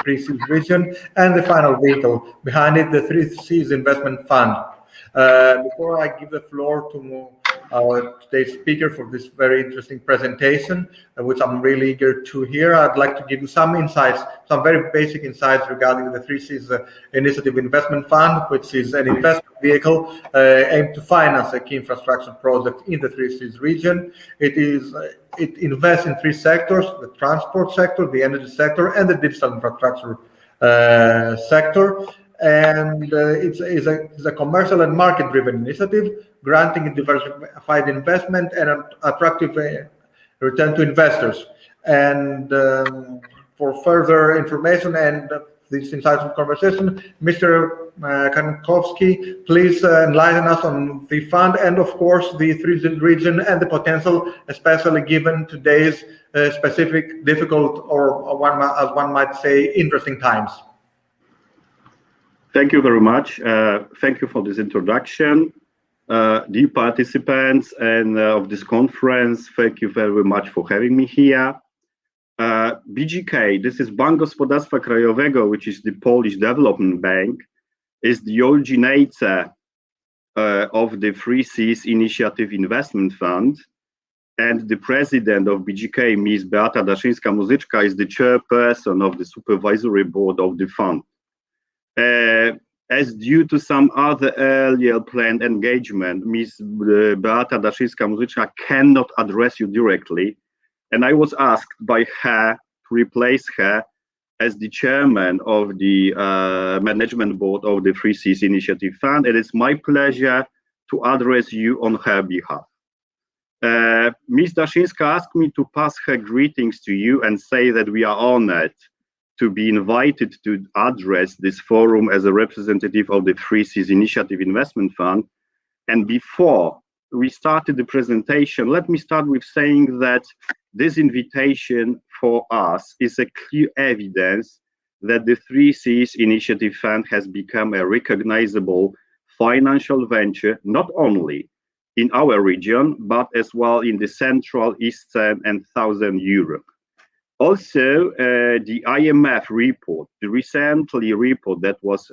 3Cs region and the final vehicle behind it, the 3Cs Investment Fund. Before I give the floor to today's speaker for this very interesting presentation, which I'm really eager to hear, I'd like to give you some insights, some very basic insights regarding the 3Cs Initiative Investment Fund, which is an investment vehicle aimed to finance a key infrastructure project in the 3Cs region. It invests in three sectors: the transport sector, the energy sector, and the digital infrastructure sector. And it's a commercial and market-driven initiative, granting a diversified investment and an attractive return to investors. And for further information and this insightful conversation, Mr. Karnikowski, please enlighten us on the fund and, of course, the 3C region and the potential, especially given today's specific, difficult, or as one might say, interesting times.
Thank you very much. Thank you for this introduction. Dear participants and of this conference, thank you very much for having me here. BGK, this is Bank Gospodarstwa Krajowego, which is the Polish Development Bank, is the originator of the 3Cs Initiative Investment Fund, and the president of BGK, Ms. Beata Daszyńska-Muzyczka, is the chairperson of the supervisory board of the fund. As due to some other earlier planned engagement, Ms. Beata Daszyńska-Muzyczka cannot address you directly, and I was asked by her to replace her as the chairman of the management board of the 3Cs Initiative Fund, and it's my pleasure to address you on her behalf. Ms. Daszyńska asked me to pass her greetings to you and say that we are honored to be invited to address this forum as a representative of the 3Cs Initiative Investment Fund. And before we started the presentation, let me start with saying that this invitation for us is a clear evidence that the 3Cs Initiative Fund has become a recognizable financial venture, not only in our region, but as well in the Central, Eastern, and Southern Europe. Also, the IMF report, the recently report that was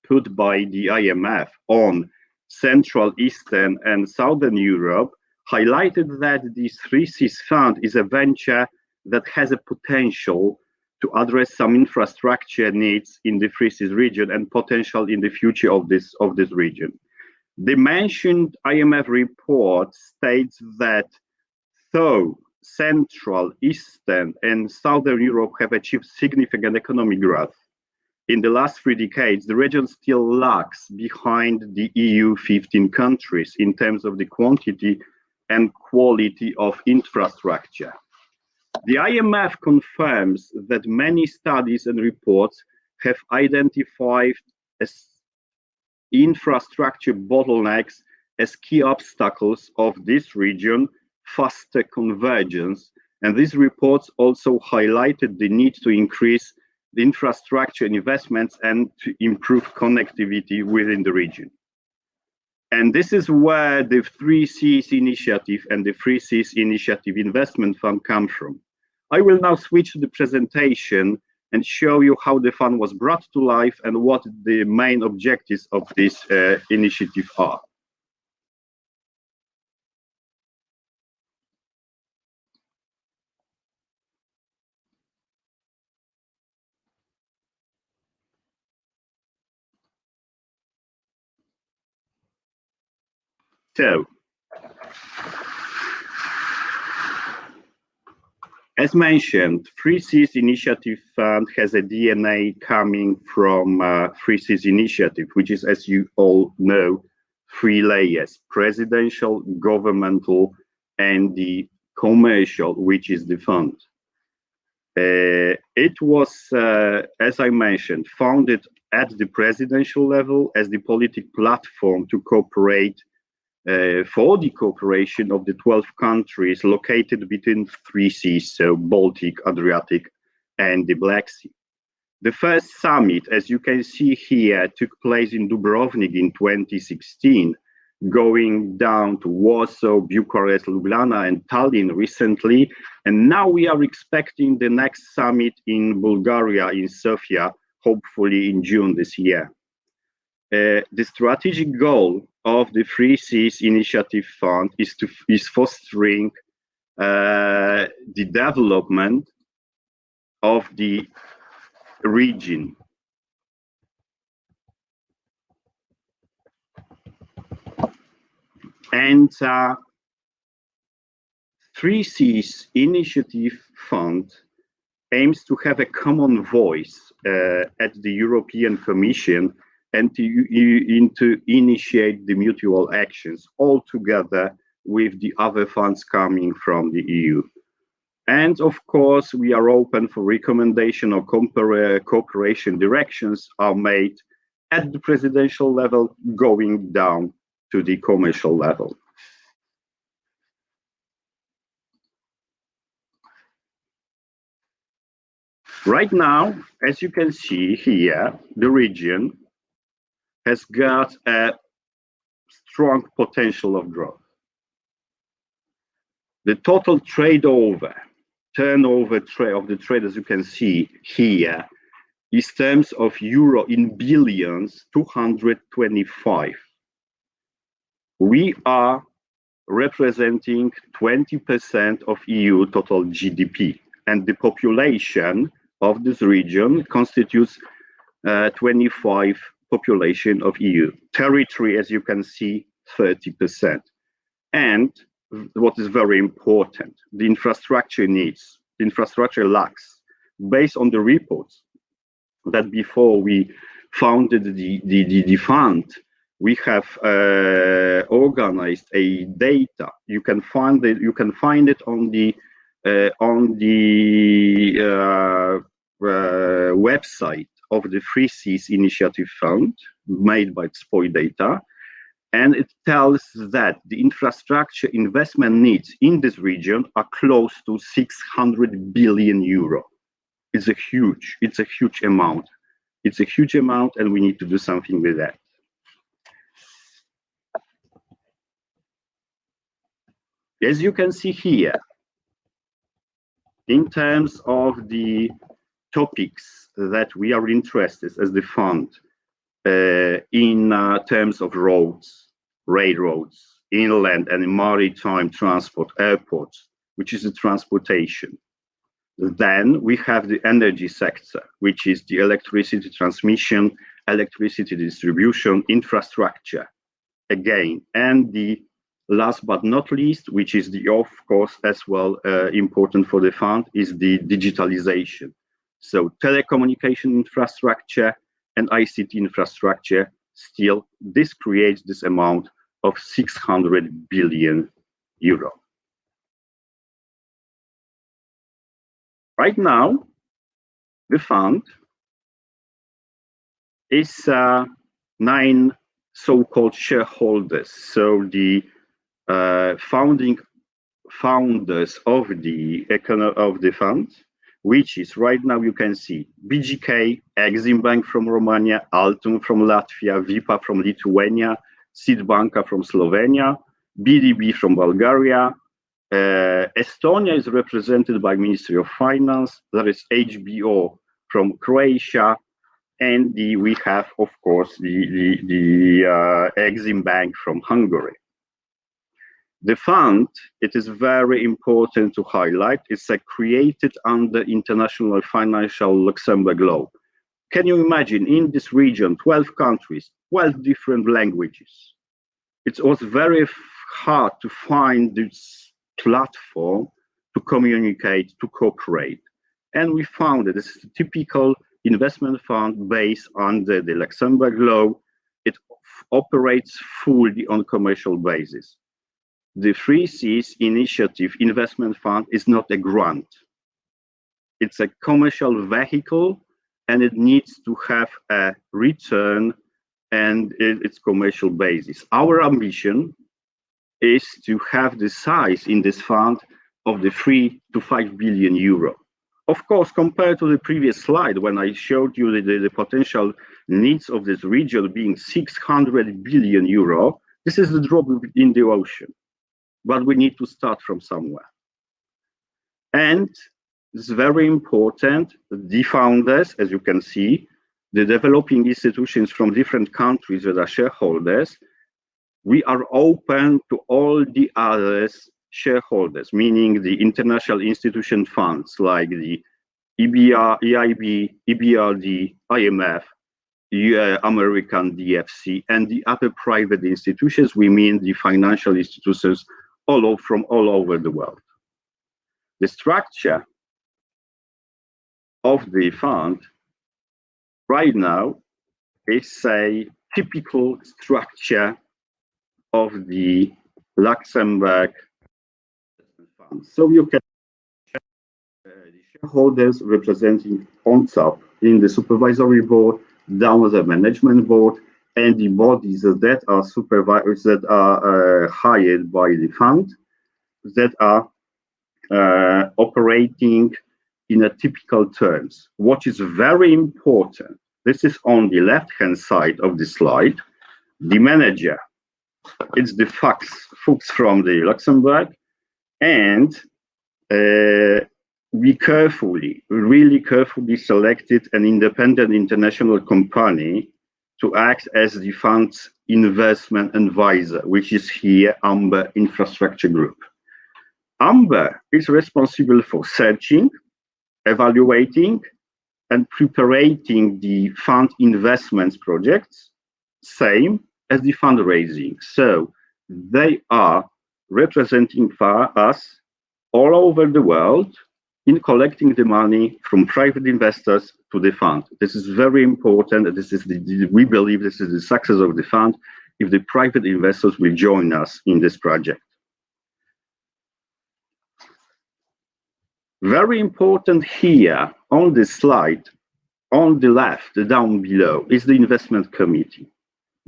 put by the IMF on Central, Eastern, and Southern Europe, highlighted that this 3Cs fund is a venture that has a potential to address some infrastructure needs in the 3Cs region and potential in the future of this region. The mentioned IMF report states that though Central, Eastern, and Southern Europe have achieved significant economic growth in the last 3 decades, the region still lags behind the EU 15 countries in terms of the quantity and quality of infrastructure. The IMF confirms that many studies and reports have identified as infrastructure bottlenecks as key obstacles of this region faster convergence, and these reports also highlighted the need to increase the infrastructure investments and to improve connectivity within the region. And this is where the 3Cs initiative and the 3Cs Initiative Investment Fund come from. I will now switch to the presentation and show you how the fund was brought to life and what the main objectives of this initiative are. So, as mentioned, 3Cs Initiative Fund has a DNA coming from 3Cs Initiative, which is, as you all know, 3 layers: presidential, governmental, and the commercial, which is the fund. It was, as I mentioned, founded at the presidential level as the political platform to cooperate for the cooperation of the 12 countries located between 3 seas, so Baltic, Adriatic, and the Black Sea. The first summit, as you can see here, took place in Dubrovnik in 2016, going down to Warsaw, Bucharest, Ljubljana, and Tallinn recently. And now we are expecting the next summit in Bulgaria, in Sofia, hopefully in June this year. The strategic goal of the Three Seas Initiative Fund is fostering the development of the region. And Three Seas Initiative Fund aims to have a common voice at the European Commission and to initiate the mutual actions all together with the other funds coming from the EU. And of course, we are open for recommendation or cooperation directions are made at the presidential level, going down to the commercial level. Right now, as you can see here, the region has got a strong potential of growth. The total turnover of the trade, as you can see here, is terms of euro in billions, 225. We are representing 20% of EU total GDP, and the population of this region constitutes 25 population of EU. Territory, as you can see, 30%. And what is very important, the infrastructure needs, the infrastructure lacks. Based on the reports that before we founded the fund, we have organized a data. You can find it on the website of the Three Seas Initiative Fund made by SPOI Data. And it tells that the infrastructure investment needs in this region are close to 600 billion euro. It's a huge amount. It's a huge amount, and we need to do something with that. As you can see here, in terms of the topics that we are interested as the fund, in terms of roads, railroads, inland and maritime transport, airports, which is the transportation. Then we have the energy sector, which is the electricity transmission, electricity distribution, infrastructure, again, and the last but not least, which is the, of course, as well important for the fund, is the digitalization. So telecommunication infrastructure and ICT infrastructure, still this creates this amount of 600 billion euro. Right now, the fund is 9 so-called shareholders. So the founders of the fund, which is right now you can see BGK, Exim Bank from Romania, Altum from Latvia, VIPA from Lithuania, SID Banka from Slovenia, BDB from Bulgaria. Estonia is represented by Ministry of Finance. There is HBO from Croatia, and we have, of course, the Exim Bank from Hungary. The fund, it is very important to highlight, it's created under international financial Luxembourg law. Can you imagine in this region, 12 countries, 12 different languages? It was very hard to find this platform to communicate, to cooperate. And we found that this is a typical investment fund based on the Luxembourg law. It operates fully on commercial basis. The Three Seas Initiative Investment Fund is not a grant. It's a commercial vehicle, and it needs to have a return and its commercial basis. Our ambition is to have the size in this fund of the 3 to 5 billion euro. Of course, compared to the previous slide, when I showed you the potential needs of this region being 600 billion euro, this is the drop in the ocean. But we need to start from somewhere. And it's very important, the founders, as you can see, the developing institutions from different countries that are shareholders, we are open to all the other shareholders, meaning the international institution funds like the EIB, EBRD, IMF, American DFC, and the other private institutions. We mean the financial institutions from all over the world. The structure of the fund right now is a typical structure of the Luxembourg fund. So you can the shareholders representing on top in the supervisory board, down the management board, and the bodies that are supervisors that are hired by the fund that are operating in a typical terms. What is very important, this is on the left-hand side of the slide, the manager, it's the Fuchs from the Luxembourg, and we really carefully selected an independent international company to act as the fund's investment advisor, which is here Amber Infrastructure Group. Amber is responsible for searching, evaluating, and preparing the fund investments projects, same as the fundraising. So they are representing for us all over the world in collecting the money from private investors to the fund. This is very important. This is we believe this is the success of the fund if the private investors will join us in this project. Very important here on this slide, on the left, down below, is the investment committee.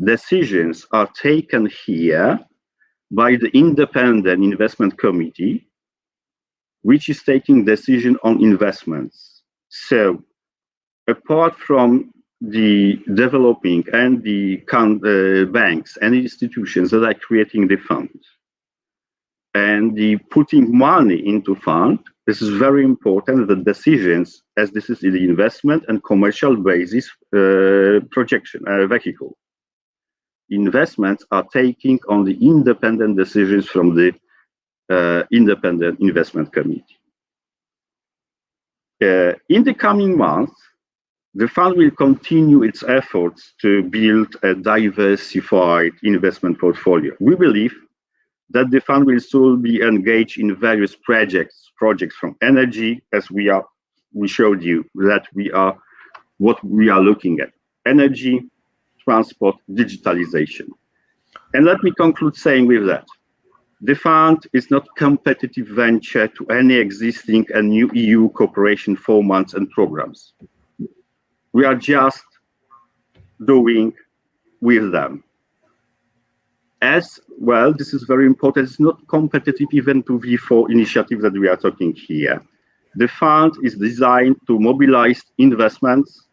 Decisions are taken here by the independent investment committee, which is taking decision on investments. So apart from the developing and the banks and institutions that are creating the fund and the putting money into fund, this is very important, the decisions, as this is the investment and commercial basis projection vehicle. Investments are taking on the independent decisions from the independent investment committee. In the coming months, the fund will continue its efforts to build a diversified investment portfolio. We believe that the fund will soon be engaged in various projects from energy, as we showed you that what we are looking at: energy, transport, digitalization. And let me conclude saying with that, the fund is not competitive venture to any existing and new EU cooperation formats and programs. We are just doing with them. As well, this is very important, it's not competitive even to V4 initiative that we are talking here. The fund is designed to mobilize investments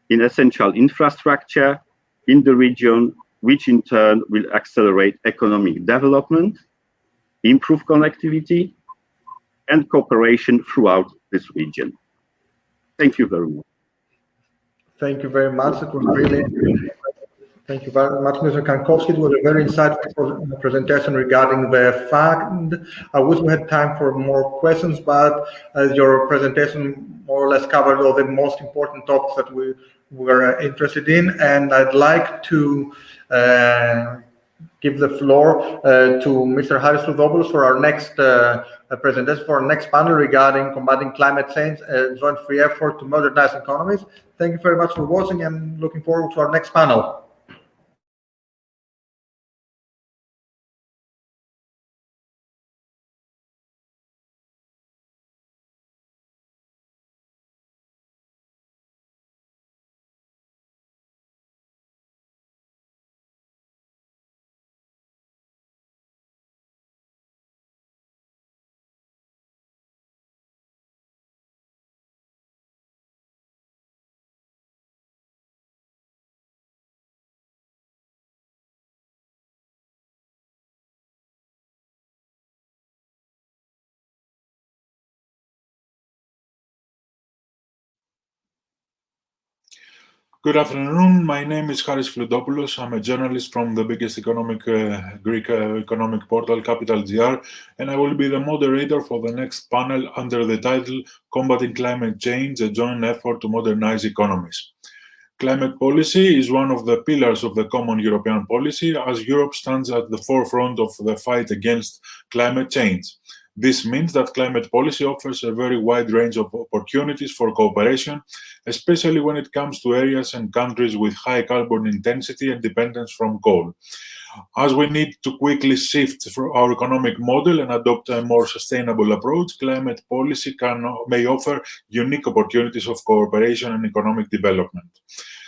in essential infrastructure in the region, which in turn will accelerate economic development, improve connectivity, and cooperation throughout this region. Thank you very much.
Thank you very much. It was really, thank you very much, Mr. Kankowski. It was a very insightful presentation regarding the fund. I wish we had time for more questions, but as your presentation more or less covered all the most important topics that we were interested in, and I'd like to give the floor to Mr. Haris Loudopoulos for our next presentation, for our next panel regarding combating climate change, a joint free effort to modernize economies. Thank you very much for watching and looking forward to our next panel.
Good afternoon. My name is Haris Fludopoulos. I'm a journalist from the biggest Greek economic portal, Capital GR, and I will be the moderator for the next panel under the title Combating Climate Change, a Joint Effort to Modernize Economies. Climate policy is one of the pillars of the common European policy, as Europe stands at the forefront of the fight against climate change. This means that climate policy offers a very wide range of opportunities for cooperation, especially when it comes to areas and countries with high carbon intensity and dependence from coal. As we need to quickly shift our economic model and adopt a more sustainable approach, climate policy may offer unique opportunities of cooperation and economic development.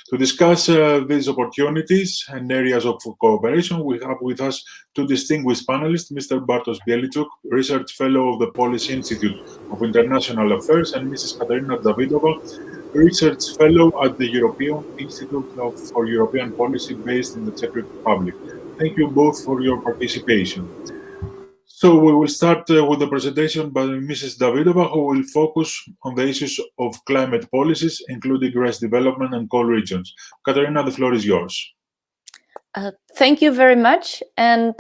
To discuss these opportunities and areas of cooperation, we have with us two distinguished panelists, Mr. Bartosz Bieliczuk, Research Fellow of the Polish Institute of International Affairs, and Mrs. Katarina Davidova, Research Fellow at the European Institute for European Policy based in the Czech Republic. Thank you both for your participation. So we will start with the presentation by Mrs. Davidova, who will focus on the issues of climate policies, including rice development and coal regions. Katarina, the floor is yours.
Thank you very much, and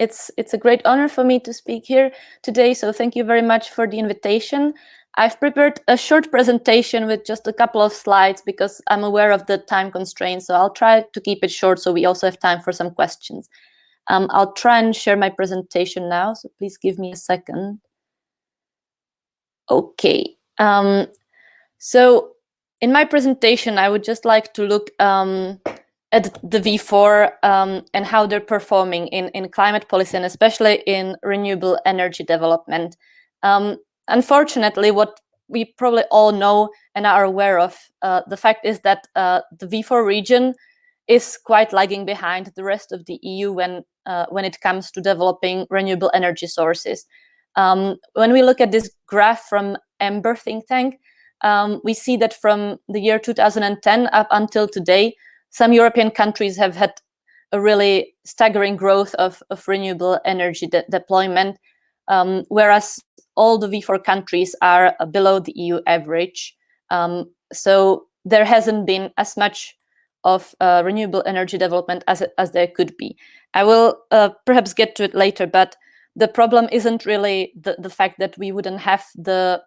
it's a great honor for me to speak here today, so thank you very much for the invitation. I've prepared a short presentation with just a couple of slides because I'm aware of the time constraints, so I'll try to keep it short so we also have time for some questions. I'll try and share my presentation now, so please give me a second. Okay, so in my presentation, I would just like to look at the V4 and how they're performing in climate policy and especially in renewable energy development. Unfortunately, what we probably all know and are aware of, the fact is that the V4 region is quite lagging behind the rest of the EU when it comes to developing renewable energy sources. When we look at this graph from Ember think tank, we see that from the year 2010 up until today, some European countries have had a really staggering growth of renewable energy deployment, whereas all the V4 countries are below the EU average. So there hasn't been as much of renewable energy development as there could be. I will perhaps get to it later, but the problem isn't really the fact that we wouldn't have the,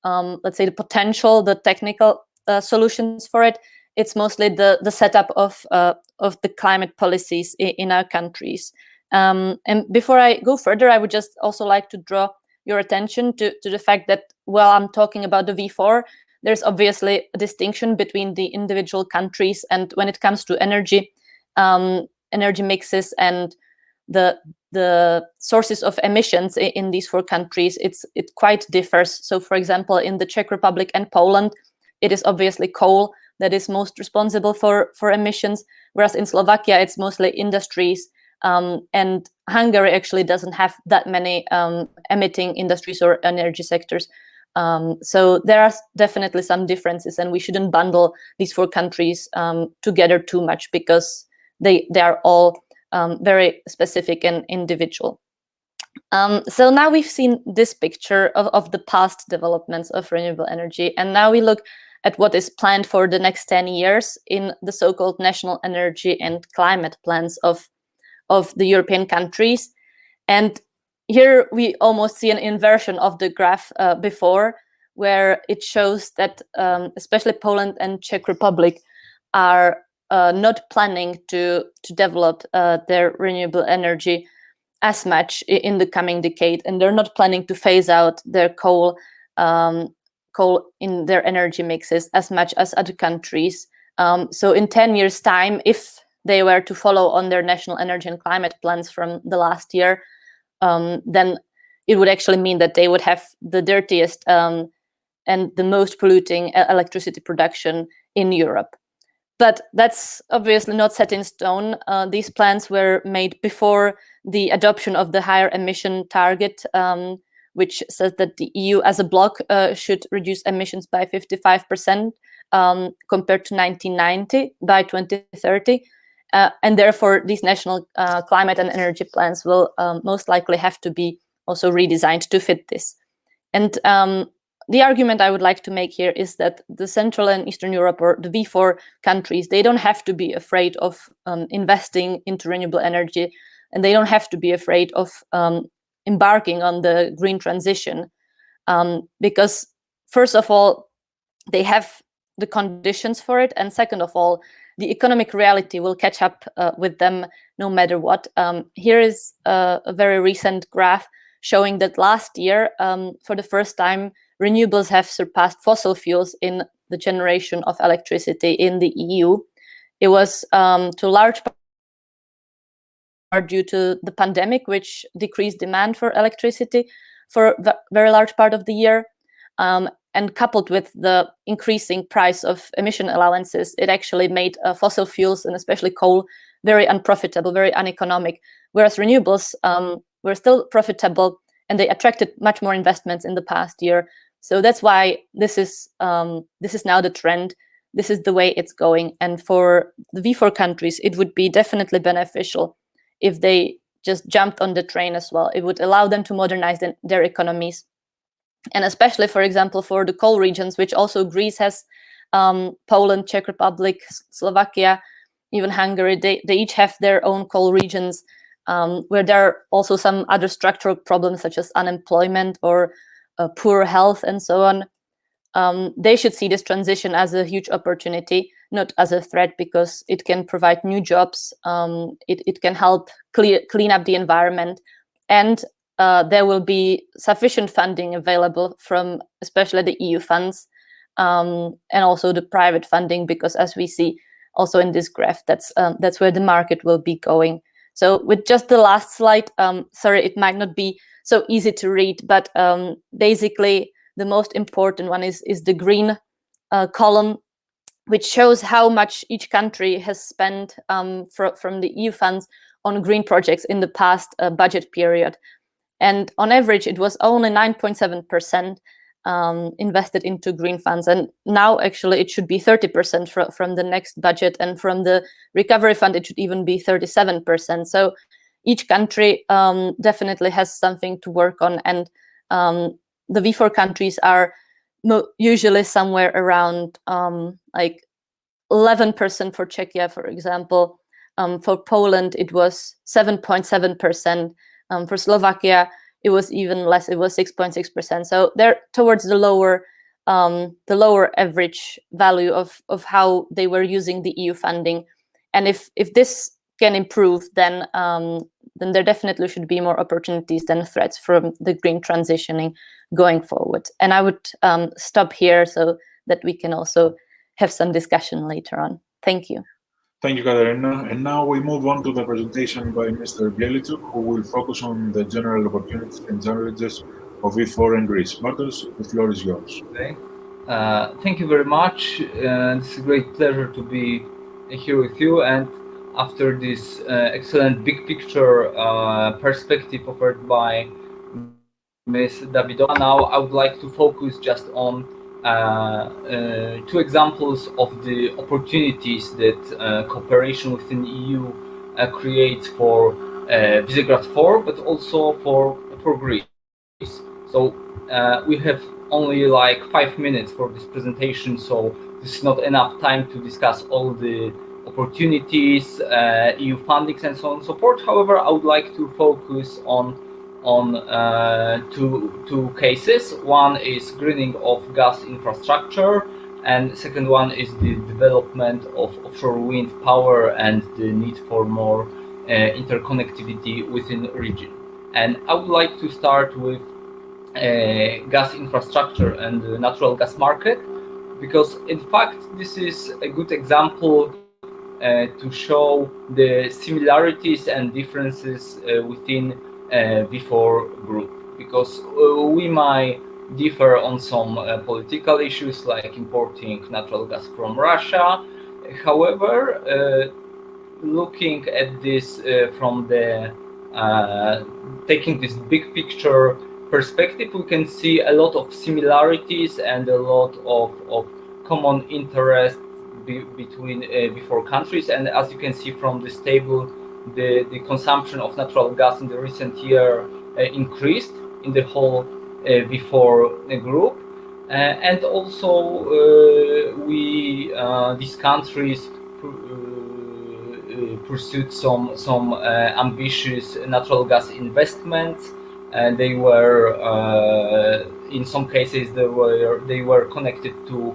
let's say, the potential, the technical solutions for it. It's mostly the setup of the climate policies in our countries. And before I go further, I would just also like to draw your attention to the fact that while I'm talking about the V4, there's obviously a distinction between the individual countries, and when it comes to energy, energy mixes and the sources of emissions in these four countries, it quite differs. So, for example, in the Czech Republic and Poland, it is obviously coal that is most responsible for emissions, whereas in Slovakia, it's mostly industries. And Hungary actually doesn't have that many emitting industries or energy sectors. So there are definitely some differences, and we shouldn't bundle these four countries together too much because they are all very specific and individual. So now we've seen this picture of the past developments of renewable energy, and now we look at what is planned for the next 10 years in the so-called national energy and climate plans of the European countries. And here we almost see an inversion of the graph before, where it shows that especially Poland and Czech Republic are not planning to develop their renewable energy as much in the coming decade, and they're not planning to phase out their coal in their energy mixes as much as other countries. So in 10 years' time, if they were to follow on their national energy and climate plans from the last year, then it would actually mean that they would have the dirtiest and the most polluting electricity production in Europe. But that's obviously not set in stone. These plans were made before the adoption of the higher emission target, which says that the EU as a bloc should reduce emissions by 55% compared to 1990 by 2030. And therefore, these national climate and energy plans will most likely have to be also redesigned to fit this. And the argument I would like to make here is that the Central and Eastern Europe, or the V4 countries, they don't have to be afraid of investing into renewable energy, and they don't have to be afraid of embarking on the green transition, because first of all, they have the conditions for it, and second of all, the economic reality will catch up with them no matter what. Here is a very recent graph showing that last year, for the first time, renewables have surpassed fossil fuels in the generation of electricity in the EU. It was to a large part due to the pandemic, which decreased demand for electricity for a very large part of the year. And coupled with the increasing price of emission allowances, it actually made fossil fuels, and especially coal, very unprofitable, very uneconomic, whereas renewables were still profitable, and they attracted much more investments in the past year. So that's why this is now the trend. This is the way it's going. And for the V4 countries, it would be definitely beneficial if they just jumped on the train as well. It would allow them to modernize their economies. And especially, for example, for the coal regions, which also Greece has, Poland, Czech Republic, Slovakia, even Hungary, they each have their own coal regions, where there are also some other structural problems such as unemployment or poor health and so on. They should see this transition as a huge opportunity, not as a threat, because it can provide new jobs, it can help clean up the environment, and there will be sufficient funding available from especially the EU funds, and also the private funding, because as we see also in this graph, that's where the market will be going. So with just the last slide, sorry, it might not be so easy to read, but basically the most important one is the green column, which shows how much each country has spent from the EU funds on green projects in the past budget period. And on average, it was only 9.7% invested into green funds. And now actually it should be 30% from the next budget. And from the recovery fund, it should even be 37%. So each country definitely has something to work on. And the V4 countries are usually somewhere around like 11% for Czechia, for example. For Poland, it was 7.7%. For Slovakia, it was even less. It was 6.6%. So they're towards the lower average value of how they were using the EU funding. And if this can improve, then there definitely should be more opportunities than threats from the green transitioning going forward. And I would stop here so that we can also have some discussion later on. Thank you.
Thank you, Katerina. And now we move on to the presentation by Mr. Bielichuk, who will focus on the general opportunities and challenges of V4 in Greece. Bartosz, the floor is yours.
Okay. Thank you very much. It's a great pleasure to be here with you. And after this excellent big picture perspective offered by Ms. Davidova, now I would like to focus just on two examples of the opportunities that cooperation within the EU creates for Visegrad 4, but also for Greece. So we have only like 5 minutes for this presentation, so this is not enough time to discuss all the opportunities, EU fundings, and so on and so forth. However, I would like to focus on two cases. One is greening of gas infrastructure, and the second one is the development of offshore wind power and the need for more interconnectivity within the region. And I would like to start with gas infrastructure and the natural gas market, because in fact this is a good example to show the similarities and differences within V4 group, because we might differ on some political issues like importing natural gas from Russia. However, looking at this from the taking this big picture perspective, we can see a lot of similarities and a lot of common interest between V4 countries. And as you can see from this table, the consumption of natural gas in the recent year increased in the whole V4 group. and also these countries pursued some ambitious natural gas investments. They were in some cases they were connected to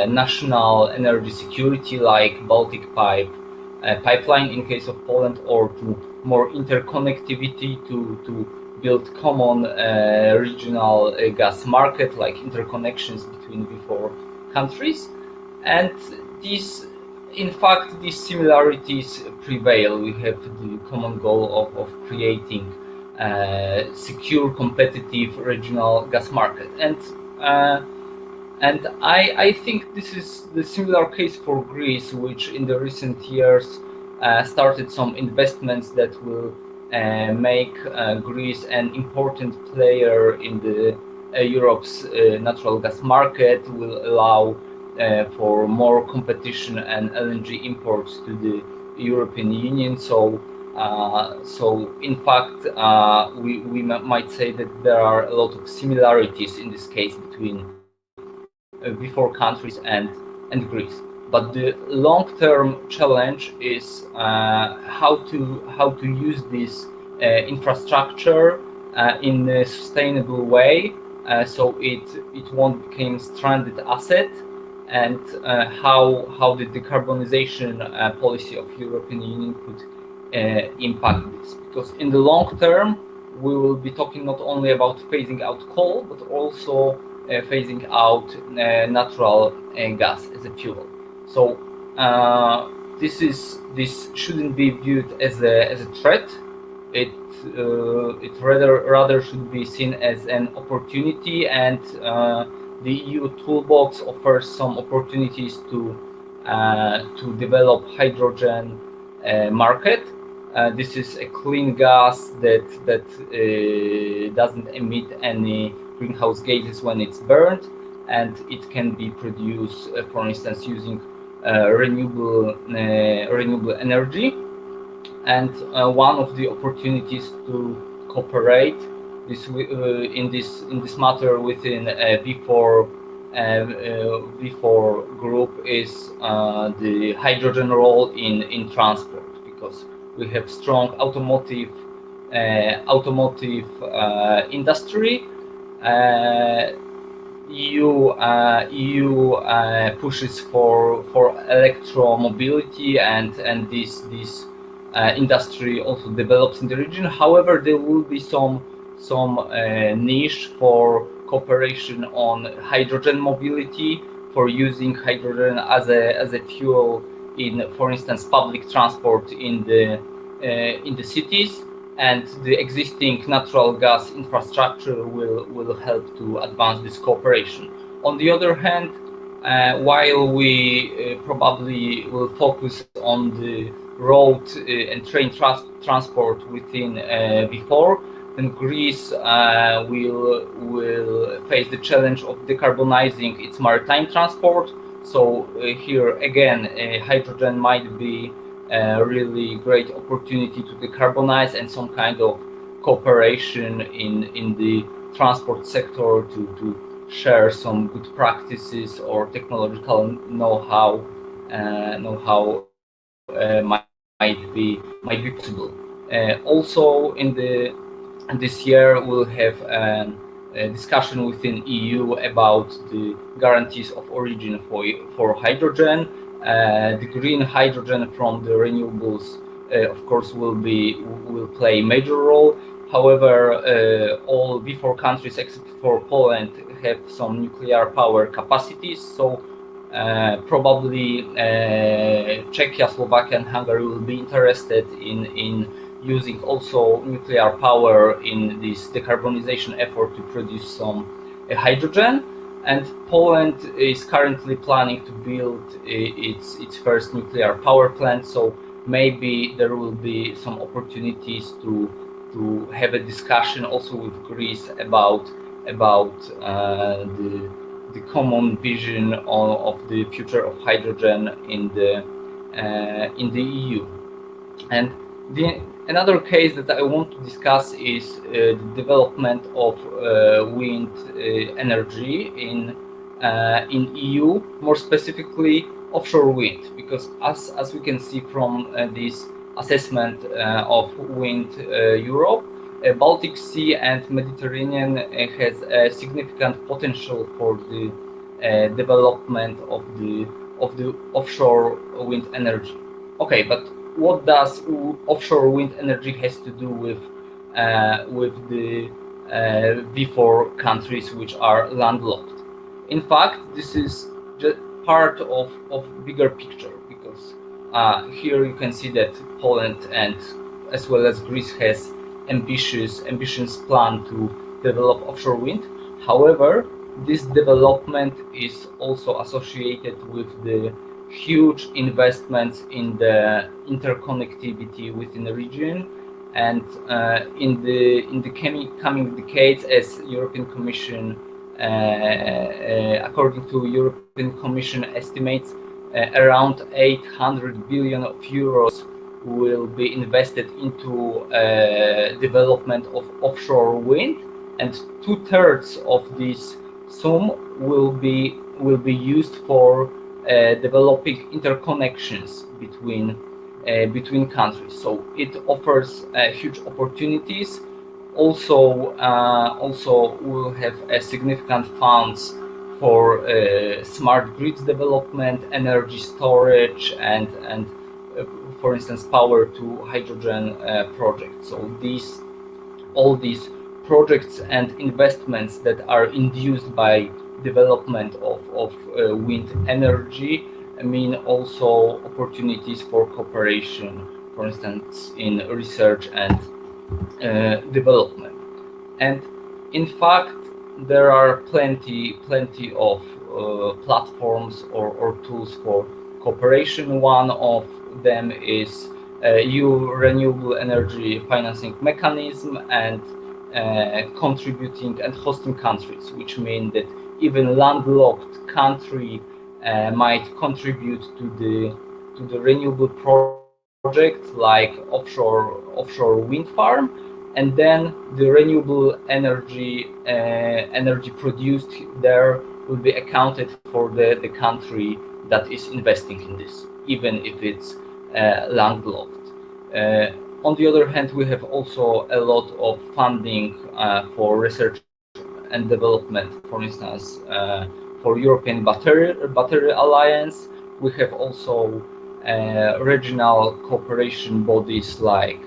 national energy security, like Baltic pipeline in case of Poland, or to more interconnectivity to build common regional gas market, like interconnections between V4 countries. And in fact, these similarities prevail. We have the common goal of creating secure, competitive regional gas market. And I think this is the similar case for Greece, which in the recent years started some investments that will make Greece an important player in the Europe's natural gas market, will allow for more competition and LNG imports to the European Union. So in fact, we might say that there are a lot of similarities in this case between V4 countries and Greece. But the long-term challenge is how to use this infrastructure in a sustainable way, so it won't become stranded asset, and how the decarbonization policy of European Union could impact this. Because in the long term, we will be talking not only about phasing out coal, but also phasing out natural gas as a fuel. So this shouldn't be viewed as a threat. It rather should be seen as an opportunity, and the EU toolbox offers some opportunities to develop hydrogen market. This is a clean gas that doesn't emit any greenhouse gases when it's burned, and it can be produced, for instance, using renewable energy. And one of the opportunities to cooperate in this matter within V4 group is the hydrogen role in transport, because we have strong automotive industry. EU pushes for electromobility, and this industry also develops in the region. However, there will be some niche for cooperation on hydrogen mobility, for using hydrogen as a fuel in, for instance, public transport in the cities. And the existing natural gas infrastructure will help to advance this cooperation. On the other hand, while we probably will focus on the road and train transport within V4, then Greece will face the challenge of decarbonizing its maritime transport. So here again, hydrogen might be a really great opportunity to decarbonize, and some kind of cooperation in the transport sector to share some good practices or technological know-how might be possible. Also, this year we'll have a discussion within EU about the guarantees of origin for hydrogen. The green hydrogen from the renewables, of course, will play a major role. However, all V4 countries except for Poland have some nuclear power capacities, so probably Czechia, Slovakia, and Hungary will be interested in using also nuclear power in this decarbonization effort to produce some hydrogen. And Poland is currently planning to build its first nuclear power plant, so maybe there will be some opportunities to have a discussion also with Greece about the common vision of the future of hydrogen in the EU. And Another case that I want to discuss is the development of wind energy in EU, more specifically offshore wind, because as we can see from this assessment of wind Europe, Baltic Sea and Mediterranean has a significant potential for the development of the offshore wind energy. Okay, but what does offshore wind energy has to do with the V4 countries which are landlocked? In fact, this is just part of bigger picture, because here you can see that Poland and as well as Greece has ambitious plan to develop offshore wind. However, this development is also associated with the huge investments in the interconnectivity within the region, and in the coming decades, as European Commission, according to European Commission estimates, around 800 billion of euros will be invested into development of offshore wind, and 2/3 of this sum will be used for developing interconnections between countries. So it offers huge opportunities. Also will have significant funds for smart grids development, energy storage, and for instance, power to hydrogen projects. So all these projects and investments that are induced by development of wind energy mean also opportunities for cooperation, for instance, in research and development. And in fact, there are plenty of platforms or tools for cooperation. One of them is EU Renewable Energy Financing Mechanism and contributing and hosting countries, which mean that even landlocked country might contribute to the renewable project, like offshore wind farm, and then the renewable energy produced there will be accounted for the country that is investing in this, even if it's landlocked. On the other hand, we have also a lot of funding for research and development. For instance, for European Battery Alliance, we have also regional cooperation bodies like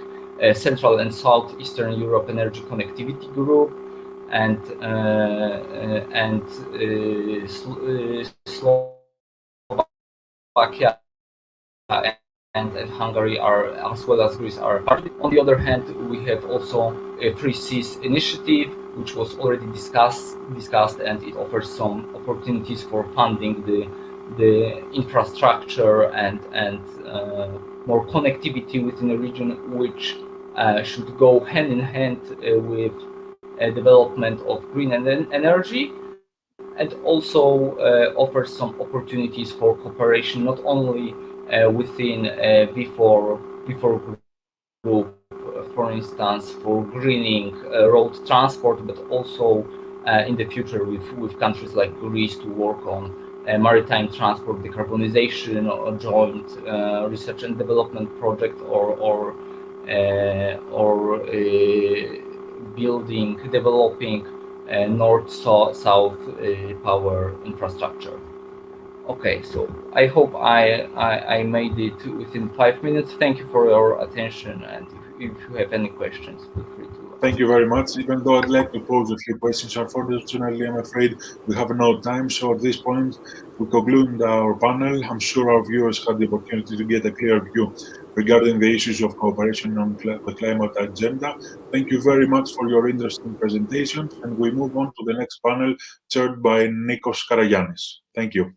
Central and Southeastern Europe Energy Connectivity Group, and Slovakia and Hungary are, as well as Greece, are part. On the other hand, we have also a Free Seas initiative, which was already discussed, and it offers some opportunities for funding the infrastructure and more connectivity within the region, which should go hand in hand with development of green energy, and also offers some opportunities for cooperation, not only within V4 group, for instance, for greening road transport, but also in the future with countries like Greece to work on maritime transport decarbonization, or joint research and development project, or developing north-south power infrastructure. Okay, so I hope I made it within 5 minutes. Thank you for your attention, and if you have any questions, feel free to ask.
Thank you very much. Even though I'd like to pose a few questions, unfortunately, I'm afraid we have no time. So at this point, we conclude our panel. I'm sure our viewers had the opportunity to get a clear view regarding the issues of cooperation on the climate agenda. Thank you very much for your interesting presentations, and we move on to the next panel, chaired by Nikos Karagiannis. Thank you.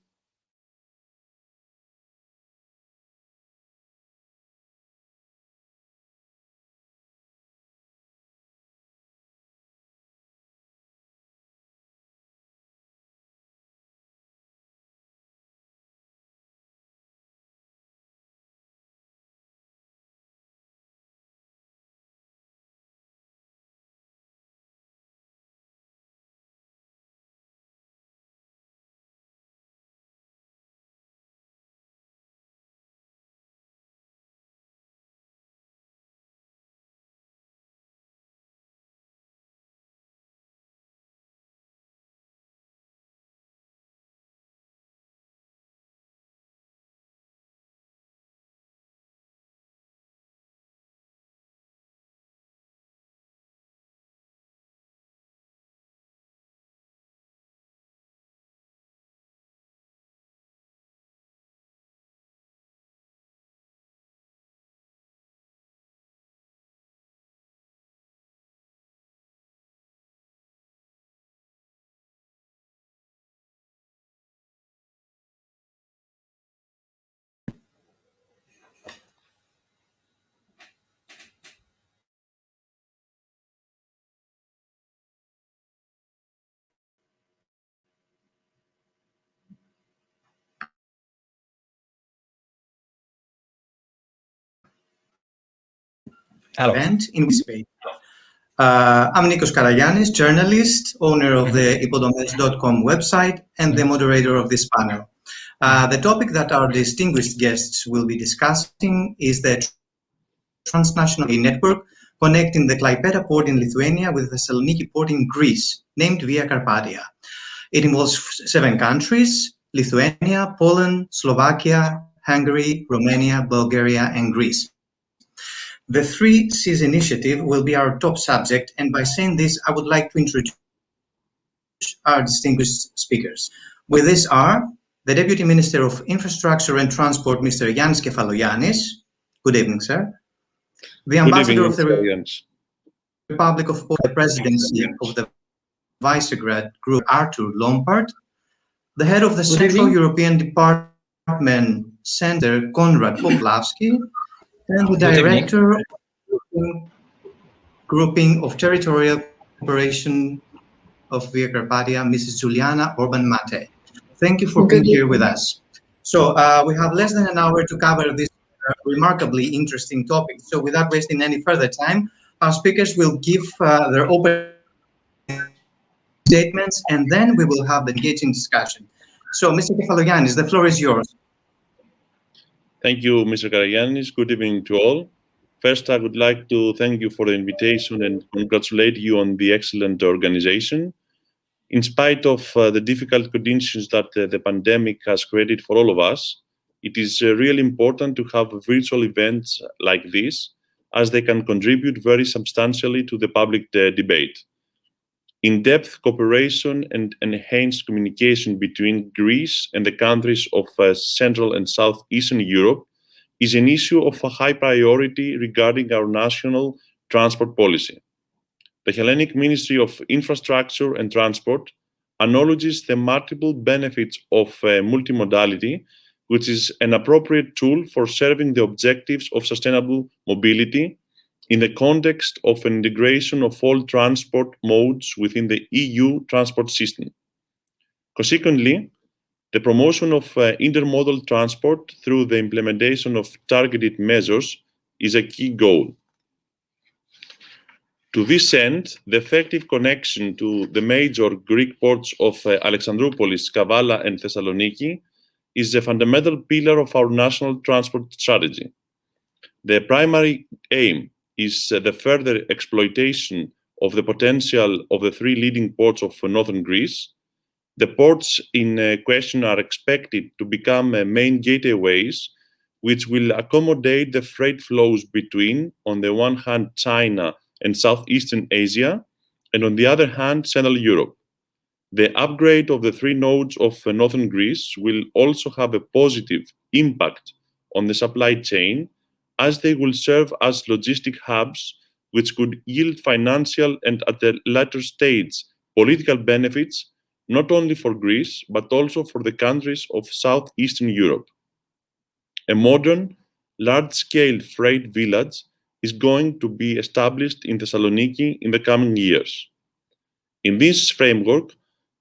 event in space. I'm Nikos Karagiannis, journalist, owner of the ipodomes.com website, and the moderator of this panel. The topic that our distinguished guests will be discussing is the transnational network connecting the Klaipeda port in Lithuania with the Thessaloniki port in Greece, named Via Carpathia. It involves 7 countries: Lithuania, Poland, Slovakia, Hungary, Romania, Bulgaria, and Greece. The 3 Seas initiative will be our top subject, and by saying this, I would like to introduce our distinguished speakers. With this are the Deputy Minister of Infrastructure and Transport, Mr. Yannis Kefalogiannis. Good evening, sir. The Ambassador of the Republic of Poland, the Presidency of the Visegrad Group, Artur Lombard. The Head of the Central European Department Center, Konrad Poplavsky, and the Director of the Grouping of Territorial Cooperation of Via Carpathia, Mrs. Juliana Orban-Mate. Thank you for being here with us. So we have less than an hour to cover this remarkably interesting topic. So without wasting any further time, our speakers will give their opening statements, and then we will have the engaging discussion. So, Mr. Kefalogiannis, the floor is yours.
Thank you, Mr. Karagiannis. Good evening to all. First, I would like to thank you for the invitation and congratulate you on the excellent organization. In spite of the difficult conditions that the pandemic has created for all of us, it is really important to have virtual events like this, as they can contribute very substantially to the public debate. In-depth cooperation and enhanced communication between Greece and the countries of Central and Southeastern Europe is an issue of a high priority regarding our national transport policy. The Hellenic Ministry of Infrastructure and Transport acknowledges the multiple benefits of multimodality, which is an appropriate tool for serving the objectives of sustainable mobility in the context of an integration of all transport modes within the EU transport system. Consequently, the promotion of intermodal transport through the implementation of targeted measures is a key goal. To this end, the effective connection to the major Greek ports of Alexandroupolis, Kavala, and Thessaloniki is a fundamental pillar of our national transport strategy. The primary aim is the further exploitation of the potential of the 3 leading ports of northern Greece. The ports in question are expected to become main gateways, which will accommodate the freight flows between, on the one hand, China and Southeastern Asia, and on the other hand, Central Europe. The upgrade of the 3 nodes of northern Greece will also have a positive impact on the supply chain, as they will serve as logistic hubs, which could yield financial and, at the latter stage, political benefits, not only for Greece, but also for the countries of Southeastern Europe. A modern, large-scale freight village is going to be established in Thessaloniki in the coming years. In this framework,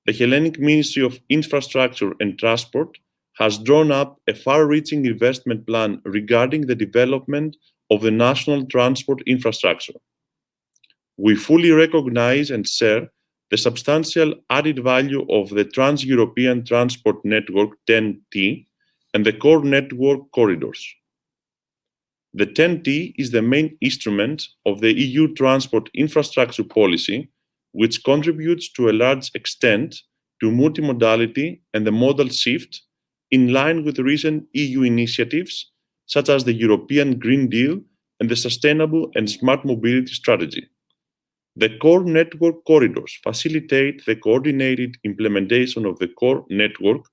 the Hellenic Ministry of Infrastructure and Transport has drawn up a far-reaching investment plan regarding the development of the national transport infrastructure. We fully recognize and share the substantial added value of the Trans-European Transport Network, TEN-T, and the core network corridors. The TEN-T is the main instrument of the EU transport infrastructure policy, which contributes to a large extent to multimodality and the modal shift, in line with recent EU initiatives such as the European Green Deal and the Sustainable and Smart Mobility Strategy. The core network corridors facilitate the coordinated implementation of the core network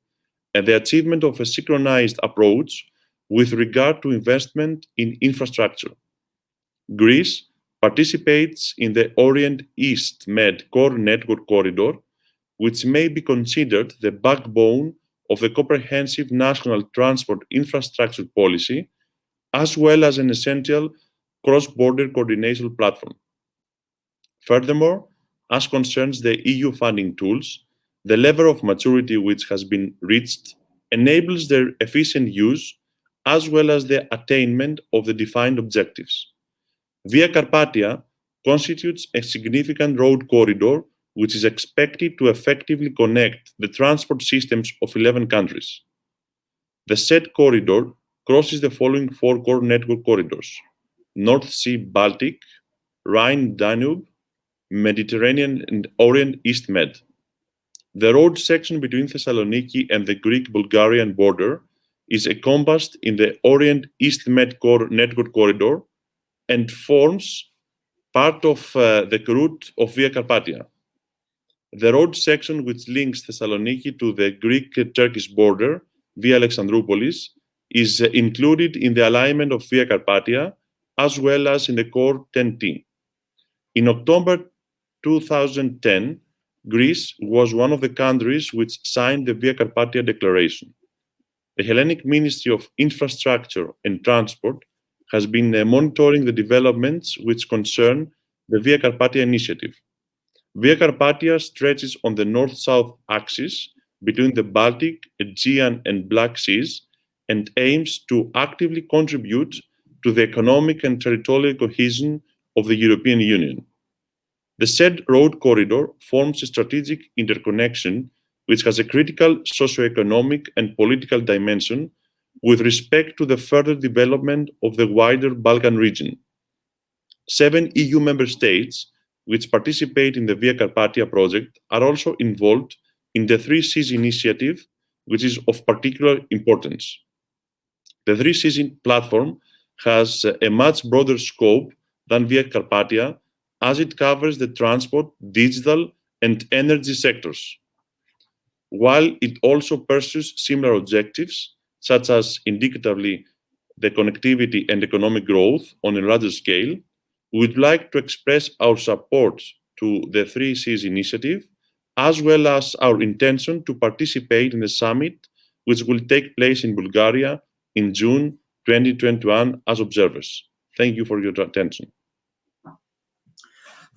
and the achievement of a synchronized approach with regard to investment in infrastructure. Greece participates in the Orient-East Med core network corridor, which may be considered the backbone of the comprehensive national transport infrastructure policy, as well as an essential cross-border coordination platform. Furthermore, as concerns the EU funding tools, the level of maturity which has been reached enables their efficient use, as well as the attainment of the defined objectives. Via Carpathia constitutes a significant road corridor which is expected to effectively connect the transport systems of 11 countries. The said corridor crosses the following four core network corridors: North Sea Baltic, Rhine Danube, Mediterranean and Orient East Med. The road section between Thessaloniki and the Greek-Bulgarian border is encompassed in the Orient East Med network corridor and forms part of the route of Via Carpathia. The road section which links Thessaloniki to the Greek-Turkish border via Alexandroupolis is included in the alignment of Via Carpathia as well as in the core 10T. In October 2010, Greece was one of the countries which signed the Via Carpathia Declaration. The Hellenic Ministry of Infrastructure and Transport has been monitoring the developments which concern the Via Carpathia initiative. Via Carpathia stretches on the north-south axis between the Baltic, Aegean, and Black Seas and aims to actively contribute to the economic and territorial cohesion of the European Union. The said road corridor forms a strategic interconnection which has a critical socio-economic and political dimension with respect to the further development of the wider Balkan region. 7 EU member states which participate in the Via Carpathia project are also involved in the 3 Seas initiative, which is of particular importance. The 3 Seas platform has a much broader scope than Via Carpathia, as it covers the transport, digital, and energy sectors, while it also pursues similar objectives, such as indicatively the connectivity and economic growth on a larger scale. We would like to express our support to the 3 Seas initiative, as well as our intention to participate in the summit, which will take place in Bulgaria in June 2021 as observers. Thank you for your attention.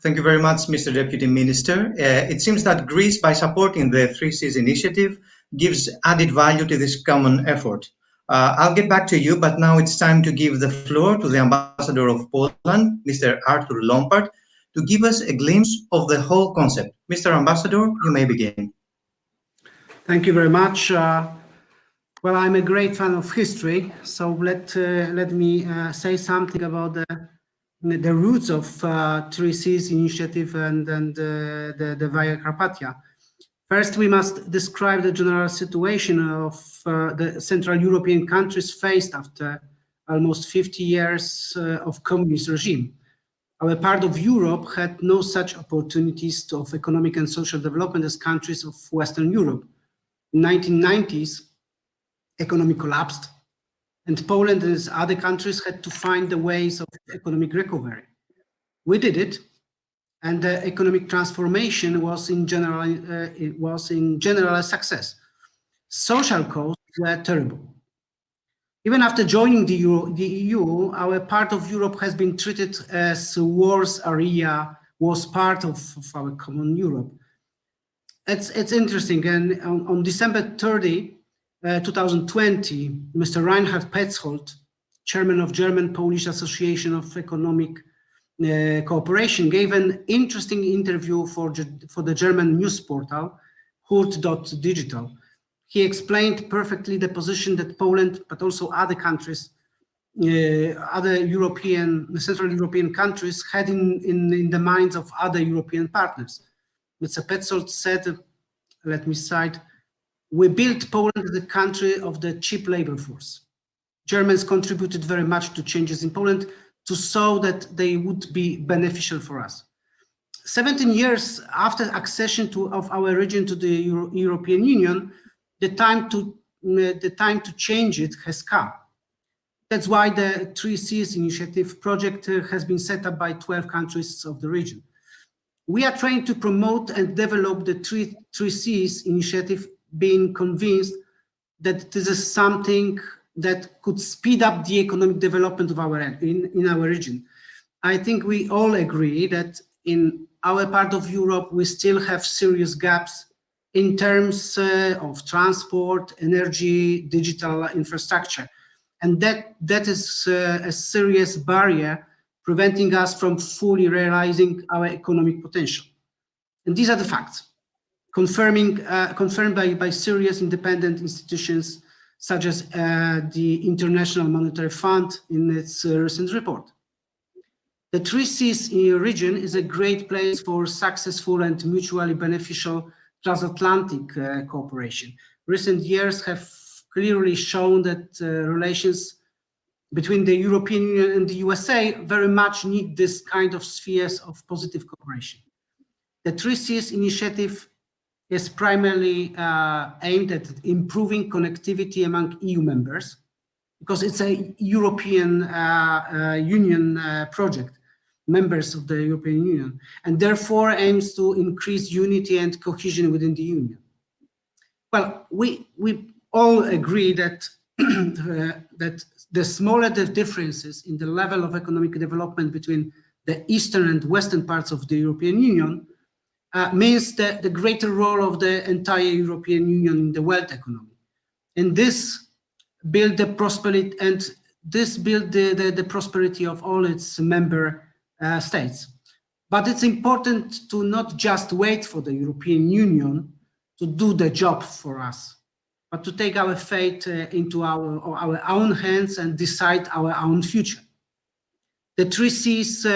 Thank you very much, Mr. Deputy Minister. It seems that Greece, by supporting the 3 Seas initiative, gives added value to this common effort. I'll get back to you, but now it's time to give the floor to the Ambassador of Poland, Mr. Artur Lompart, to give us a glimpse of the whole concept. Mr. Ambassador, you may begin.
Thank you very much. Well, I'm a great fan of history, so let me say something about the roots of 3 Seas initiative and the Via Carpathia. First, we must describe the general situation of the Central European countries faced after almost 50 years of communist regime. Our part of Europe had no such opportunities of economic and social development as countries of Western Europe. In the 1990s, economy collapsed, and Poland and other countries had to find the ways of economic recovery. We did it, and the economic transformation was in general a success. Social costs were terrible. Even after joining the EU, our part of Europe has been treated as a wars area, was part of our common Europe. It's interesting, and on December 30, 2020, Mr. Reinhard Petzold, chairman of German-Polish Association of Economic Cooperation, gave an interesting interview for the German news portal, Hurt.digital. He explained perfectly the position that Poland, but also other countries, other Central European countries had in the minds of other European partners. Mr. Petzold said, let me cite, "We built Poland as a country of the cheap labor force. Germans contributed very much to changes in Poland to show that they would be beneficial for us." 17 years after accession of our region to the European Union, the time to change it has come. That's why the 3 Seas initiative project has been set up by 12 countries of the region. We are trying to promote and develop the 3 Seas initiative, being convinced that this is something that could speed up the economic development of in our region. I think we all agree that in our part of Europe, we still have serious gaps in terms of transport, energy, digital infrastructure. And that is a serious barrier preventing us from fully realizing our economic potential. And these are the facts, confirmed by serious independent institutions such as the International Monetary Fund in its recent report. The 3 Seas region is a great place for successful and mutually beneficial transatlantic cooperation. Recent years have clearly shown that relations between the European Union and the USA very much need this kind of spheres of positive cooperation. The 3 Seas initiative is primarily aimed at improving connectivity among EU members, because it's a European Union project, members of the European Union, and therefore aims to increase unity and cohesion within the Union. Well, we all agree that that the smaller the differences in the level of economic development between the eastern and western parts of the European Union means that the greater role of the entire European Union in the world economy. And this build the prosperity, and this build the prosperity of all its member states. But it's important to not just wait for the European Union to do the job for us, but to take our fate into our own hands and decide our own future. The 3 Seas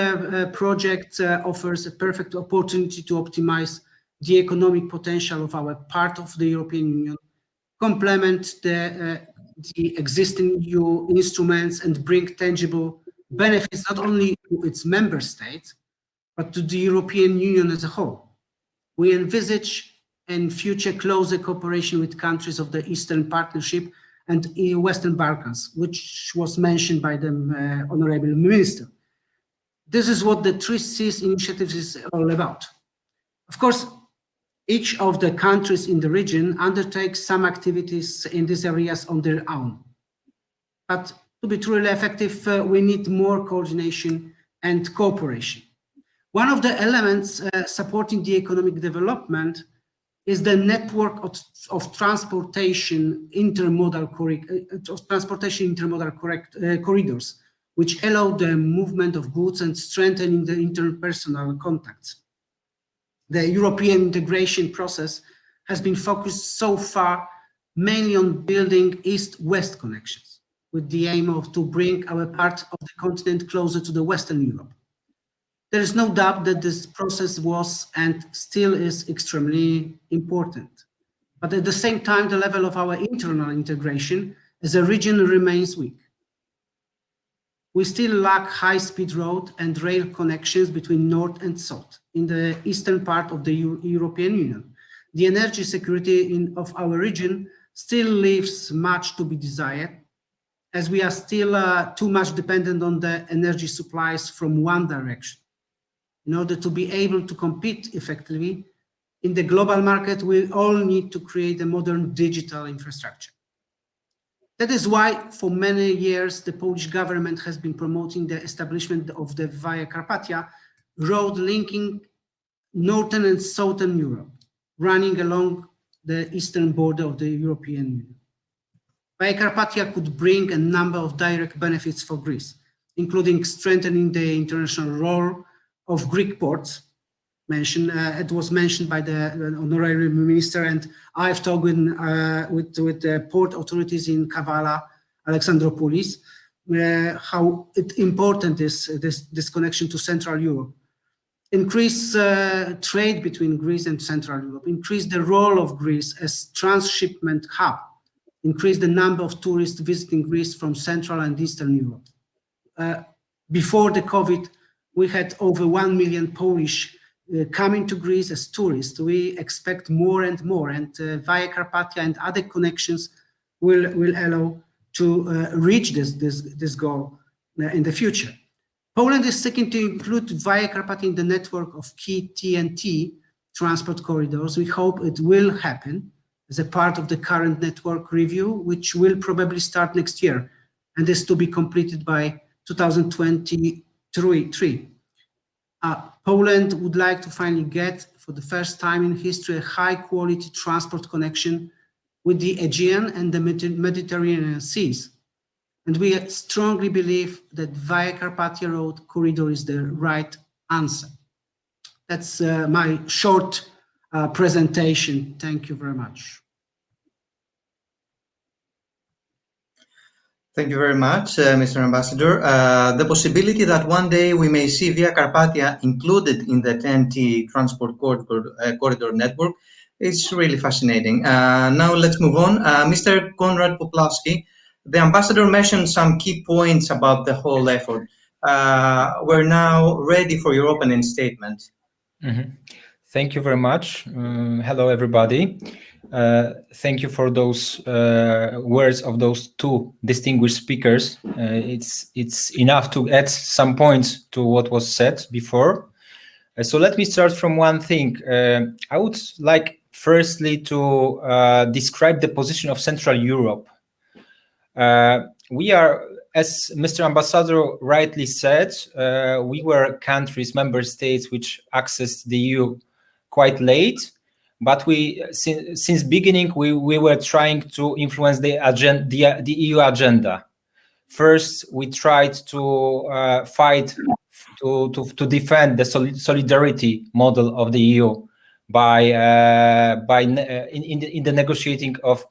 project offers a perfect opportunity to optimize the economic potential of our part of the European Union, complement the existing EU instruments, and bring tangible benefits not only to its member states, but to the European Union as a whole. We envisage in future closer cooperation with countries of the Eastern Partnership and Western Balkans, which was mentioned by the Honorable Minister. This is what the 3 Seas initiative is all about. Of course, each of the countries in the region undertakes some activities in these areas on their own. But to be truly effective, we need more coordination and cooperation. One of the elements supporting the economic development is the network of transportation intermodal corridors, which allow the movement of goods and strengthening the interpersonal contacts. The European integration process has been focused so far mainly on building east-west connections, with the aim of to bring our part of the continent closer to the Western Europe. There is no doubt that this process was and still is extremely important. But at the same time, the level of our internal integration as a region remains weak. We still lack high-speed road and rail connections between north and south in the eastern part of the European Union. The energy security of our region still leaves much to be desired, as we are still too much dependent on the energy supplies from one direction. In order to be able to compete effectively in the global market, we all need to create a modern digital infrastructure. That is why, for many years, the Polish government has been promoting the establishment of the Via Carpathia road linking northern and southern Europe, running along the eastern border of the European Union. Via Carpathia could bring a number of direct benefits for Greece, including strengthening the international role of Greek ports. It was mentioned by the Honorary Minister, and I've talked with the port authorities in Kavala, Alexandroupolis, how important is this connection to Central Europe. Increase trade between Greece and Central Europe, increase the role of Greece as transshipment hub, increase the number of tourists visiting Greece from Central and Eastern Europe. Before the COVID, we had over 1 million Polish coming to Greece as tourists. We expect more and more, and Via Carpathia and other connections will allow to reach this goal in the future. Poland is seeking to include Via Carpathia in the network of key TNT transport corridors. We hope it will happen as a part of the current network review, which will probably start next year and is to be completed by 2023. Poland would like to finally get, for the first time in history, a high-quality transport connection with the Aegean and the Mediterranean seas. And we strongly believe that Via Carpathia Road corridor is the right answer. That's my short presentation. Thank you very much.
Thank you very much, Mr. Ambassador. The possibility that one day we may see Via Carpathia included in the TEN-T transport corridor network is really fascinating. Now let's move on. Mr. Konrad Poplawski, the ambassador mentioned some key points about the whole effort. We're now ready for your opening statement.
Mm-hmm. Thank you very much. Hello, everybody. Thank you for those words of those two distinguished speakers. It's enough to add some points to what was said before. So let me start from one thing. I would like firstly to describe the position of Central Europe. We are, as Mr. Ambassador rightly said, we were countries, member states, which accessed the EU quite late. But we, since beginning, we were trying to influence the EU agenda. First, we tried to fight to defend the solidarity model of the EU by in the negotiating of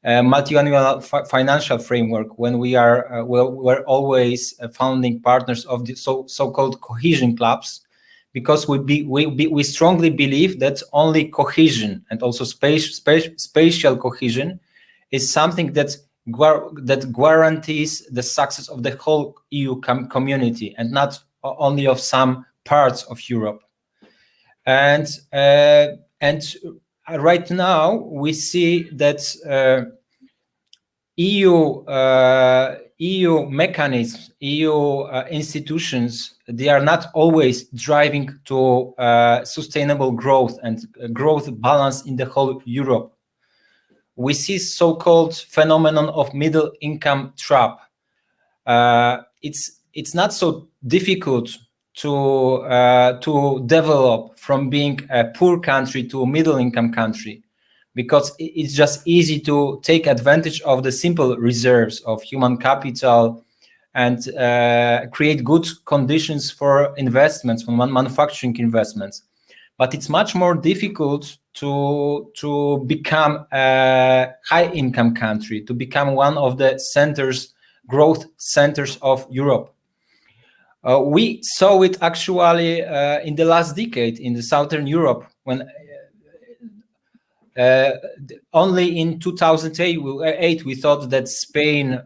multi-annual financial framework, when we're always founding partners of the so-called cohesion clubs. Because we strongly believe that only cohesion and also spatial cohesion is something that guarantees the success of the whole EU community and not only of some parts of Europe. And right now we see that EU mechanisms, EU institutions, they are not always driving to sustainable growth and growth balance in the whole Europe. We see so-called phenomenon of middle income trap. It's not so difficult to develop from being a poor country to a middle income country, because it's just easy to take advantage of the simple reserves of human capital and create good conditions for investments, for manufacturing investments. But it's much more difficult to become a high-income country, to become one of the centers, growth centers of Europe. We saw it actually in the last decade in the Southern Europe, when only in 2008 we thought that Spain,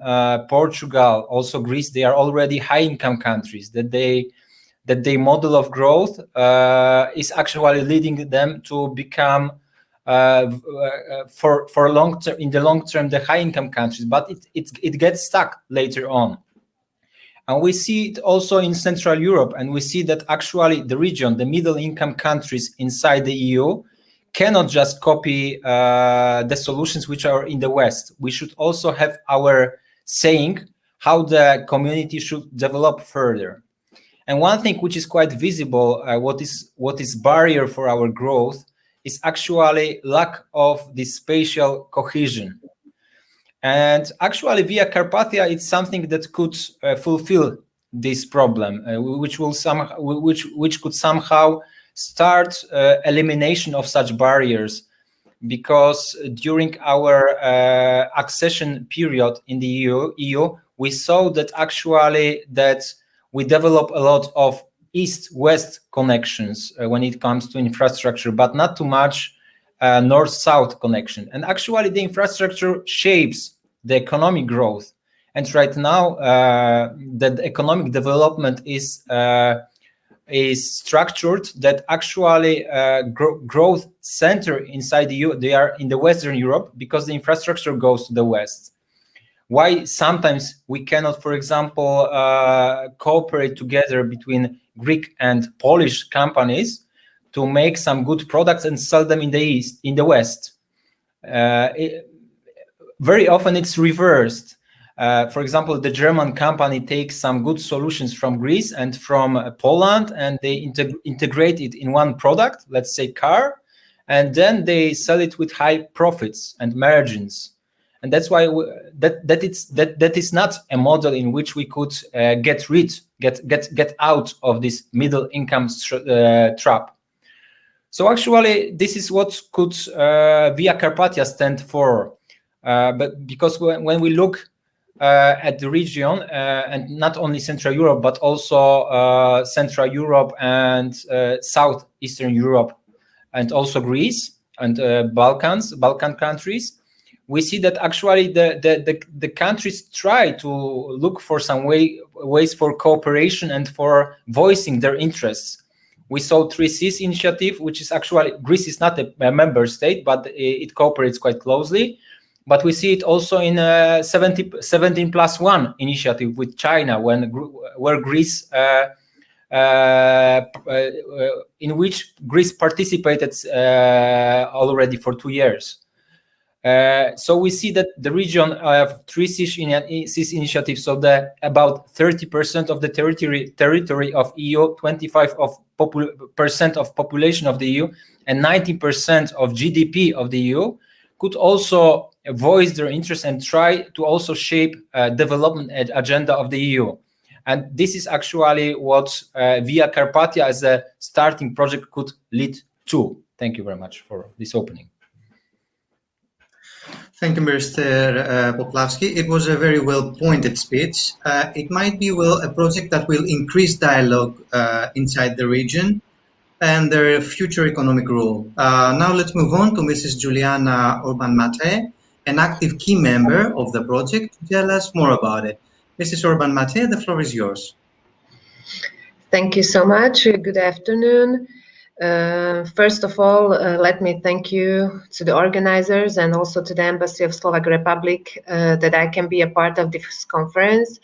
Portugal, also Greece, they are already high-income countries, that they model of growth is actually leading them to become for long term, in the long term, the high-income countries, but it gets stuck later on. And we see it also in Central Europe, and we see that actually the region, the middle-income countries inside the EU, cannot just copy the solutions which are in the West. We should also have our saying how the community should develop further. And one thing which is quite visible, what is barrier for our growth, is actually lack of this spatial cohesion. And actually, Via Carpathia is something that could fulfill this problem, which could somehow start elimination of such barriers, because during our accession period in the EU, we saw that actually that we develop a lot of east-west connections when it comes to infrastructure, but not too much north-south connection. And actually the infrastructure shapes the economic growth. And right now the economic development is structured that actually growth center inside the EU, they are in the Western Europe, because the infrastructure goes to the West. Why sometimes we cannot, for example, cooperate together between Greek and Polish companies to make some good products and sell them in the East, in the West? Very often it's reversed. For example, the German company takes some good solutions from Greece and from Poland, and they integrate it in one product, let's say car, and then they sell it with high profits and margins. and that's why that is not a model in which we could get out of this middle income trap. So actually, this is what could Via Carpathia stand for, but because when we look at the region, and not only Central Europe, but also Central Europe and Southeastern Europe, and also Greece and Balkan countries, we see that actually the countries try to look for some ways for cooperation and for voicing their interests. We saw 3Cs initiative, which is actually, Greece is not a member state, but it cooperates quite closely. But we see it also in 17+1 initiative with China, where Greece, in which Greece participated already for 2 years. So we see that the region have 3Cs initiatives, so that about 30% of the territory of EU, 25% of population of the EU, and 90% of GDP of the EU could also voice their interest and try to also shape development agenda of the EU. And this is actually what Via Carpathia as a starting project could lead to. Thank you very much for this opening.
Thank you, Mr. Poplavsky. It was a very well-pointed speech. It might be a project that will increase dialogue inside the region and their future economic role. Now let's move on to Mrs. Juliana Orban-Mate, an active key member of the project, to tell us more about it. Mrs. Orban-Mate, the floor is yours.
Thank you so much. Good afternoon. First of all, let me thank you to the organizers and also to the Embassy of Slovak Republic that I can be a part of this conference.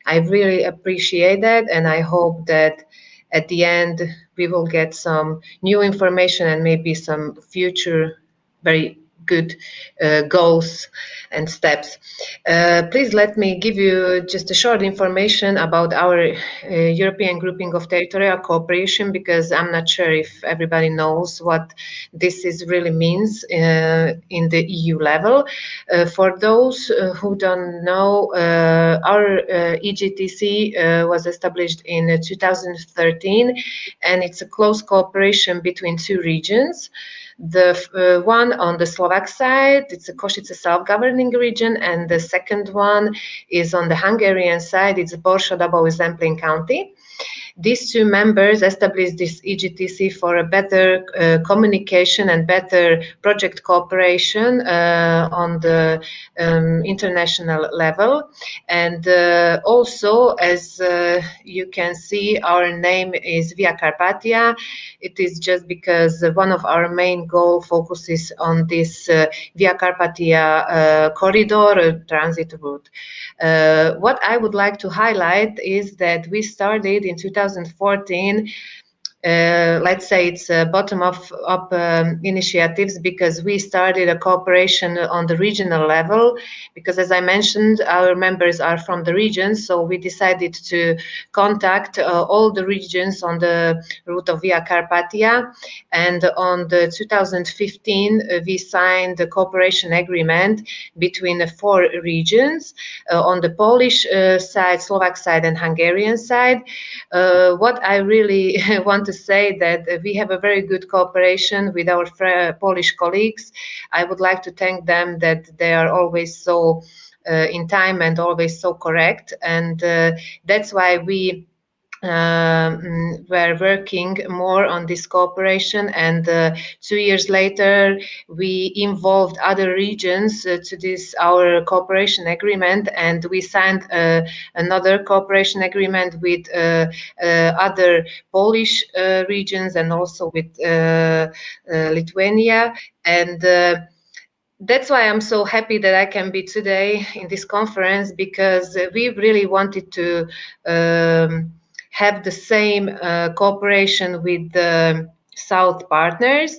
I really appreciate that, and I hope that at the end we will get some new information and maybe some future very good goals and steps. Please let me give you just a short information about our European grouping of territorial cooperation, because I'm not sure if everybody knows what this really means in the EU level. For those who don't know, our EGTC was established in 2013, and it's a close cooperation between two regions. The one on the Slovak side, it's a Košice self-governing region, and the second one is on the Hungarian side, it's Borsod-Abaúj-Zemplén county. These two members established this EGTC for a better communication and better project cooperation on the international level. And also, as you can see, our name is Via Carpathia. It is just because one of our main goal focuses on this Via Carpathia corridor transit route. What I would like to highlight is that we started in 2014. Let's say it's bottom-up initiatives, because we started a cooperation on the regional level, because as I mentioned, our members are from the region, so we decided to contact all the regions on the route of Via Carpathia, and on the 2015 we signed the cooperation agreement between the 4 regions on the Polish side, Slovak side, and Hungarian side. What I really want to say that we have a very good cooperation with our Polish colleagues. I would like to thank them that they are always so in time and always so correct, and that's why we were working more on this cooperation, and 2 years later we involved other regions to this our cooperation agreement, and we signed another cooperation agreement with other Polish regions and also with Lithuania, and that's why I'm so happy that I can be today in this conference, because we really wanted to have the same cooperation with the South partners.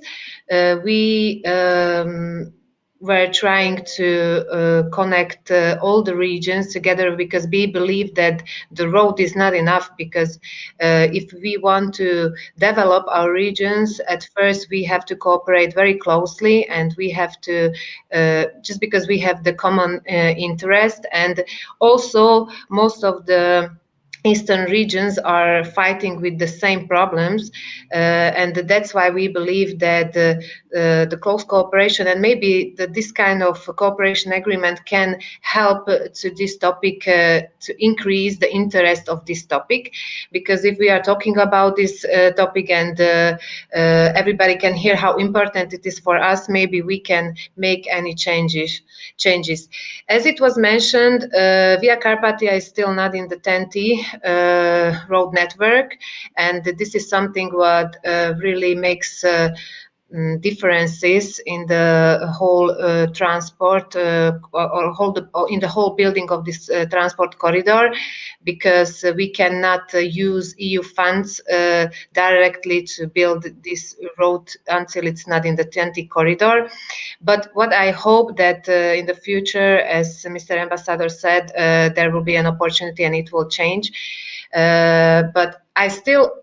We were trying to connect all the regions together, because we believe that the road is not enough, because if we want to develop our regions, at first we have to cooperate very closely, and we have to, just because we have the common interest, and also most of the Eastern regions are fighting with the same problems, and that's why we believe that the close cooperation and maybe this kind of cooperation agreement can help to this topic, to increase the interest of this topic. Because if we are talking about this topic and everybody can hear how important it is for us, maybe we can make any changes. As it was mentioned, Via Carpathia is still not in the TEN-T road network, and this is something what really makes differences in the whole transport or in the whole building of this transport corridor, because we cannot use EU funds directly to build this road until it's not in the TEN-T corridor. But what I hope that in the future, as Mr. Ambassador said, there will be an opportunity and it will change. But I still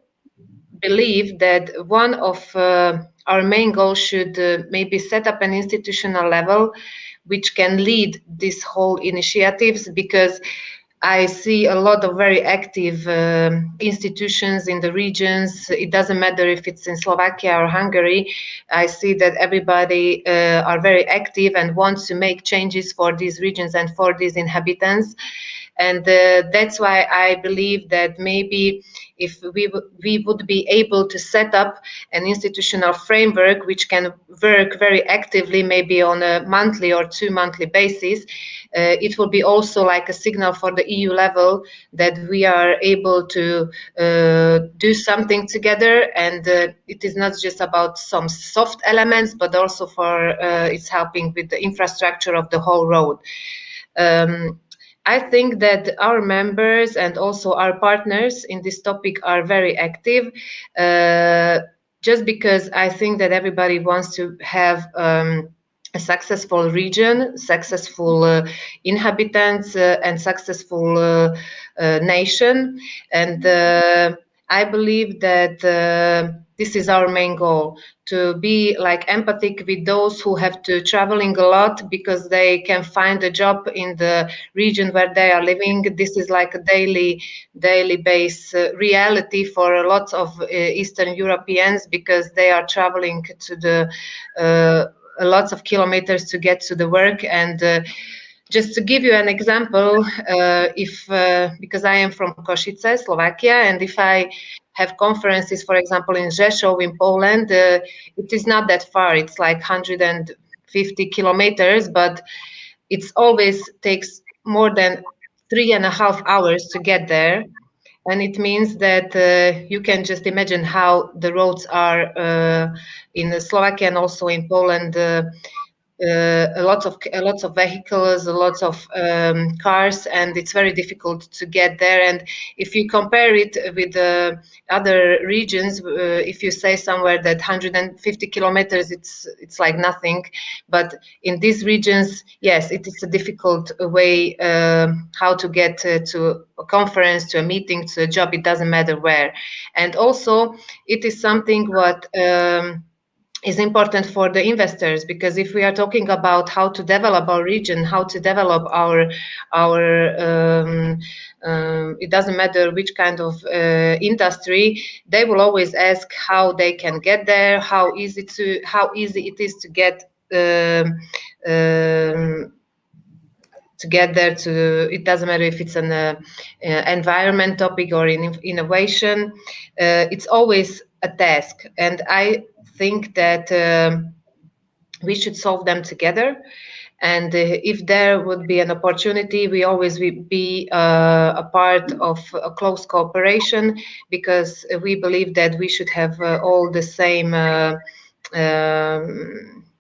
believe that one of our main goals should maybe set up an institutional level which can lead this whole initiatives, because I see a lot of very active institutions in the regions. It doesn't matter if it's in Slovakia or Hungary. I see that everybody are very active and wants to make changes for these regions and for these inhabitants. And that's why I believe that maybe if we would be able to set up an institutional framework which can work very actively, maybe on a monthly or 2-monthly basis, it will be also like a signal for the EU level that we are able to do something together, and it is not just about some soft elements, but also for it's helping with the infrastructure of the whole road. I think that our members and also our partners in this topic are very active, just because I think that everybody wants to have a successful region, successful inhabitants, and successful nation. And I believe that this is our main goal, to be like empathic with those who have to traveling a lot because they can find a job in the region where they are living. This is like a daily base reality for lots of Eastern Europeans, because they are traveling to the lots of kilometers to get to the work. And just to give you an example, because I am from Košice, Slovakia, and if I have conferences, for example, in Rzeszów in Poland, it is not that far. It's like 150 kilometers, but it's always takes more than 3.5 hours to get there. And it means that you can just imagine how the roads are in Slovakia and also in Poland. Lots of vehicles, lots of cars, and it's very difficult to get there. And if you compare it with other regions, if you say somewhere that 150 kilometers, it's like nothing. But in these regions, yes, it is a difficult way how to get to a conference, to a meeting, to a job. It doesn't matter where. And also, it is something what is important for the investors, because if we are talking about how to develop our region, how to develop our it doesn't matter which kind of industry, they will always ask how they can get there, how easy it is to get there. It doesn't matter if it's an environment topic or in innovation. It's always a task, and I think that we should solve them together. And if there would be an opportunity, we always will be a part of a close cooperation, because we believe that we should have all the same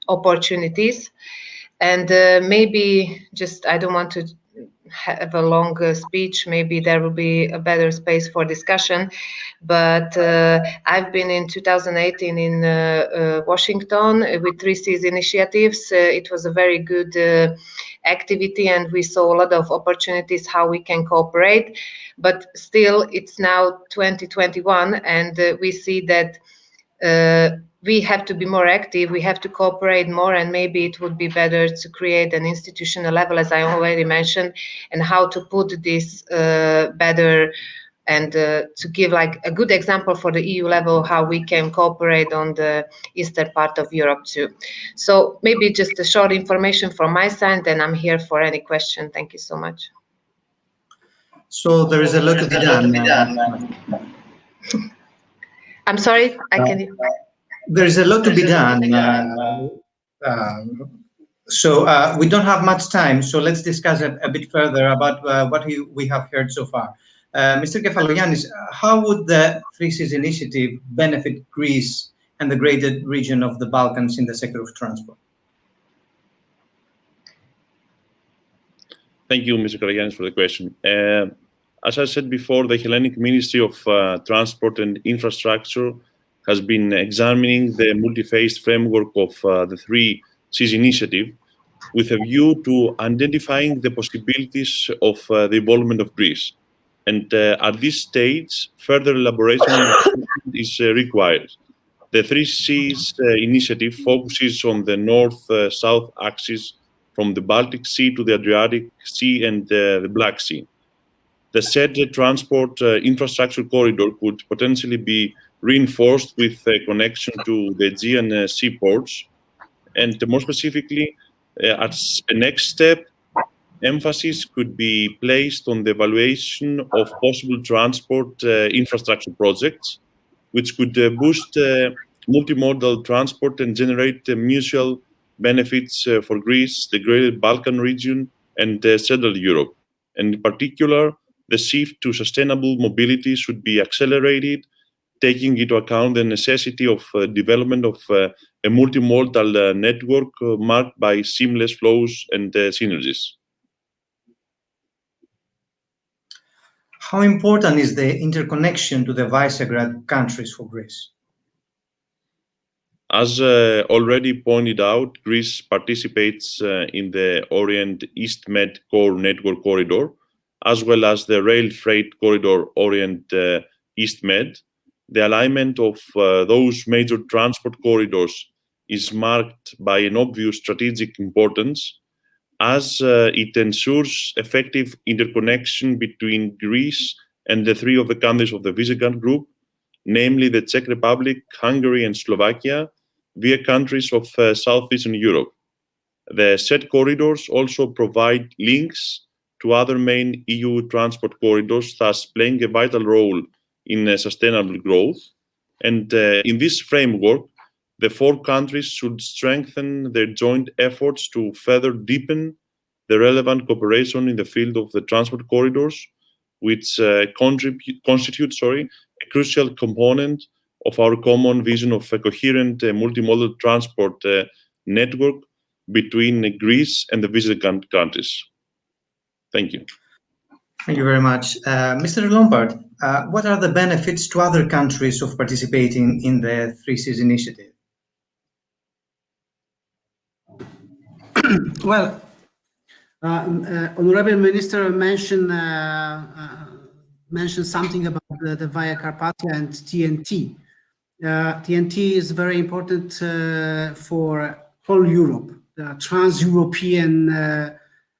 opportunities. And maybe just, I don't want to have a long speech. Maybe there will be a better space for discussion. But I've been in 2018 in Washington with 3Cs initiatives. It was a very good activity, and we saw a lot of opportunities how we can cooperate. But still, it's now 2021, and we see that we have to be more active, we have to cooperate more, and maybe it would be better to create an institutional level, as I already mentioned, and how to put this better, and to give like a good example for the EU level, how we can cooperate on the eastern part of Europe too. So maybe just a short information from my side, and I'm here for any question. Thank you so much.
So there is a lot to be done.
I'm sorry, I can.
There is a lot to be done. So we don't have much time, so let's discuss a bit further about what we have heard so far. Mr. Kefalogiannis, how would the 3Cs initiative benefit Greece and the greater region of the Balkans in the sector of transport?
Thank you, Mr. Karagiannis, for the question. As I said before, the Hellenic Ministry of Transport and Infrastructure has been examining the multi-phased framework of the 3Cs initiative with a view to identifying the possibilities of the involvement of Greece. And at this stage, further elaboration is required. The 3Cs initiative focuses on the north-south axis from the Baltic Sea to the Adriatic Sea and the Black Sea. The said transport infrastructure corridor could potentially be reinforced with a connection to the Aegean seaports, and more specifically, as a next step, emphasis could be placed on the evaluation of possible transport infrastructure projects, which could boost multimodal transport and generate mutual benefits for Greece, the Greater Balkan region, and Central Europe. And in particular, the shift to sustainable mobility should be accelerated, taking into account the necessity of development of a multimodal network marked by seamless flows and synergies.
How important is the interconnection to the Visegrad countries for Greece?
As already pointed out, Greece participates in the Orient-East Med Core Network Corridor, as well as the Rail Freight Corridor Orient-East Med. The alignment of those major transport corridors is marked by an obvious strategic importance, as it ensures effective interconnection between Greece and the three of the countries of the Visegrad Group, namely the Czech Republic, Hungary, and Slovakia, via countries of Southeastern Europe. The said corridors also provide links to other main EU transport corridors, thus playing a vital role in sustainable growth. And in this framework, the four countries should strengthen their joint efforts to further deepen the relevant cooperation in the field of the transport corridors, which constitute a crucial component of our common vision of a coherent multimodal transport network between Greece and the Visegrad countries. Thank you.
Thank you very much. Mr. Lombard, what are the benefits to other countries of participating in the 3Cs initiative?
Well, Honorable Minister mentioned something about the Via Carpathia and TNT. TNT is very important for whole Europe, the trans-European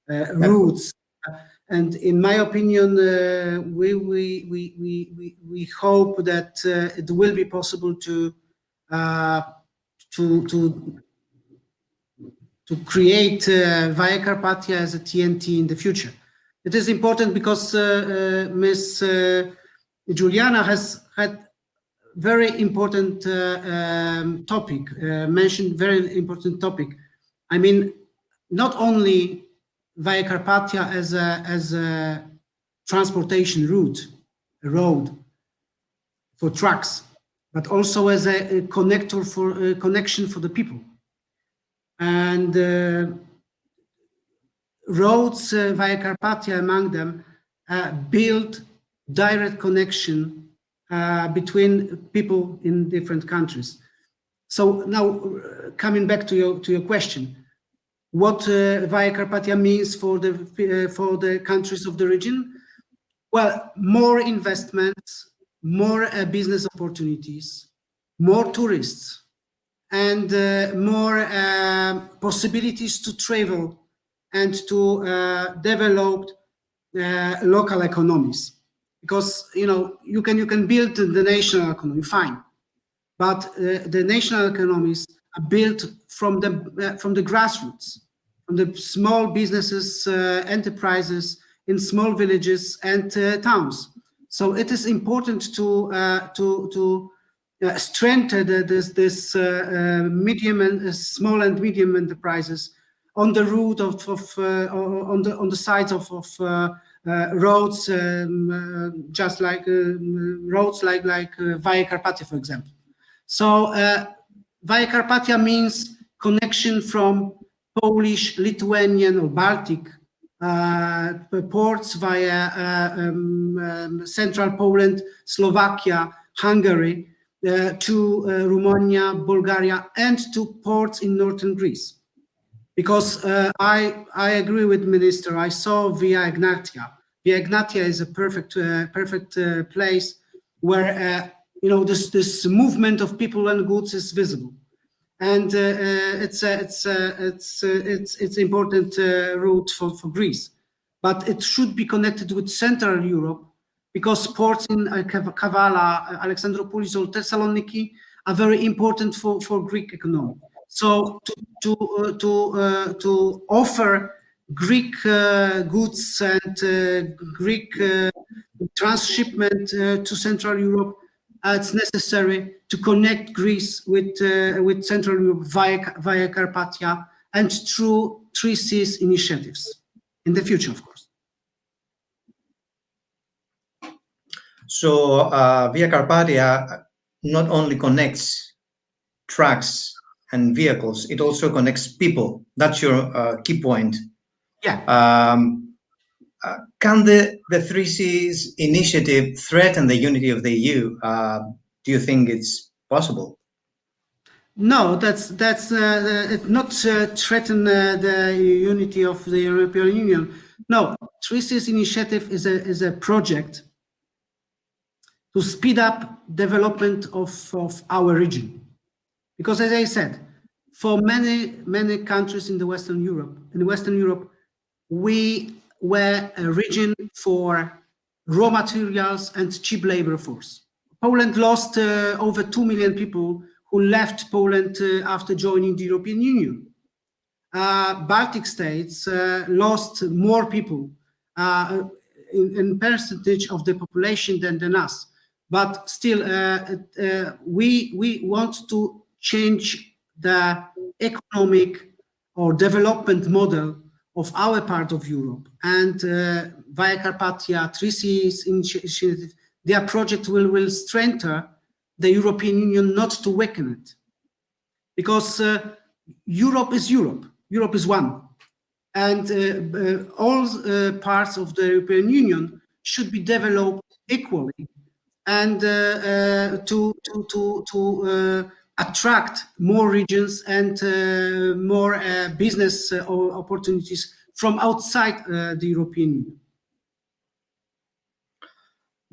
routes. And in my opinion, we hope that it will be possible to create Via Carpathia as a TNT in the future. It is important because Ms. Juliana has had very important topic, mentioned very important topic. I mean, not only Via Carpathia as a transportation route, a road for trucks, but also as a connector for connection for the people. And roads via Carpathia among them build direct connection between people in different countries. So now, coming back to your question, what Via Carpathia means for the countries of the region? Well, more investments, more business opportunities, more tourists, and more possibilities to travel and to develop local economies. Because you can build the national economy, fine, but the national economies are built from the grassroots, from the small businesses, enterprises in small villages and towns. So it is important to strengthen this medium and small and medium enterprises on the route on the sides of roads, just like roads like Via Carpathia, for example. So Via Carpathia means connection from Polish, Lithuanian, or Baltic ports via central Poland, Slovakia, Hungary, to Romania, Bulgaria, and to ports in northern Greece. Because I agree with the minister. I saw Via Egnatia. Via Egnatia is a perfect place where this movement of people and goods is visible, and it's important route for Greece. But it should be connected with Central Europe, because ports in Kavala, Alexandroupolis, or Thessaloniki are very important for Greek economy. So to offer Greek goods and Greek transshipment to Central Europe, it's necessary to connect Greece with Central Europe via Carpathia and through 3 Seas initiatives in the future, of course.
So Via Carpathia not only connects trucks and vehicles, it also connects people. That's your key point.
Yeah.
Can the 3 Seas initiative threaten the unity of the EU? Do you think it's possible?
No, that's not threaten the unity of the European Union. No, 3 Seas initiative is a project to speed up development of our region. Because as I said, for many countries in Western Europe, we were a region for raw materials and cheap labor force. Poland lost over 2 million people who left Poland after joining the European Union. Baltic states lost more people in percentage of the population than us. But still, we want to change the economic or development model of our part of Europe. And Via Carpathia, 3 Seas initiative, their project will strengthen the European Union, not to weaken it. Because Europe is Europe. Europe is one. And all parts of the European Union should be developed equally, and to attract more regions and more business opportunities from outside the European Union.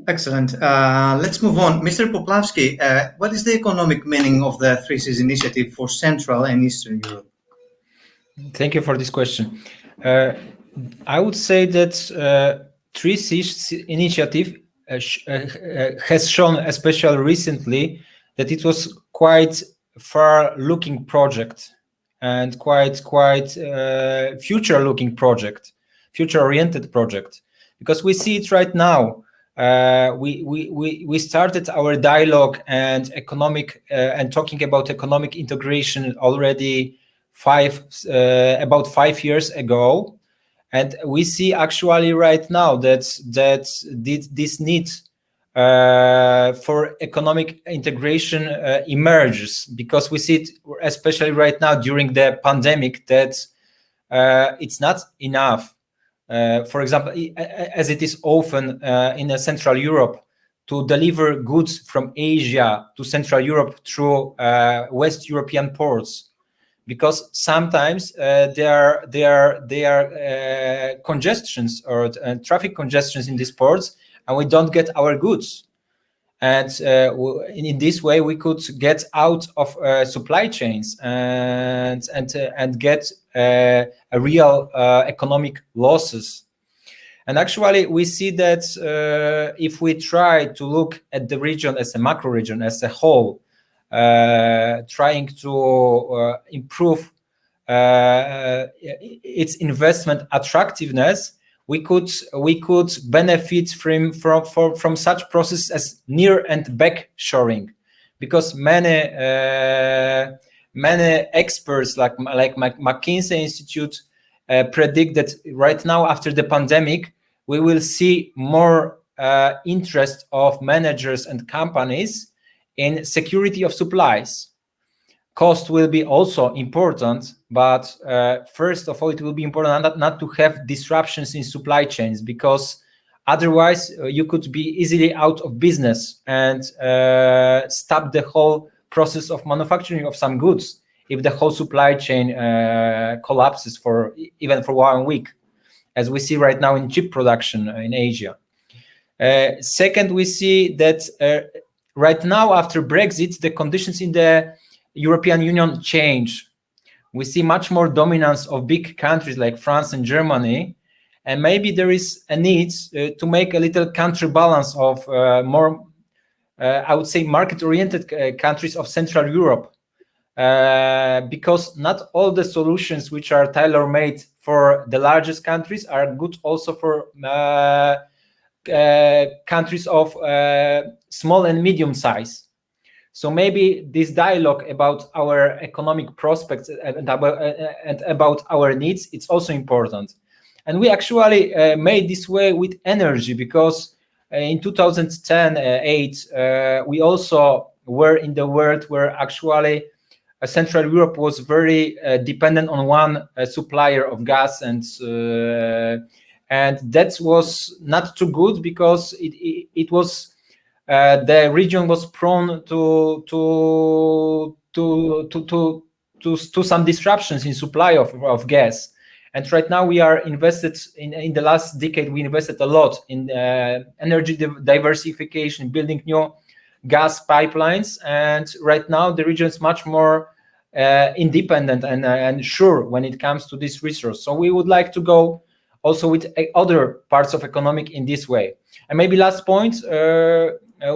Excellent. Let's move on. Mr. Poplavsky, what is the economic meaning of the 3 Seas initiative for Central and Eastern Europe?
Thank you for this question. I would say that 3 Seas initiative has shown, especially recently, that it was quite far-looking project and quite future-looking project, future-oriented project, because we see it right now. We started our dialogue and economic and talking about economic integration already about 5 years ago. And we see actually right now that this need for economic integration emerges, because we see it especially right now during the pandemic that it's not enough. For example, as it is often in Central Europe, to deliver goods from Asia to Central Europe through West European ports, because sometimes there are congestions or traffic congestions in these ports, and we don't get our goods. And in this way, we could get out of supply chains and get a real economic losses. And actually, we see that if we try to look at the region as a macro region, as a whole, trying to improve its investment attractiveness, we could benefit from such process as near and back shoring, because many experts like McKinsey Institute predict that right now, after the pandemic, we will see more interest of managers and companies in security of supplies. Cost will be also important, but first of all, it will be important not to have disruptions in supply chains, because otherwise you could be easily out of business and stop the whole process of manufacturing of some goods if the whole supply chain collapses even for 1 week, as we see right now in chip production in Asia. Second, we see that right now, after Brexit, the conditions in the European Union change. We see much more dominance of big countries like France and Germany, and maybe there is a need to make a little counterbalance of more, I would say, market-oriented countries of Central Europe, because not all the solutions which are tailor-made for the largest countries are good also for countries of small and medium size. So maybe this dialogue about our economic prospects and about our needs, it's also important. And we actually made this way with energy, because in 2010-8, we also were in the world where actually Central Europe was very dependent on one supplier of gas, and that was not too good, because it was the region was prone to some disruptions in supply of gas. And right now we are invested in the last decade, we invested a lot in energy diversification, building new gas pipelines. And right now the region is much more independent and sure when it comes to this resource. So we would like to go also with other parts of economic in this way. And maybe last point,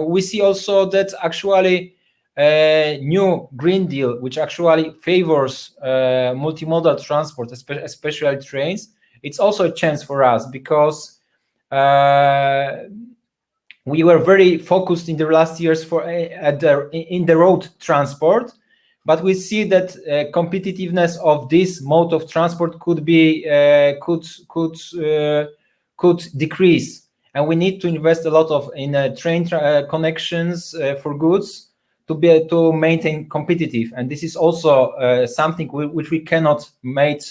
we see also that actually a new Green Deal, which actually favors multimodal transport, especially trains, it's also a chance for us, because we were very focused in the last years in the road transport, but we see that competitiveness of this mode of transport could decrease. And we need to invest a lot in train connections for goods to be able to maintain competitive. And this is also something which we cannot make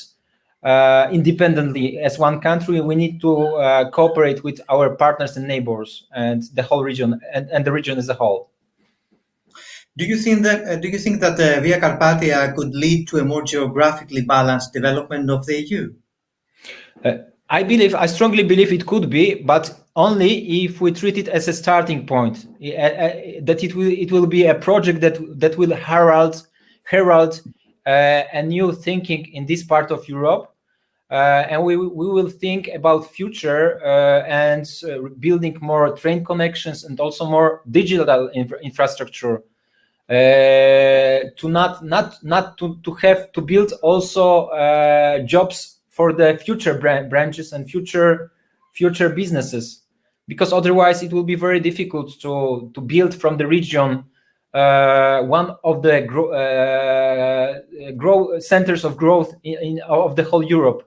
independently as one country. We need to cooperate with our partners and neighbors and the whole region and the region as a whole.
Do you think that Via Carpathia could lead to a more geographically balanced development of the EU?
I strongly believe it could be, but only if we treat it as a starting point. That it will be a project that will herald a new thinking in this part of Europe, and we will think about future and building more train connections and also more digital infrastructure. To have to build also jobs for the future branches and future businesses, because otherwise it will be very difficult to build from the region one of the centers of growth of the whole Europe.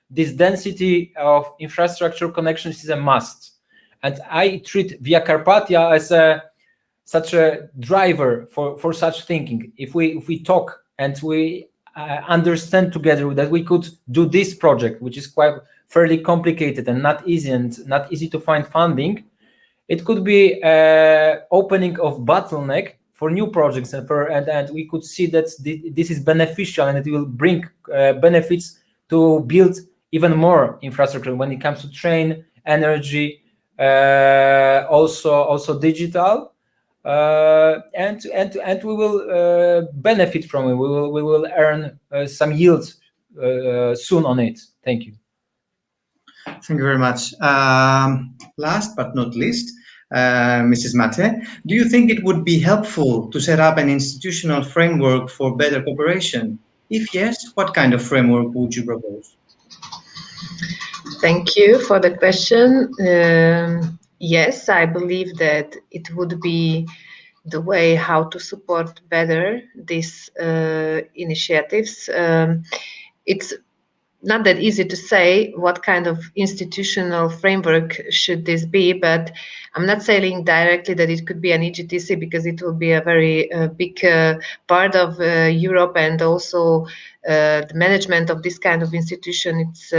This density of infrastructure connections is a must, and I treat Via Carpathia as such a driver for such thinking. If we talk and we understand together that we could do this project, which is quite fairly complicated and not easy to find funding, it could be opening of bottleneck for new projects, and we could see that this is beneficial and it will bring benefits to build even more infrastructure when it comes to train, energy, also digital, and we will benefit from it. We will earn some yields soon on it. Thank you.
Thank you very much. Last but not least, Mrs. Mate, do you think it would be helpful to set up an institutional framework for better cooperation? If yes, what kind of framework would you propose?
Thank you for the question. Yes, I believe that it would be the way how to support better these initiatives. It's not that easy to say what kind of institutional framework should this be, but I'm not saying directly that it could be an EGTC because it will be a very big part of Europe, and also the management of this kind of institution, it's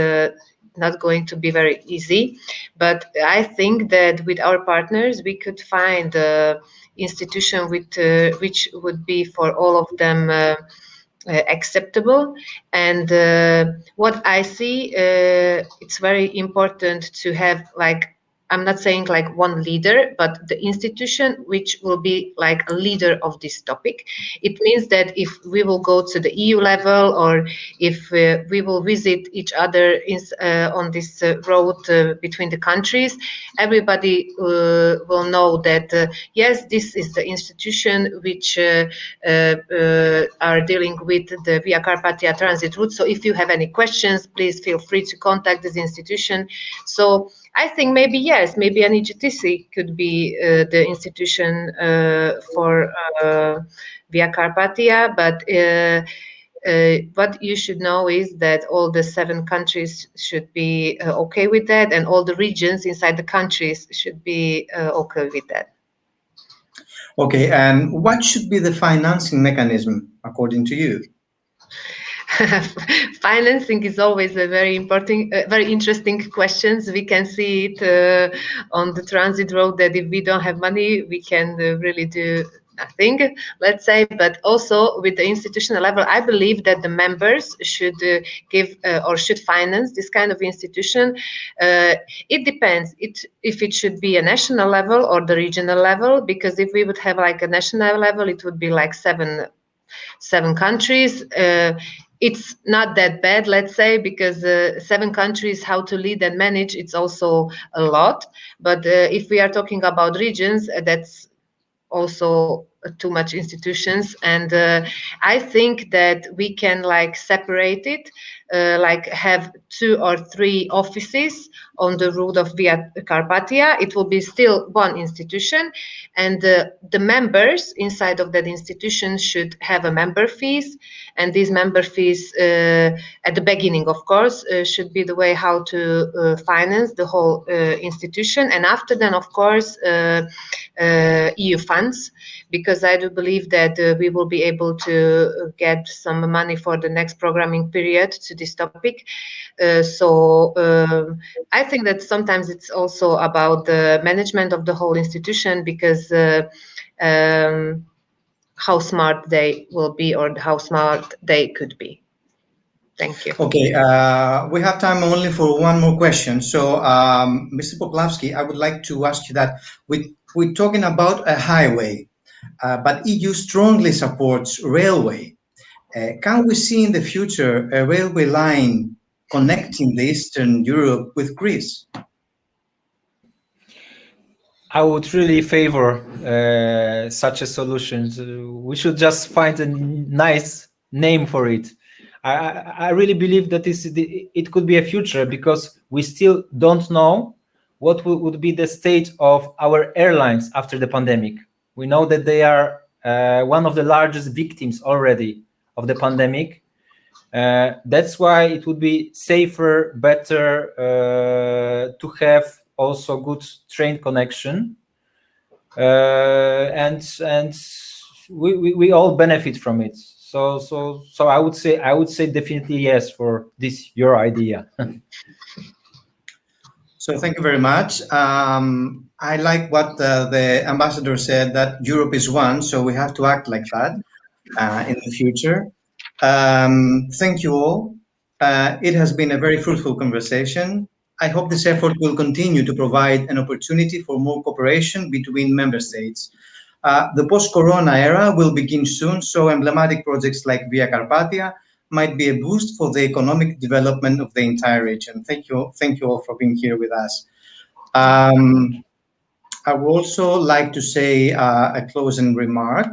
not going to be very easy. But I think that with our partners, we could find an institution with, which would be for all of them acceptable. And what I see, it's very important to have, like, I'm not saying like one leader, but the institution which will be like a leader of this topic. It means that if we will go to the EU level, or if we will visit each other on this road between the countries, everybody will know that yes, this is the institution which are dealing with the Via Carpathia transit route. So if you have any questions, please feel free to contact this institution. So I think maybe yes, maybe an EGTC could be the institution for Via Carpathia, but what you should know is that all the 7 countries should be okay with that, and all the regions inside the countries should be okay with that.
Okay, and what should be the financing mechanism according to you?
Financing is always a very important, very interesting questions. We can see it on the transit road that if we don't have money, we can really do nothing, let's say. But also with the institutional level, I believe that the members should give or should finance this kind of institution. It depends if it should be a national level or the regional level, because if we would have like a national level, it would be like seven countries. It's not that bad, let's say, because 7 countries, how to lead and manage, it's also a lot. But if we are talking about regions, that's also too much institutions. And I think that we can like separate it, like have 2 or 3 offices on the route of Via Carpathia. It will be still one institution, and the members inside of that institution should have a member fees, and these member fees at the beginning, of course, should be the way how to finance the whole institution. And after then, of course, EU funds, because I do believe that we will be able to get some money for the next programming period to this topic. So I think that sometimes it's also about the management of the whole institution, because how smart they will be or how smart they could be. Thank you.
Okay, we have time only for one more question. So, Mr. Poplavsky, I would like to ask you that we're talking about a highway, but EU strongly supports railway. Can we see in the future a railway line connecting the Eastern Europe with Greece?
I would really favor such a solution. We should just find a nice name for it. I really believe that it could be a future, because we still don't know what would be the state of our airlines after the pandemic. We know that they are one of the largest victims already of the pandemic. That's why it would be safer, better to have also good train connection, and we all benefit from it. So I would say definitely yes for this your idea.
So thank you very much. I like what the ambassador said, that Europe is one, so we have to act like that in the future. Thank you all. It has been a very fruitful conversation. I hope this effort will continue to provide an opportunity for more cooperation between member states. The post-corona era will begin soon, so emblematic projects like Via Carpathia might be a boost for the economic development of the entire region. Thank you all for being here with us. I would also like to say a closing remark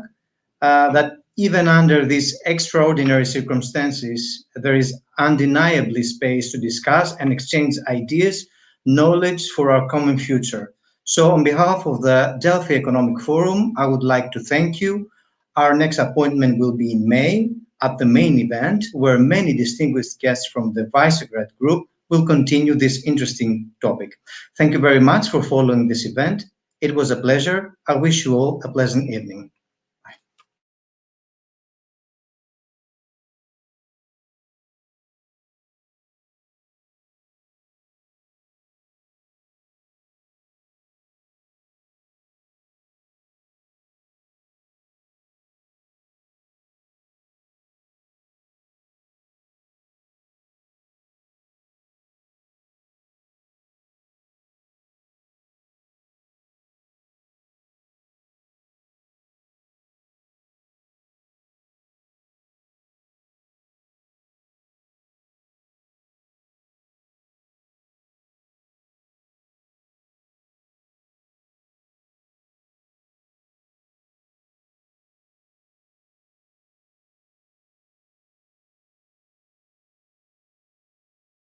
that even under these extraordinary circumstances, there is undeniably space to discuss and exchange ideas, knowledge for our common future. So on behalf of the Delphi Economic Forum, I would like to thank you. Our next appointment will be in May at the main event, where many distinguished guests from the Visegrad Group will continue this interesting topic. Thank you very much for following this event. It was a pleasure. I wish you all a pleasant evening.